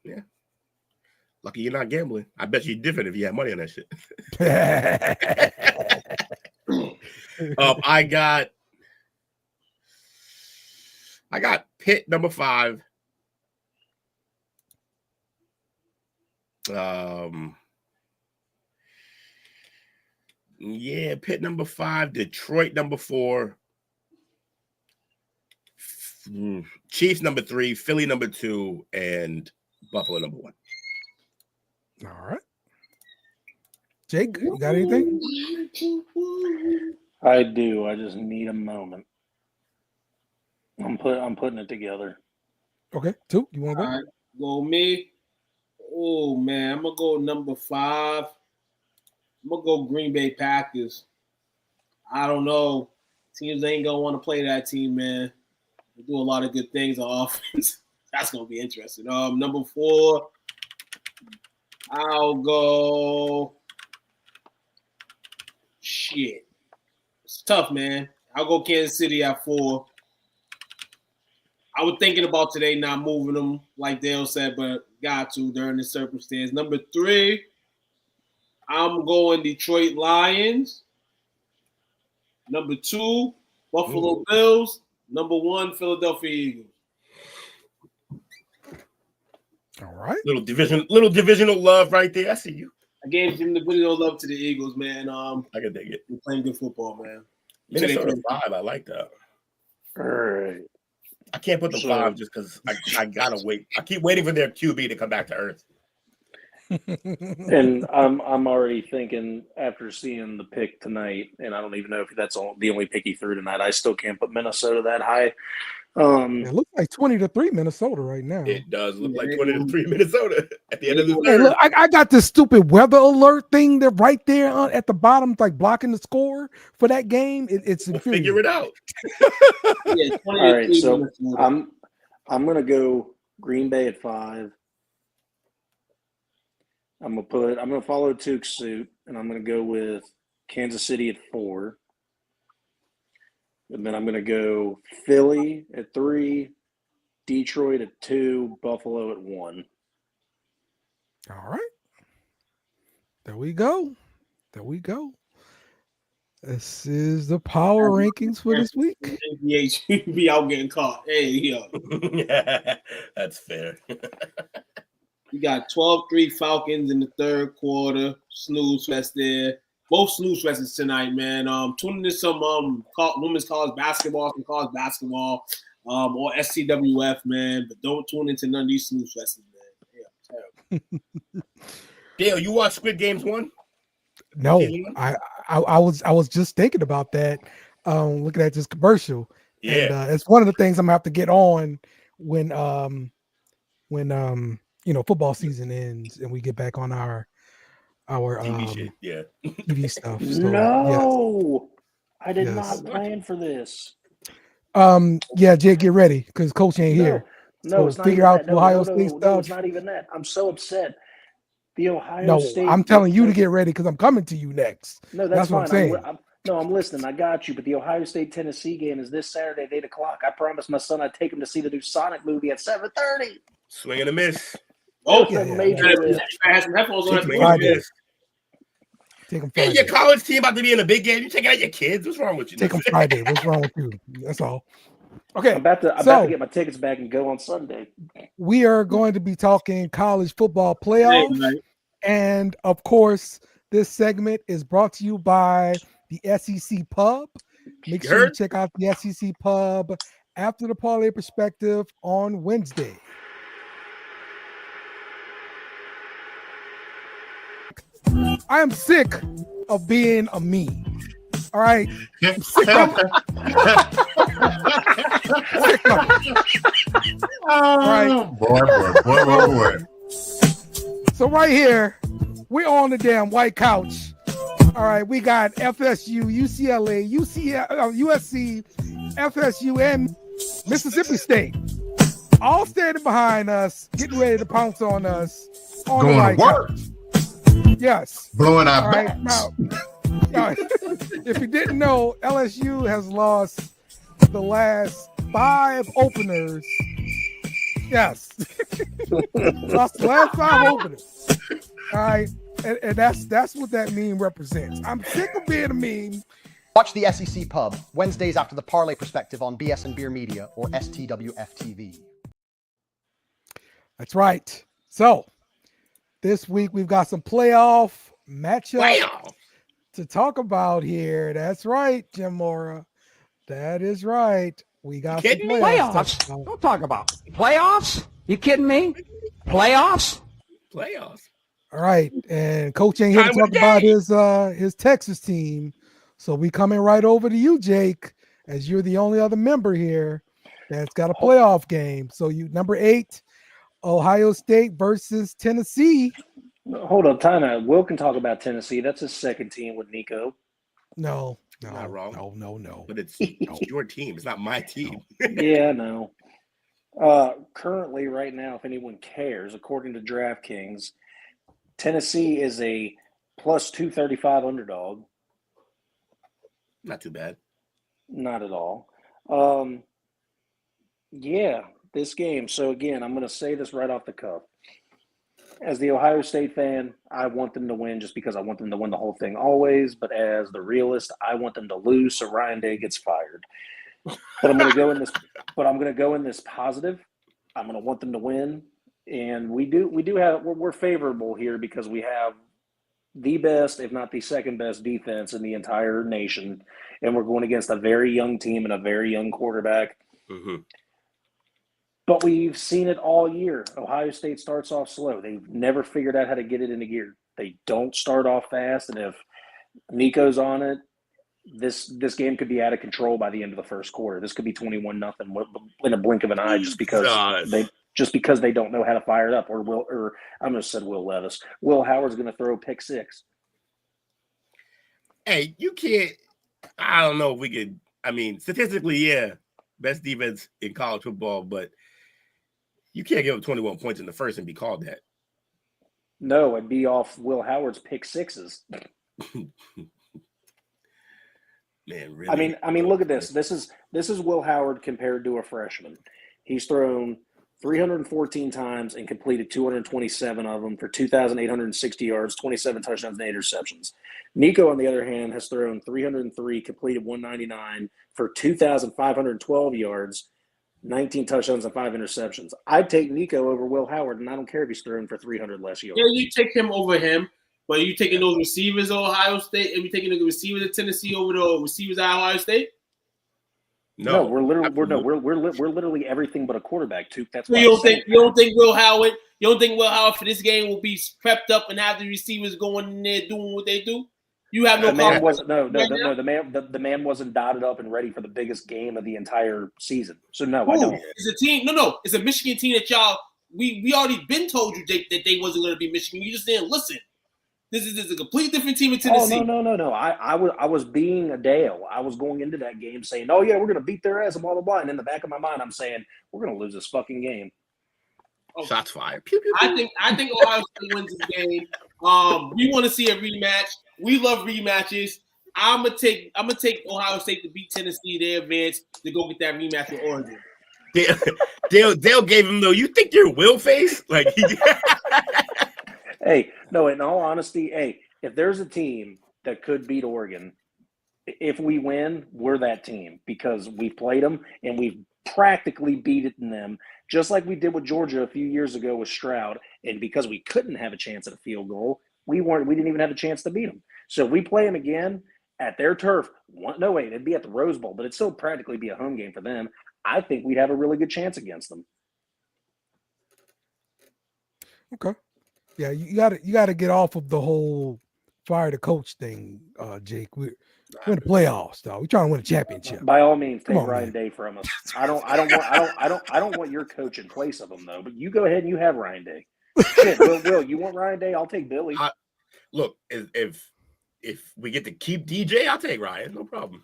S1: Yeah. Lucky you're not gambling. I bet you're different if you had money on that shit. I got Pitt number 5. Yeah, Pitt number 5, Detroit number 4, Chiefs number 3, Philly number 2, and Buffalo number 1.
S4: All right. Jake, you got anything?
S6: I do. I just need a moment. I'm putting it together.
S4: Okay. 2, you want to go?
S5: All right. Go me. Oh, man. I'm going to go number 5. I'm going to go Green Bay Packers. I don't know. Teams ain't going to want to play that team, man. They do a lot of good things on offense. That's going to be interesting. Number 4, I'll go. Shit. It's tough, man. I'll go Kansas City at 4. I was thinking about today not moving them, like Dale said, but got to during this circumstance. Number 3, I'm going Detroit Lions. Number 2, Buffalo Bills. Number 1, Philadelphia Eagles.
S4: All right.
S1: Little divisional love right there. I see you.
S5: I gave him the video love to the Eagles, man. I
S1: can dig it.
S5: They're playing good football, man.
S1: Minnesota 5, I like that.
S6: All right.
S1: I can't put the 5 just because I gotta wait. I keep waiting for their QB to come back to earth.
S6: And I'm already thinking after seeing the pick tonight, and I don't even know if that's the only pick he threw tonight. I still can't put Minnesota that high.
S4: It looks like 20-3 Minnesota right now.
S1: It does look like 20-3 Minnesota at the end of the
S4: Hey, look, I got this stupid weather alert thing that right there at the bottom, like blocking the score for that game. It's
S1: figure it out.
S6: All right, so I'm gonna go Green Bay at 5. I'm gonna follow Tuke's suit, and I'm gonna go with Kansas City at 4. And then I'm gonna go Philly at 3, Detroit at 2, Buffalo at 1.
S4: All right. There we go. This is the power rankings for this week.
S5: NBA be out getting caught. Hey, yo.
S1: That's fair.
S5: We got 12-3 Falcons in the third quarter. Snooze fest there. Both snooze fests tonight, man. Tuning in some women's college basketball, some college basketball. or STWF, man. But don't tune into none of these snooze fests, man. Yeah,
S1: Dale, you watched Squid Games 1?
S4: No, I was just thinking about that. Looking at this commercial, and it's one of the things I'm gonna have to get on when football season ends and we get back on our
S1: TV shit. Yeah,
S4: TV stuff. So,
S6: no, I did
S4: Yes.
S6: not plan for this.
S4: Yeah, Jake, get ready because Coach ain't here.
S6: No,
S4: So
S6: it's not
S4: figure
S6: even
S4: out
S6: that. No,
S4: Ohio
S6: no,
S4: State
S6: no,
S4: stuff.
S6: it's not even that. I'm so upset. The Ohio
S4: No,
S6: State.
S4: I'm telling you to get ready because I'm coming to you next.
S6: No, that's
S4: what
S6: fine.
S4: I'm saying.
S6: I'm listening. I got you. But the Ohio State Tennessee game is this Saturday at 8 o'clock. I promised my son I'd take him to see the new Sonic movie at 7:30.
S1: Swing and a miss.
S5: Oh,
S6: major lift.
S5: I had some headphones on.
S1: Swing and a miss.
S4: Take them
S1: Hey,
S4: Friday.
S1: your college team about to be in a big game. You taking out your kids? What's wrong with you?
S4: Take them Friday. What's wrong with you? That's all. Okay.
S6: I'm about to get my tickets back and go on Sunday.
S4: We are going to be talking college football playoffs.
S5: Right.
S4: And of course, this segment is brought to you by the SEC Pub. Make sure you check out the SEC Pub after the Parlay Perspective on Wednesday. I am sick of being a meme. All right. I'm sick of it. All right.
S9: Boy.
S4: So right here, we're on the damn white couch. All right, we got FSU, UCLA, USC, FSU, and Mississippi State all standing behind us, getting ready to pounce on us. On
S9: Going
S4: the white
S9: to work.
S4: couch. Yes.
S9: Blowing our
S4: All
S9: backs.
S4: Now, if you didn't know, LSU has lost the last 5 openers. Yes. Lost the last 5 openers. All right. And that's what that meme represents. I'm sick of being a meme.
S10: Watch the SEC Pub Wednesdays after the Parlay Perspective on BS and Beer Media or STWF TV.
S4: That's right. So this week we've got some playoff matchups to talk about here. That's right, Jim Mora. That is right. We got some
S2: playoffs. Don't talk about playoffs. You kidding me? Playoffs.
S4: All right, and Coach ain't here to talk about his Texas team, so we coming right over to you, Jake, as you're the only other member here that's got a playoff game. So you number 8, Ohio State versus Tennessee.
S6: Hold up, time out. Will can talk about Tennessee. That's his second team with Nico.
S4: No,
S1: not wrong.
S4: No.
S1: But it's your team. It's not my team.
S6: Yeah, no. Currently, right now, if anyone cares, according to DraftKings, Tennessee is a plus 235 underdog.
S1: Not too bad.
S6: Not at all. Yeah, this game. So again, I'm going to say this right off the cuff. As the Ohio State fan, I want them to win just because I want them to win the whole thing always. But as the realist, I want them to lose so Ryan Day gets fired. But I'm going to go in this. But I'm going to go in this positive. I'm going to want them to win. And we're favorable here because we have the best, if not the second best defense in the entire nation. And we're going against a very young team and a very young quarterback.
S1: Mm-hmm.
S6: But we've seen it all year. Ohio State starts off slow. They've never figured out how to get it into gear. They don't start off fast. And if Nico's on it, this game could be out of control by the end of the first quarter. This could be 21-0 in a blink of an eye just because they don't know how to fire it up. Or I almost said Will Levis. Will Howard's going to throw pick 6.
S1: Hey, you can't. I don't know if we could. I mean, statistically, yeah, best defense in college football, but you can't give up 21 points in the first and be called that.
S6: No, it'd be off Will Howard's pick 6s.
S1: Man, really?
S6: I mean, look at this. This is Will Howard compared to a freshman. He's thrown 314 times and completed 227 of them for 2,860 yards, 27 touchdowns, and 8 interceptions. Nico, on the other hand, has thrown 303, completed 199 for 2,512 yards, 19 touchdowns, and 5 interceptions. I'd take Nico over Will Howard, and I don't care if he's thrown for 300 less yards.
S5: Yeah, you take him over him. But are you taking those receivers of Ohio State? Are you taking the receivers of Tennessee over the receivers of Ohio State?
S6: No, we're literally everything but a quarterback. That's
S5: so
S6: why
S5: you don't think Will Howard for this game will be prepped up and have the receivers going in there doing what they do? You have no
S6: the man
S5: confidence.
S6: the man wasn't dotted up and ready for the biggest game of the entire season. So no, I don't.
S5: It's a team. No, it's a Michigan team that y'all we already been told you that they wasn't going to be Michigan. You just didn't listen. This is a completely different team in Tennessee.
S6: Oh no. I was being a Dale. I was going into that game saying, "Oh yeah, we're going to beat their ass," and blah blah blah. And in the back of my mind, I'm saying, "We're going to lose this fucking game."
S5: Okay.
S1: Shots fired. Pew, pew, pew.
S5: I think Ohio State wins this game. We want to see a rematch. We love rematches. I'm gonna take Ohio State to beat Tennessee. They advance to go get that rematch with Oregon.
S1: Dale gave him though. You think you're Will face? Like
S6: Hey, no. In all honesty, hey, if there's a team that could beat Oregon, if we win, we're that team because we played them and we've practically beaten them, just like we did with Georgia a few years ago with Stroud. And because we couldn't have a chance at a field goal, we didn't even have a chance to beat them. So if we play them again at their turf, no way, it'd be at the Rose Bowl, but it'd still practically be a home game for them. I think we'd have a really good chance against them.
S4: Okay. Yeah, you got to get off of the whole fire the coach thing, Jake. We're in the playoffs, though. We're trying to win a championship.
S6: By all means, take
S4: on,
S6: Ryan
S4: man.
S6: Day from us. I don't want your coach in place of him though. But you go ahead and you have Ryan Day. Shit, Will, you want Ryan Day? I'll take Billy.
S1: Look, if we get to keep DJ, I'll take Ryan. No problem.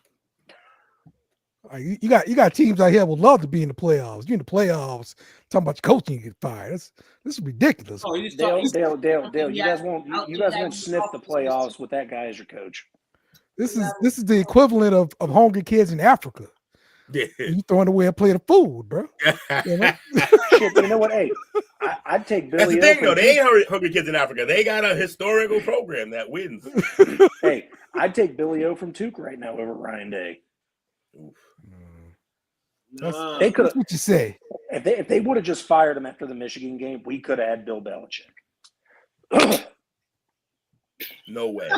S4: You got teams out here would love to be in the playoffs. You're in the playoffs talking about your coaching, you get fired. This is ridiculous.
S5: Oh,
S6: Dale, you guys won't sniff the playoffs with that guy as your coach.
S4: This is the equivalent of hungry kids in Africa.
S1: Yeah.
S4: You throwing away a plate of food, bro. You know?
S6: Shit, you know what? Hey, I'd take Billy.
S1: That's the thing, though. They ain't hungry kids in Africa. They got a historical program that wins.
S6: Hey, I'd take Billy O from Tuke right now over Ryan Day.
S4: That's what you say.
S6: If they would have just fired him after the Michigan game, we could have had Bill Belichick.
S1: No way.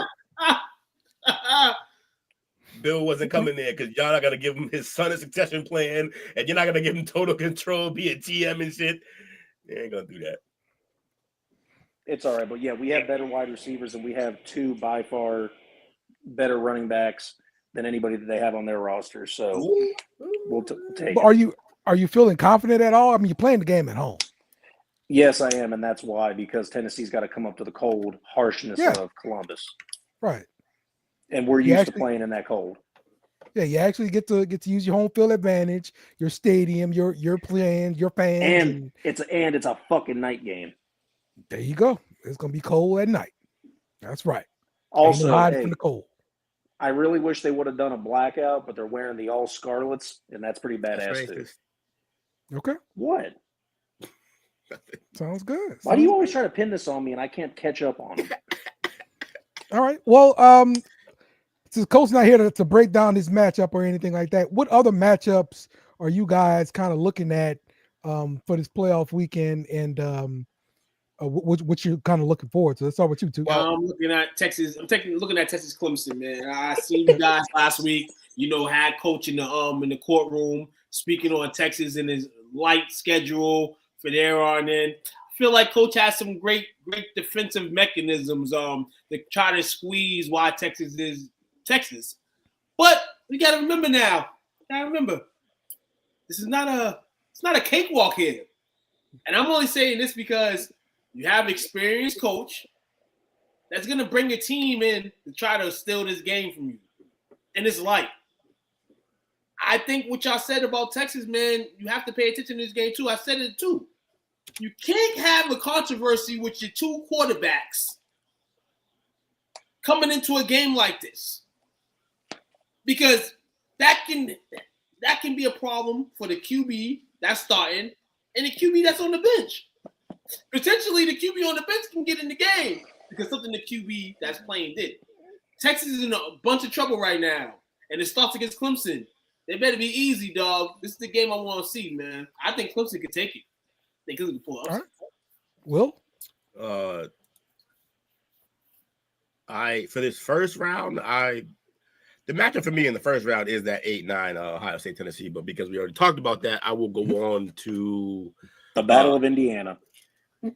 S1: Bill wasn't coming there because y'all not gonna give him his son a succession plan, and you're not gonna give him total control, be a TM and shit. They ain't gonna do that.
S6: It's all right, but yeah, we have better wide receivers, and we have two by far better running backs than anybody that they have on their roster. So we'll take it.
S4: Are you feeling confident at all? I mean, you're playing the game at home.
S6: Yes, I am, and that's why, because Tennessee's got to come up to the cold harshness of Columbus.
S4: Right.
S6: And we're used to playing in that cold.
S4: Yeah, you actually get to use your home field advantage, your stadium, your playing, your fans.
S6: And it's a fucking night game.
S4: There you go. It's gonna be cold at night. That's right.
S6: Also,
S4: hiding from the cold.
S6: I really wish they would have done a blackout, but they're wearing the all scarlets, and that's pretty badass too.
S4: Okay.
S6: What?
S4: Sounds good.
S6: Why do you always try to pin this on me and I can't catch up on them?
S4: All right. Well, since Coach's not here to break down this matchup or anything like that, what other matchups are you guys kind of looking at for this playoff weekend, and what you're kind of looking forward to? Let's start with you two.
S5: Well, I'm looking at Texas. Looking at Texas Clemson, man. I seen you guys last week. Had coach in the courtroom speaking on Texas and his light schedule for there on in. I feel like coach has some great defensive mechanisms to try to squeeze why Texas is Texas. But we got to remember now. This is not a cakewalk here. And I'm only saying this because you have an experienced coach that's going to bring a team in to try to steal this game from you. And it's light. I think what y'all said about Texas, man, you have to pay attention to this game too. I said it too. You can't have a controversy with your two quarterbacks coming into a game like this, because that can be a problem for the QB that's starting and the QB that's on the bench. Potentially, the QB on the bench can get in the game because something the QB that's playing did. Texas is in a bunch of trouble right now, and it starts against Clemson. They better be easy, dog. This is the game I want to see, man. I think Clemson can take it. They can pull up.
S4: All right. Will?
S1: For this first round, The matchup for me in the first round is that 8-9 Ohio State Tennessee, but because we already talked about that, I will go on to
S6: the Battle of Indiana.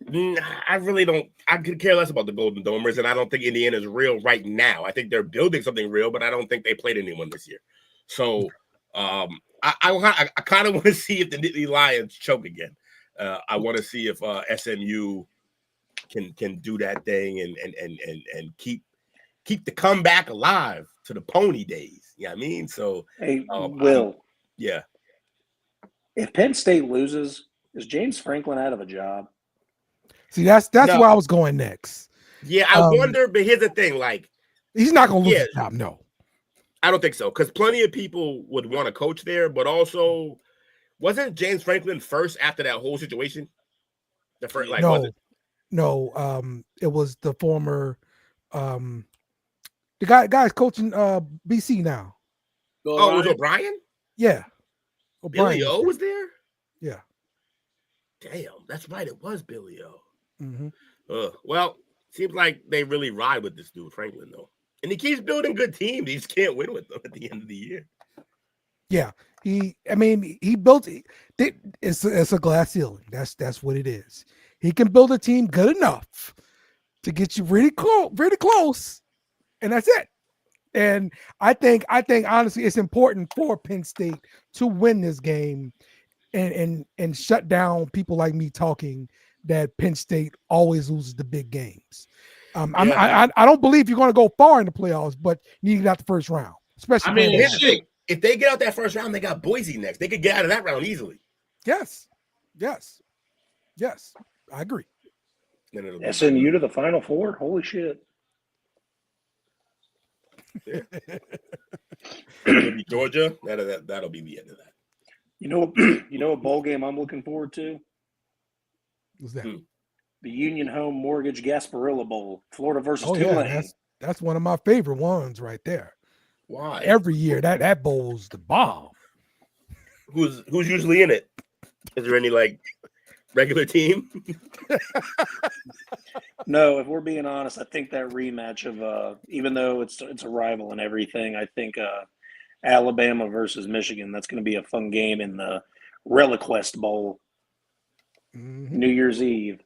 S1: I really don't. I could care less about the Golden Domers, and I don't think Indiana is real right now. I think they're building something real, but I don't think they played anyone this year. So I kind of want to see if the Nittany Lions choke again. I want to see if SMU can do that thing and keep the comeback alive to the Pony days. You know what I mean? So
S6: hey, Will.
S1: Yeah.
S6: If Penn State loses, is James Franklin out of a job?
S4: See, that's where I was going next.
S1: Yeah, I wonder, but here's the thing, like
S4: he's not gonna lose his job, no.
S1: I don't think so, because plenty of people would want to coach there, but also wasn't James Franklin first after that whole situation? The first, like, was it?
S4: No, it was the former the guy's coaching BC now.
S1: Oh, it was O'Brien?
S4: Yeah.
S1: O'Brien Billy O was there?
S4: Yeah.
S1: Damn, that's right. It was Billy O.
S4: Mm-hmm.
S1: Well, seems like they really ride with this dude, Franklin, though. And he keeps building good teams. He just can't win with them at the end of the year.
S4: Yeah. He built it. It's a glass ceiling. That's what it is. He can build a team good enough to get you really close, and that's it. And I think honestly, it's important for Penn State to win this game and shut down people like me talking that Penn State always loses the big games. I don't believe you're going to go far in the playoffs, but you need to get out the first round. Especially,
S1: if they get out that first round, they got Boise next. They could get out of that round easily.
S4: Yes, I agree.
S6: SMU to the Final Four. Holy shit!
S1: Yeah. It'll be Georgia. That'll be the end of that.
S6: You know what bowl game I'm looking forward to?
S4: What's that?
S6: The Union Home Mortgage Gasparilla Bowl, Florida versus
S4: Tulane. Yeah, that's one of my favorite ones right there.
S1: Why?
S4: Every year that bowl's the bomb.
S1: Who's usually in it? Is there any like regular team?
S6: No, if we're being honest, I think that rematch of even though it's a rival and everything, I think Alabama versus Michigan, that's going to be a fun game in the Reliquest Bowl.
S4: Mm-hmm.
S6: New Year's Eve.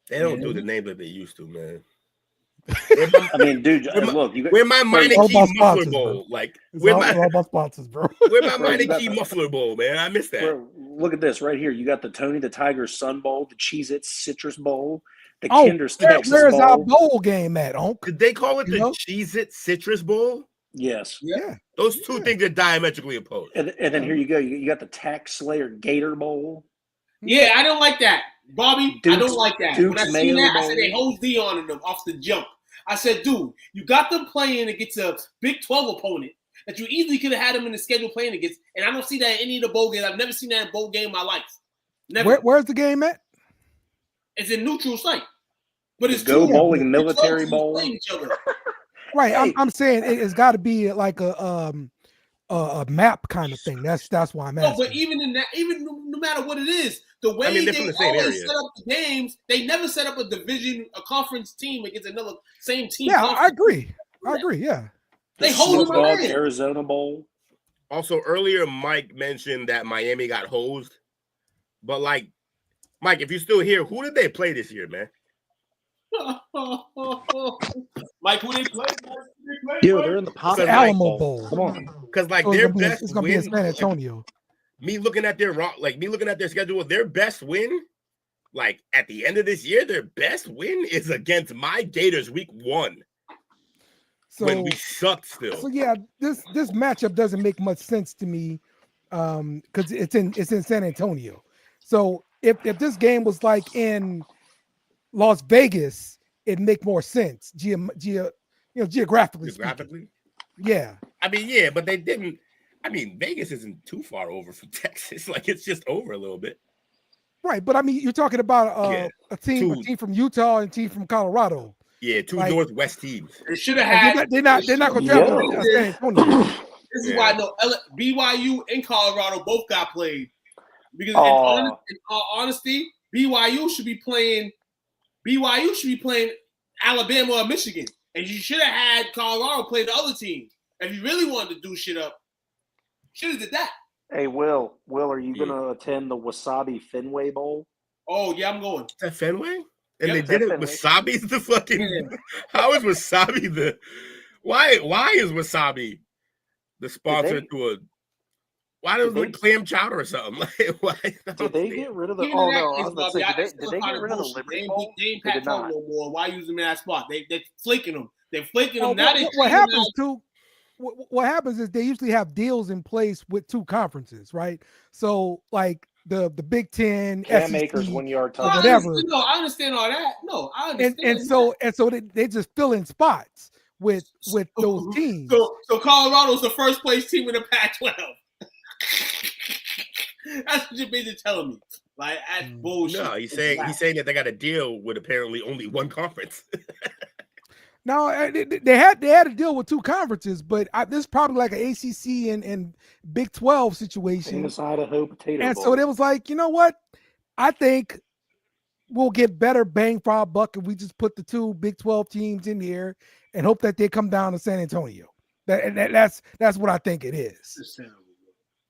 S1: They don't do the name that they used to, man.
S6: I mean, dude, look,
S1: where my Meineke Muffler Bowl, like
S4: where my sponsors, bro.
S1: Where my Meineke Muffler Bowl, man? I missed that.
S6: Bro, look at this right here. You got the Tony the Tiger Sun Bowl, the Cheez-It Citrus Bowl, the Kinder's Texas
S4: where's
S6: Bowl.
S4: our bowl game at, Onk?
S1: Did they call it the Cheez-It Citrus Bowl?
S6: Yes.
S4: Yeah.
S1: Those two things are diametrically opposed.
S6: And then here you go. You got the Tax Slayer Gator Bowl.
S5: Yeah, I don't like that, Bobby. I don't like that.
S6: Duke's
S5: When I see that,
S6: Bowl.
S5: I said they hold D on them off the jump. I said, dude, you got them playing against a Big 12 opponent that you easily could have had them in the schedule playing against, and I don't see that in any of the bowl games. I've never seen that in a bowl game in my life. Never.
S4: Where's the game at?
S5: It's a neutral site, but it's
S6: Go Bowling Military Bowl.
S5: Playing each other.
S4: Right, hey. I'm saying it's got to be like a map kind of thing. That's why I'm asking.
S5: No, but even in that, even no matter what it is, the way they always set up the games, they never set up a conference team against another same team.
S4: Yeah, I agree. Yeah,
S6: they hold them on Arizona Bowl.
S1: Also, earlier Mike mentioned that Miami got hosed, but like, Mike, if you're still here, who did they play this year, man?
S5: Mike, who they play?
S6: Dude, they're in the
S4: Alamo Bowl.
S6: Come on,
S1: because like their best
S4: it's gonna be in San Antonio.
S1: Me looking at their schedule, their best win, like at the end of this year, their best win is against my Gators week 1. So, when we sucked still.
S4: So yeah, this matchup doesn't make much sense to me, because it's in San Antonio. So if this game was like in Las Vegas, it'd make more sense. Geographically. Yeah.
S1: I mean, yeah, but they didn't. I mean, Vegas isn't too far over from Texas. Like, it's just over a little bit.
S4: Right, but I mean, you're talking about a team from Utah and a team from Colorado.
S1: Yeah, two Northwest teams.
S5: They should have had.
S4: They're not going to travel to San Antonio.
S5: This is why I know BYU and Colorado both got played. Because in all honesty, BYU should be playing Alabama or Michigan, and you should have had Colorado play the other team. If you really wanted to do shit up, should have did that.
S6: Hey, Will, are you gonna attend the Wasabi Fenway Bowl?
S5: Oh yeah, I'm going.
S1: Is that Fenway? And
S5: Yep,
S1: they did it.
S6: Fenway.
S1: Wasabi's the fucking. How is Wasabi the? Why is Wasabi the sponsor to a? Why does it look clam chowder or something? Like, why?
S6: Did they get rid of the?
S5: Even
S6: Oh
S5: in that
S6: no, I
S5: case,
S6: was about to
S5: Bobby,
S6: say, did
S5: still
S6: they
S5: kinda
S6: get rid of the
S5: bullshit.
S6: Liberty
S5: They
S6: Bowl?
S5: ain't
S6: They did
S5: Pac-12
S6: not.
S5: no more. Why use them in that spot? They're flaking them. They're flaking them.
S4: Oh,
S5: Now they
S4: what happens too? What happens is they usually have deals in place with two conferences, right? So like the Big Ten,
S6: Cam
S4: SEC,
S6: Akers 1 yard
S4: or
S6: touchdown.
S4: whatever.
S5: No, I understand all that. No, I understand.
S4: And so they just fill in spots with those teams.
S5: So Colorado's the first place team in the Pac-12. That's what you're basically telling me. Like that's bullshit.
S1: No, he's saying that they got a deal with apparently only one conference.
S4: No, they had a deal with two conferences, but this is probably like an ACC and Big 12 situation.
S6: Famous Idaho Potato
S4: And
S6: Bowl.
S4: so it was like, you know what? I think we'll get better bang for our buck if we just put the two Big 12 teams in here and hope that they come down to San Antonio. That's what I think it is.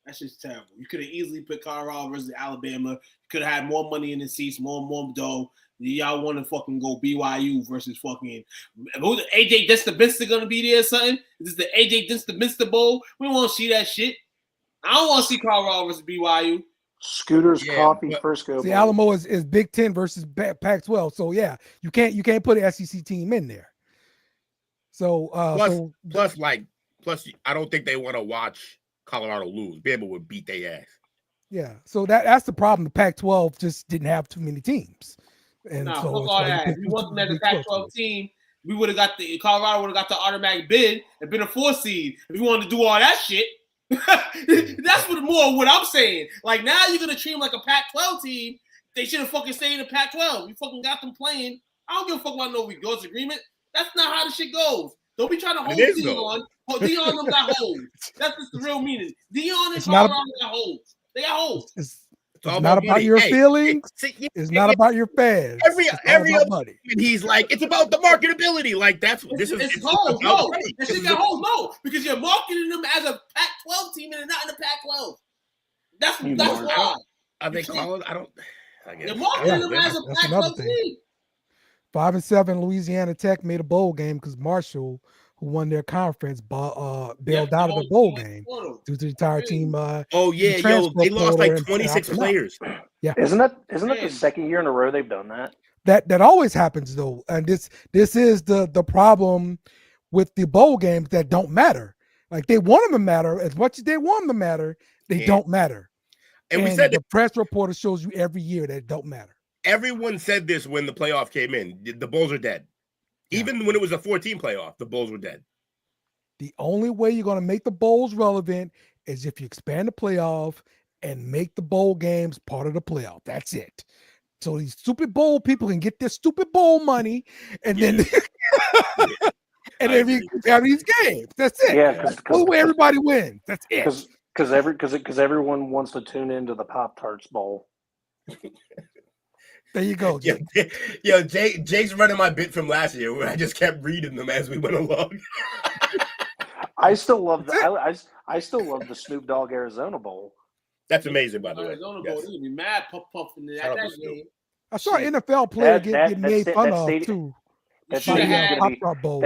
S5: That's just terrible. You could have easily put Colorado versus Alabama. You could have had more money in the seats, more dough. Y'all want to fucking go BYU versus fucking AJ Distabinsta gonna be there or something? Is this the AJ Distabinsta Bowl? We won't see that shit. I don't want to see Colorado versus BYU.
S6: Scooter's Coffee Frisco.
S4: See, Alamo is Big 10 versus Pac-12. So yeah, you can't put an SEC team in there. So
S1: plus, I don't think they want to watch Colorado lose. Bama would beat their ass.
S4: Yeah, so that's the problem. The Pac-12 just didn't have too many teams. And
S5: fuck
S4: so
S5: all that. If we want them as a Pac-12 team, we would have got Colorado would have got the automatic bid and been a 4 seed. If you wanted to do all that shit, that's what I'm saying. Like now you're gonna treat them like a Pac-12 team. They should have fucking stayed in the Pac-12. You fucking got them playing. I don't give a fuck about no regards agreement. That's not how the shit goes. Don't be trying to hold Dion. Dion them got holes. That's just the real meaning. Dion and Colorado got holes. They got holes.
S4: It's not about your feelings. It's not about your fans.
S1: Every other money. He's like, it's about the marketability. Like that's what this is.
S5: It's holes. No, this shit got holes. No, because you're marketing them as a Pac-12 team and they're not in the Pac-12. That's why.
S1: Are they calling? I guess.
S5: You're marketing them as a Pac-12 team.
S4: 5-7 Louisiana Tech made a bowl game because Marshall, who won their conference, bailed out of the bowl game due to the entire team.
S1: They lost like 26 players.
S6: Yeah, isn't that the second year in a row they've done that?
S4: That always happens though, and this is the problem with the bowl games that don't matter. Like they want them to matter as much as they want them to matter, they don't matter. And we said the press reporter shows you every year that it don't matter.
S1: Everyone said this when the playoff came in. The Bulls are dead. Even when it was a 14 playoff, the Bulls were dead.
S4: The only way you're going to make the Bowls relevant is if you expand the playoff and make the bowl games part of the playoff. That's it. So these stupid bowl people can get their stupid bowl money, and then and then we have these games. That's it.
S6: Yeah,
S4: that's the way everybody wins. That's it.
S6: Because everyone wants to tune into the Pop-Tarts Bowl.
S4: There you go.
S1: Yo, Jake's running my bit from last year where I just kept reading them as we went along.
S6: I still love I still love the Snoop Dogg Arizona Bowl.
S1: That's amazing, by the way.
S5: Arizona Bowl, you'd be mad puffing that game.
S4: I saw an NFL player get made fun of too.
S6: That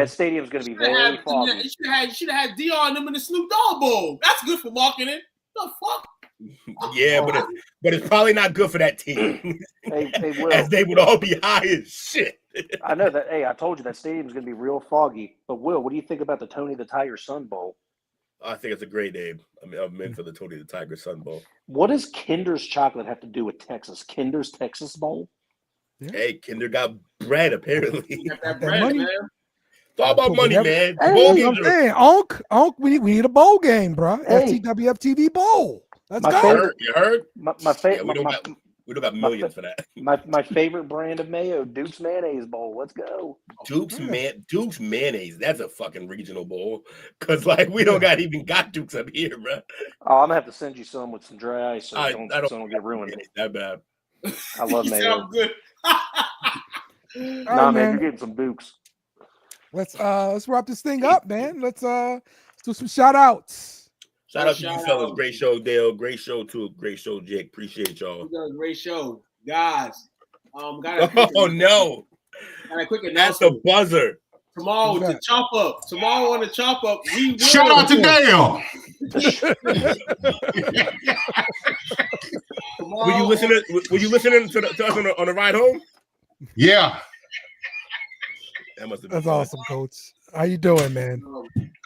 S6: stadium's going to be very foggy.
S5: You should have had Dion and them in the Snoop Dogg Bowl. That's good for marketing. The fuck?
S1: Yeah, but it's probably not good for that team.
S6: Hey, Will,
S1: as they would all be high as shit.
S6: I know that. Hey, I told you that stadium's going to be real foggy. But Will, what do you think about the Tony the Tiger Sun Bowl?
S1: I think it's a great name. I mean, I'm in for the Tony the Tiger Sun Bowl.
S6: What does Kinder's chocolate have to do with Texas? Kinder's Texas Bowl?
S4: Yeah.
S1: Hey, Kinder got bread apparently.
S5: That bread, man.
S1: It's all about money, man.
S4: Hey, I'm saying, Onk, we need a bowl game, bro. STWF TV Bowl. Let's go.
S1: You heard?
S6: My favorite.
S1: We don't got millions for that.
S6: My favorite brand of mayo, Duke's Mayonnaise Bowl. Let's go.
S1: Duke's Mayonnaise. That's a fucking regional bowl. Cause like we don't got Duke's up here, bro.
S6: Oh, I'm gonna have to send you some with some dry ice so I don't get ruined.
S1: That bad.
S6: I love mayo.
S5: Sound good.
S6: Nah, man, you're getting some Dukes.
S4: Let's wrap this thing up, man. Let's do some shout outs.
S1: Shout out to you fellas. Great show, Dale. Great show too. Great show, Jake. Appreciate y'all.
S5: Great show, guys.
S1: Oh no!
S5: Got a quick
S1: That's the buzzer.
S5: Tomorrow to chop up. Tomorrow on the chop up.
S9: Shout out to Dale.
S1: Were you listening to us on the ride home?
S9: Yeah.
S1: That must have
S4: been fun. Awesome, Coach. How you doing, man?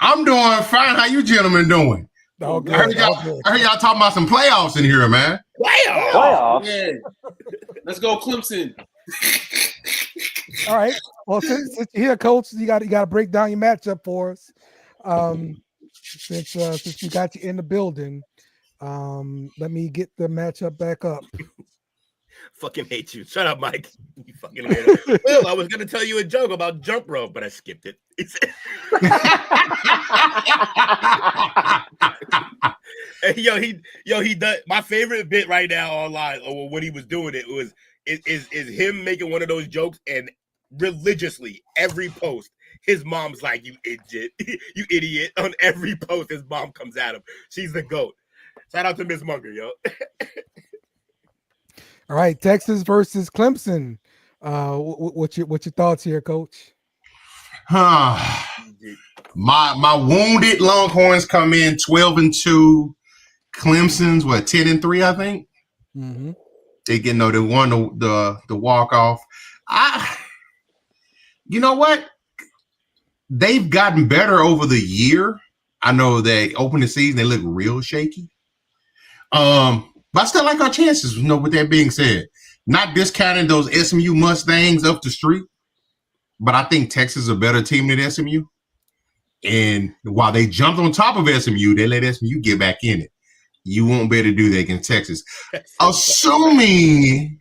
S9: I'm doing fine. How you gentlemen doing?
S4: Oh, good.
S9: I heard y'all talking about some playoffs in here, man.
S6: Playoffs.
S5: Yeah. Let's go, Clemson.
S4: All right. Well, since you're here, Coach, you got to break down your matchup for us. Since we got you in the building, let me get the matchup back up.
S1: Fucking hate you. Shut up, Mike. You fucking weirdo. Well, I was gonna tell you a joke about jump rope, but I skipped it. He does my favorite bit right now online, or when he was doing it is him making one of those jokes, and religiously every post his mom's like, you idiot, you idiot. On every post his mom comes at him. She's the GOAT. Shout out to Miss Munger, yo.
S4: All right, Texas versus Clemson. What's your thoughts here, Coach?
S9: My wounded Longhorns come in 12-2. Clemson's 10-3, I think.
S4: Mm-hmm.
S9: They won the walk off. You know what? They've gotten better over the year. I know they opened the season, they look real shaky. But I still like our chances, with that being said. Not discounting those SMU Mustangs up the street, but I think Texas is a better team than SMU. And while they jumped on top of SMU, they let SMU get back in it. You won't be able to do that against Texas. Assuming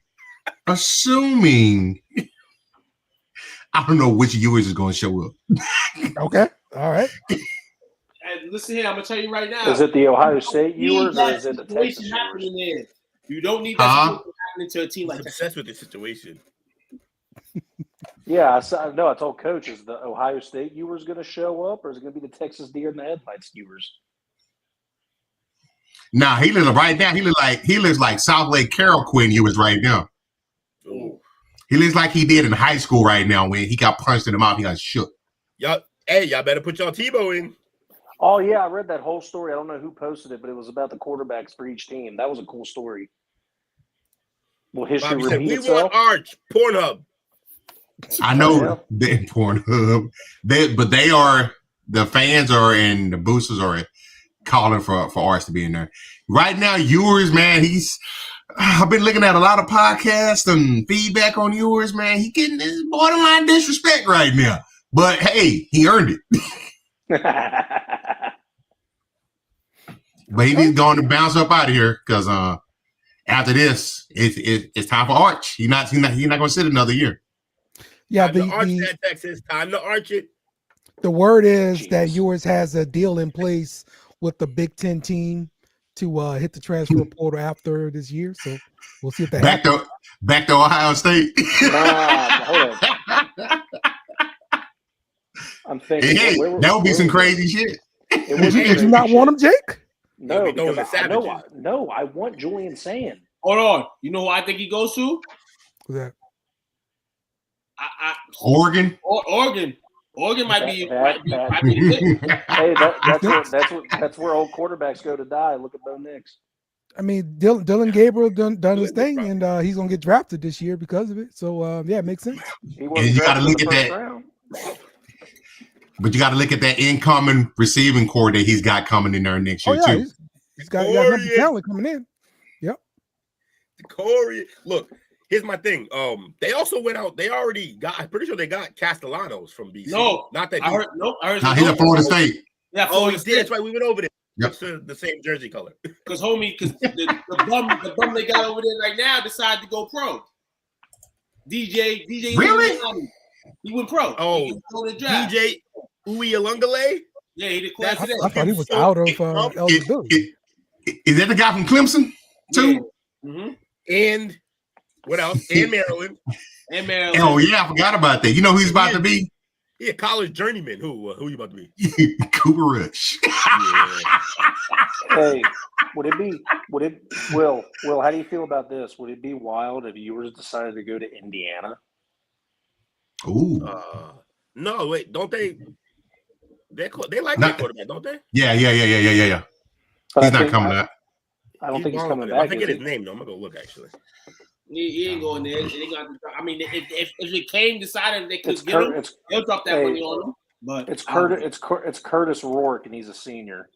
S9: I don't know which yours is going to show up.
S4: Okay. All right.
S5: And listen here, I'm gonna tell you right now.
S6: Is it the Ohio State viewers or is it the Texas
S5: happening there? You don't need that happening to a team like that.
S1: Obsessed with the situation.
S6: Yeah, I told Coach, is the Ohio State viewers going to show up, or is it going to be the Texas Deer in the Headlights viewers?
S9: Nah, he looks right now. He looks like South Lake Carroll Quinn viewers right now.
S1: Ooh.
S9: He looks like he did in high school right now when he got punched in the mouth. He got shook.
S1: Y'all better put y'all Tebow in.
S6: Oh, yeah, I read that whole story. I don't know who posted it, but it was about the quarterbacks for each team. That was a cool story. Will history
S1: Bobby said,
S6: repeat
S1: we
S6: itself?
S1: want Arch, Pornhub.
S9: I know they're Pornhub. The fans are and the boosters are calling for Arch to be in there. Right now, yours, man, I've been looking at a lot of podcasts and feedback on yours, man. He getting this borderline disrespect right now. But hey, he earned it. But he needs going to bounce up out of here because after this, it's time for Arch. He's not going to sit another year.
S4: Yeah,
S1: time to arch that Texas. Time to arch it.
S4: The word is that yours has a deal in place with the Big Ten team to hit the transfer portal after this year. So we'll see if that happens.
S9: Back to Ohio State.
S6: Hold on. I'm thinking.
S9: Hey, that would be some crazy shit.
S4: Did you not want him, Jake?
S6: No, because I want Julian Sand.
S5: Hold on. You know who I think he goes to?
S4: Who's that?
S9: Oregon.
S5: Oregon might be
S6: Hey, that's where old quarterbacks go to die. Look at Bo Nix.
S4: I mean, Dylan Gabriel done his thing, and he's gonna get drafted this year because of it. So yeah, it makes sense.
S6: He wasn't
S9: you got to look at that.
S6: Round.
S9: But you got to look at that incoming receiving core that he's got coming in there next year too.
S4: He's got number talent coming in. Yep.
S1: Corey, look. Here's my thing. They also went out. They already got. I'm pretty sure they got Castellanos from BC.
S5: No,
S1: not that.
S5: I heard
S9: he's at Florida State.
S5: Yeah,
S1: Florida State. That's right. We went over there.
S9: Yep.
S1: It's the same jersey color.
S5: Because the bum they got over there right now decided to go pro. DJ.
S9: Really?
S5: He went pro.
S1: Oh, DJ Uyalungale.
S5: Yeah, he declared today.
S4: I thought he was out of eligibility.
S9: Is that the guy from Clemson too?
S5: Yeah. Mm-hmm.
S1: And what else? And Maryland.
S9: Oh yeah, I forgot about that. You know who he's about to be?
S1: Yeah, college journeyman. Who you about to be?
S9: Cooper Rush.
S6: Hey, Will, how do you feel about this? Would it be wild if you were decided to go to Indiana?
S9: Ooh.
S1: No, wait, don't they? They like their quarterback, don't they?
S9: Yeah.
S6: But
S9: He's not coming out.
S6: I don't think he's coming back.
S1: I forget his name though. I'm gonna go look actually.
S5: He ain't going there. They got. I mean, if the Kane decided they could get him, they'll drop that money on him. But
S6: it's Curtis Rourke, and he's a senior.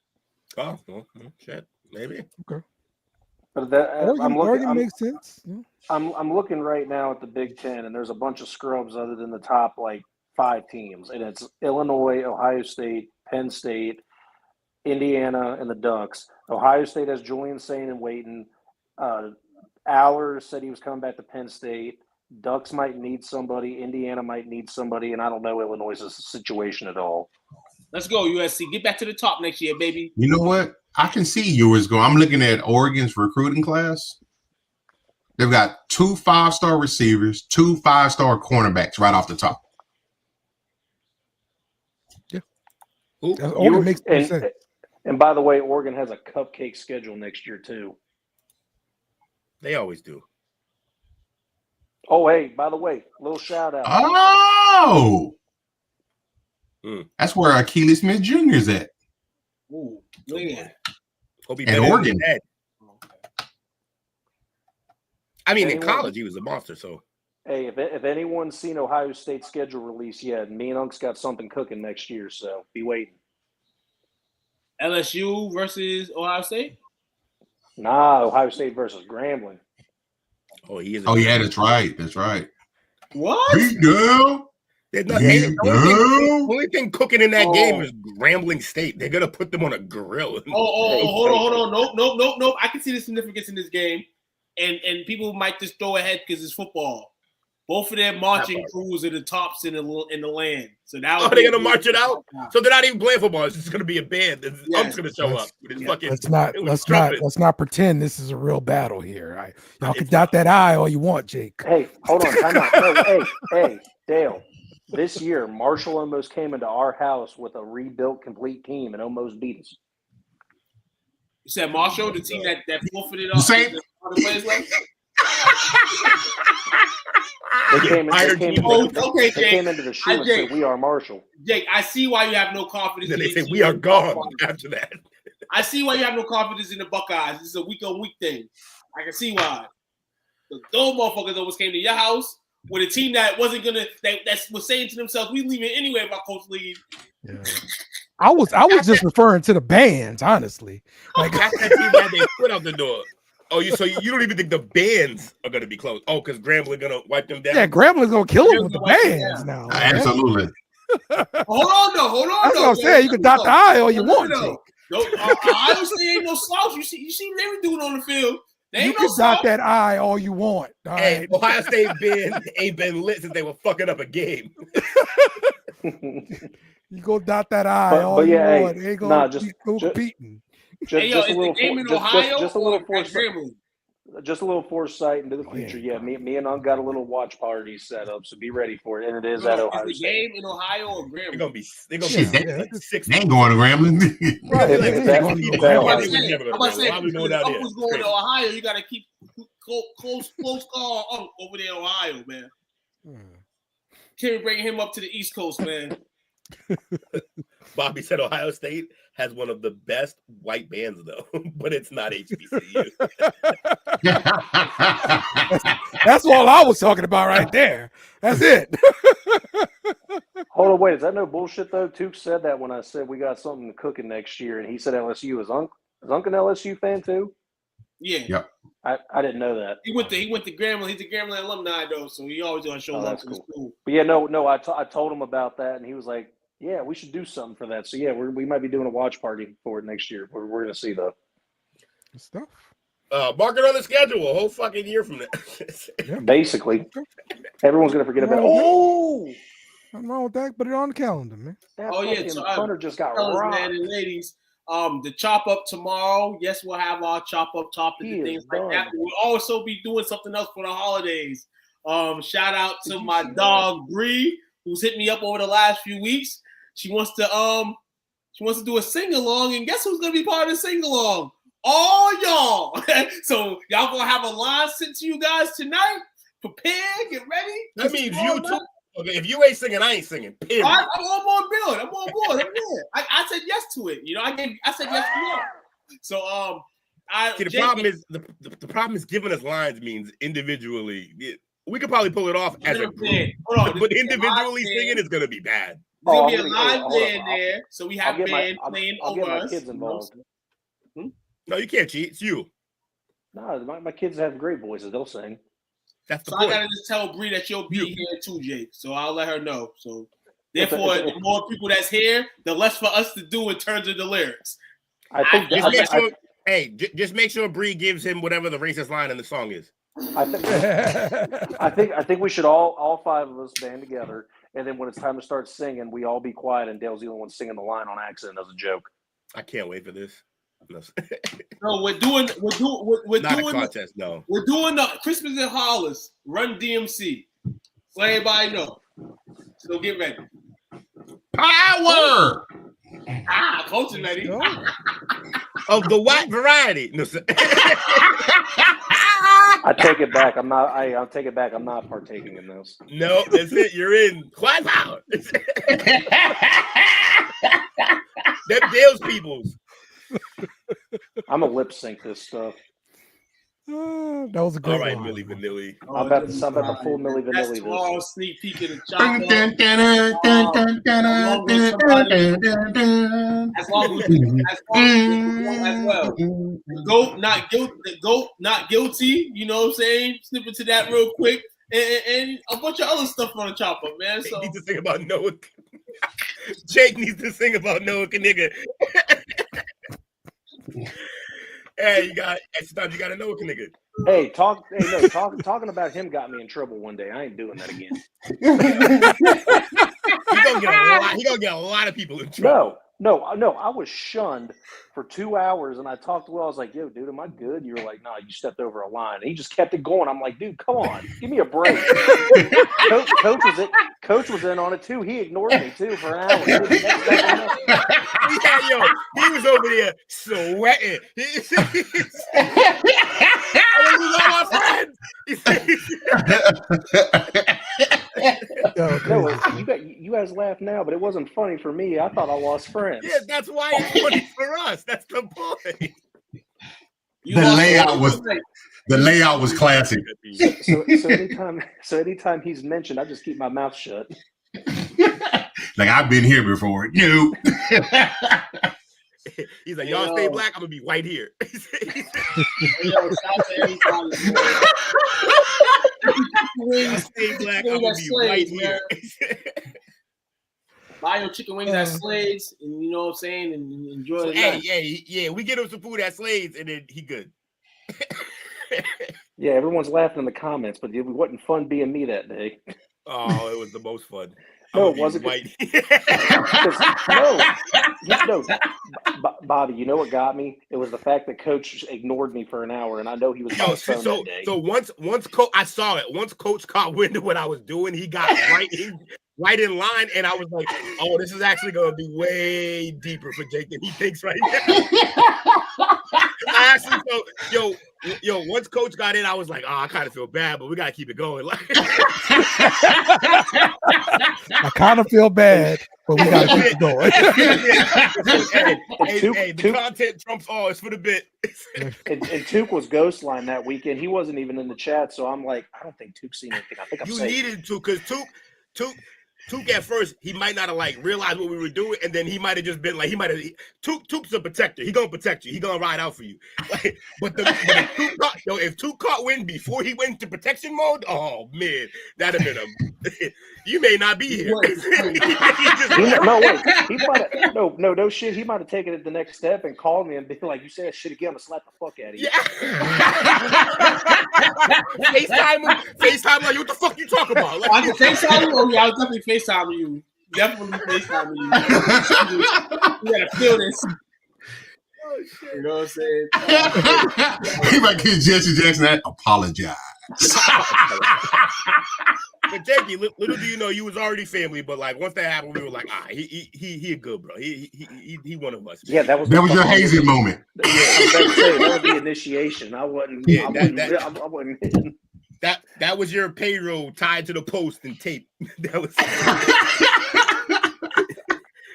S1: Oh, well, shit, maybe.
S4: Okay.
S6: But that
S4: makes sense. Yeah.
S6: I'm looking right now at the Big Ten, and there's a bunch of scrubs other than the top like 5 teams, and it's Illinois, Ohio State, Penn State, Indiana, and the Ducks. Ohio State has Julian Sain and Waiting. Aller said he was coming back to Penn State. Ducks might need somebody. Indiana might need somebody, and I don't know Illinois' situation at all.
S5: Let's go, USC. Get back to the top next year, baby.
S9: You know what? I can see yours go. I'm looking at Oregon's recruiting class. They've got 2 5-star receivers, 2 5-star cornerbacks right off the top.
S4: Yeah. Oregon makes sense.
S6: And by the way, Oregon has a cupcake schedule next year, too.
S1: They always do.
S6: Oh, hey, by the way, little shout out.
S9: Oh! That's where Achilles Smith Jr. is at.
S5: Ooh, man.
S9: And Oregon.
S1: I mean, in college, he was a monster, so.
S6: Hey, if anyone's seen Ohio State's schedule release yet, me and Unc's got something cooking next year, so be waiting.
S5: LSU versus Ohio State?
S6: Nah, Ohio State versus Grambling.
S1: Oh, he is.
S9: Oh, yeah, that's right. That's right.
S5: What?
S9: Beat down.
S1: The only thing cooking in that game is Grambling State. They're gonna put them on a grill.
S5: Hold on. Nope. I can see the significance in this game, and people might just throw ahead because it's football. Both of them marching crews are the tops in the land. So now
S1: they're gonna march it out. So they're not even playing football. It's just gonna be a band. I'm gonna show up with his fucking.
S4: Let's not pretend this is a real battle here. Y'all can dot that I all you want, Jake.
S6: Hey, hold on, time out. Hey, Dale. This year, Marshall almost came into our house with a rebuilt complete team and almost beat us.
S5: You said Marshall, the team that forfeited off the players left?
S6: They came into the shoe and said, "We are Marshall."
S5: Jake, I see why you have no confidence.
S1: Then they say, "We are gone." After that,
S5: I see why you have no confidence in the Buckeyes. This is a week-on-week thing. I can see why. Those motherfuckers almost came to your house with a team that wasn't gonna that was saying to themselves, "We leaving anyway if our coach leaves."
S4: Yeah. I was just referring to the bands, honestly. Like
S1: that's that team that they put out the door. Oh, you don't even think the bands are gonna be closed? Oh, because Grambling gonna wipe them down.
S4: Yeah, Grambling's gonna kill them with the bands now.
S9: Absolutely.
S5: Hold on.
S4: That's what I'm saying. You can dot the I all you want.
S5: Ohio State ain't no slouch. You see what they were doing on the field.
S4: You can dot that I all you want. All
S1: hey,
S4: right?
S1: Ohio State ain't been lit since they were fucking up a game.
S4: You go dot that I all you want. They ain't gonna
S6: just
S4: competing.
S6: Just a little foresight into the future. Yeah, me and Unc got a little watch party set up, so be ready for it. And it is at Ohio State.
S5: Game in Ohio or Grambling?
S1: They're gonna be six.
S9: They ain't going to Grambling.
S5: Why we going down there? Who's going to Ohio? You got to keep close call over there, Ohio, man. Can't bring him up to the East Coast, man.
S1: Bobby said Ohio State has one of the best white bands, though, but it's not HBCU.
S4: That's all I was talking about right there. That's it.
S6: Hold on, wait. Is that no bullshit, though? Took said that when I said we got something cooking next year, and he said LSU. Is Unc an LSU fan, too?
S5: Yeah.
S9: Yep.
S6: I didn't know that.
S5: He went to Grambling. He's a Grambling alumni, though, so he always going to show up to the school.
S6: But yeah, no. I told him about that, and he was like, "Yeah, we should do something for that." So yeah, we might be doing a watch party for it next year. We're going to see though.
S4: Good stuff.
S1: Mark it on the schedule a whole fucking year from now.
S6: Basically, everyone's going to forget about it. Oh,
S4: nothing wrong with that. Put it on the calendar, man.
S5: So
S6: Hunter just got rocked.
S5: Man and ladies, the chop up tomorrow. Yes, we'll have our chop up topics and things like that. But we'll also be doing something else for the holidays. Shout out to my dog Bree, who's hit me up over the last few weeks. She wants to do a sing along, and guess who's gonna be part of the sing along? All y'all. So y'all gonna have a line sent to you guys tonight. Prepare, get ready.
S1: That means you too. Okay, if you ain't singing, I ain't singing. Period.
S5: I'm on board. I'm on board. I'm there. I said yes to it. You know, I said yes to it. So
S1: the problem is giving us lines means individually. We could probably pull it off as a group, but individually singing is gonna be bad.
S5: There's gonna be a live band there, so we have band playing over us.
S6: I'll get my kids involved.
S1: No, you can't cheat. It's you.
S6: No, my kids have great voices. They'll sing.
S1: That's the
S5: so
S1: point.
S5: I gotta just tell Bree that you'll be here too, Jake. So I'll let her know. So therefore, the more people that's here, the less for us to do in terms of the lyrics.
S1: Just make sure Bree gives him whatever the racist line in the song is.
S6: I think we should all five of us band together, and then when it's time to start singing, we all be quiet, and Dale's the only one singing the line on accident as a joke.
S1: I can't wait for this.
S5: No, we're doing
S1: not a contest. No,
S5: we're doing the Christmas in Hollis Run DMC. So everybody know. So get ready.
S9: Power.
S5: Coaching ready.
S1: Of the white variety. No,
S6: I take it back. I'll take it back. I'm not partaking in this.
S1: No, that's it. You're in quiet power. Them Dale's peoples.
S6: I'm a lip sync this stuff.
S4: That was a great
S1: All right,
S4: line.
S1: Milli Vanilli.
S6: I'm about the full Milli Vanilli.
S5: That's tomorrow. Sneak peek of the as long as well. The goat not guilty. You know what I'm saying? Snip into that real quick, and a bunch of other stuff on the chopper, man. So
S1: Need to sing about Noah. Jake needs to sing about Noah Kaniga. Hey, sometimes you gotta know a nigga.
S6: Hey, talking about him got me in trouble one day. I ain't doing that again.
S1: He gonna get a lot of people in trouble.
S6: No. I was shunned for 2 hours, and I talked to Will. I was like, "Yo, dude, am I good?" You were like, "No, you stepped over a line." And he just kept it going. I'm like, "Dude, come on, give me a break." Coach was in on it too. He ignored me too for an hour.
S1: He was over there sweating.
S6: You guys laugh now, but it wasn't funny for me. I thought I lost friends.
S1: Yeah, that's why it's funny for us. That's the point.
S9: The layout was classic.
S6: So anytime he's mentioned, I just keep my mouth shut.
S9: Like, I've been here before. No.
S1: He's like, y'all stay black, I'm gonna be white here.
S5: Y'all
S1: stay black, I'm gonna be white here.
S5: Buy your chicken wings at Slade's, and you know what I'm saying, and enjoy it.
S1: Yeah, we get him some food at Slade's, and then he good.
S6: Yeah, everyone's laughing in the comments, but it wasn't fun being me that day.
S1: Oh, it was the most fun.
S6: No, it wasn't. No, Bobby, you know what got me? It was the fact that Coach ignored me for an hour, and I know he was on his phone that day.
S1: So once Coach, I saw it. Once Coach caught wind of what I was doing, he got right in line, and I was like, "Oh, this is actually going to be way deeper for Jake than he thinks right now." I actually felt, once Coach got in, I was like, "Oh, I kind of feel bad, but we got to keep it going." Like,
S4: I kind of feel bad, but we got to keep it going.
S1: Hey, the content trumps all. It's for the bit.
S6: And Took was ghost line that weekend. He wasn't even in the chat, so I'm like, I don't think Took's seen anything. I think I'm safe.
S1: Needed to, because Took at first, he might not have realized what we were doing, and then he might have just been like, Took's a protector. He gonna protect you. He gonna ride out for you. If Took caught wind before he went into protection mode, oh man, that'd have been you may not be here.
S6: No shit. He might have taken it the next step and called me and been like, "You say that shit again, I'm gonna slap the fuck out of you."
S1: Yeah. FaceTime, like, what the fuck you talking about?
S5: I can FaceTime you? Oh, yeah, I was definitely FaceTiming you. Definitely FaceTiming you. You gotta feel this. Oh, shit. You know what I'm saying?
S9: He might get Jesse Jackson that apologize.
S1: but Jakey, little do you know, you was already family, but like once that happened, we were like, he a good bro. He one of us.
S6: Yeah, that was
S9: your hazy moment.
S6: Yeah, I was about to say, that was the initiation. I wasn't.
S1: Yeah,
S6: I wasn't hitting.
S1: That was your payroll tied to the post and tape. That was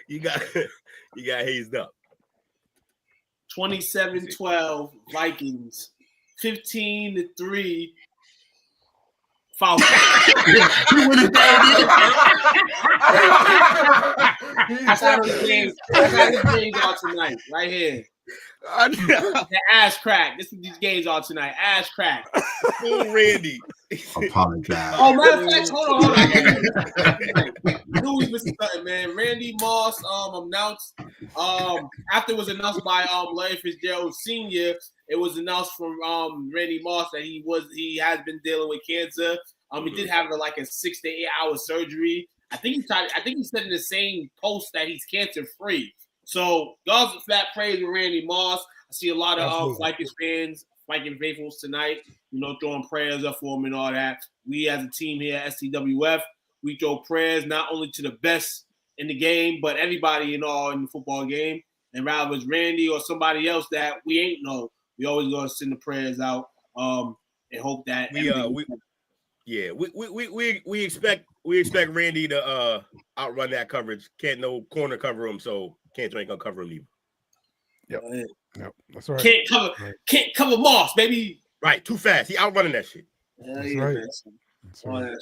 S1: you got hazed up.
S5: 27-12 Vikings, 15-3 Falcons. That's how the games are tonight, right here. The ass crack. This is these games are tonight. Ass crack.
S1: Full Randy.
S9: Apologize.
S5: Oh, matter of fact, hold on. Knew we missing something, man. Randy Moss announced after it was announced by Larry Fitzgerald Sr., it was announced from Randy Moss that he has been dealing with cancer. He did have like a 6 to 8 hour surgery. I think he said in the same post that he's cancer free. So y'all flat praise with Randy Moss. I see a lot of Vikings fans, Viking faithfuls tonight, throwing prayers up for him and all that. We as a team here at STWF, we throw prayers not only to the best in the game, but everybody in the football game. And rather it's Randy or somebody else that we ain't know, we always gonna send the prayers out and hope that
S1: we expect Randy to outrun that coverage. Can't no corner cover him, so Cantor ain't gonna cover him either.
S4: Yep, that's right.
S5: Can't cover Moss, baby.
S1: Right, too fast. He outrunning that shit.
S4: That's right.
S5: That's right.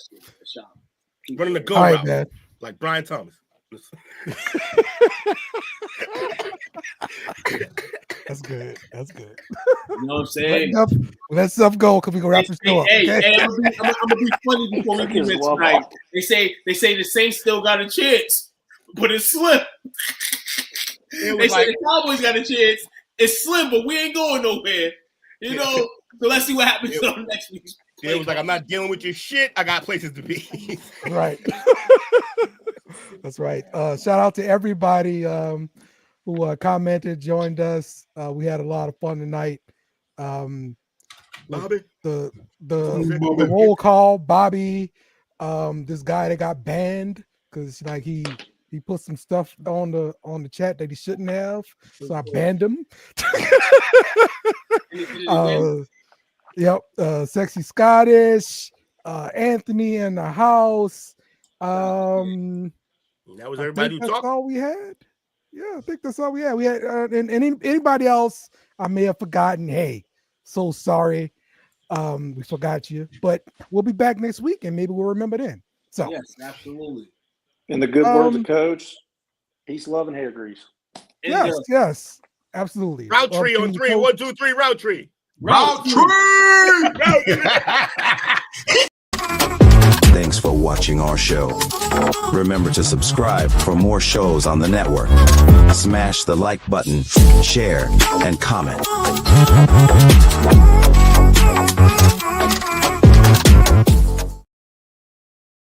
S1: Running the go
S4: route,
S1: man. Like Brian Thomas.
S4: That's good. That's good.
S5: You know what I'm saying?
S4: Let stuff go because we gonna wrap this show up.
S5: Hey, I'm gonna be funny before we leave it tonight. They say the Saints still got a chance, but it's slim. They say the Cowboys got a chance. It's slim, but we ain't going nowhere. So let's see what happens on next week.
S1: It was like, I'm not dealing with your shit. I got places to be.
S4: Right. That's right. Shout out to everybody who commented, joined us. We had a lot of fun tonight.
S1: Bobby,
S4: the roll call, Bobby, this guy that got banned because like he put some stuff on the chat that he shouldn't have, so I banned him. Sexy Scottish, Anthony in the house.
S1: That was everybody who talked.
S4: That's all we had. Yeah, I think that's all we had. We had and anybody else I may have forgotten. Hey, so sorry. We forgot you, but we'll be back next week and maybe we'll remember then. So
S5: yes, absolutely.
S6: In the good words of Coach, peace, love, and hair grease.
S4: Yes, absolutely.
S1: Route tree on 3. 1, 2, 3. Route tree.
S9: Route tree.
S8: Thanks for watching our show. Remember to subscribe for more shows on the network. Smash the like button, share, and comment.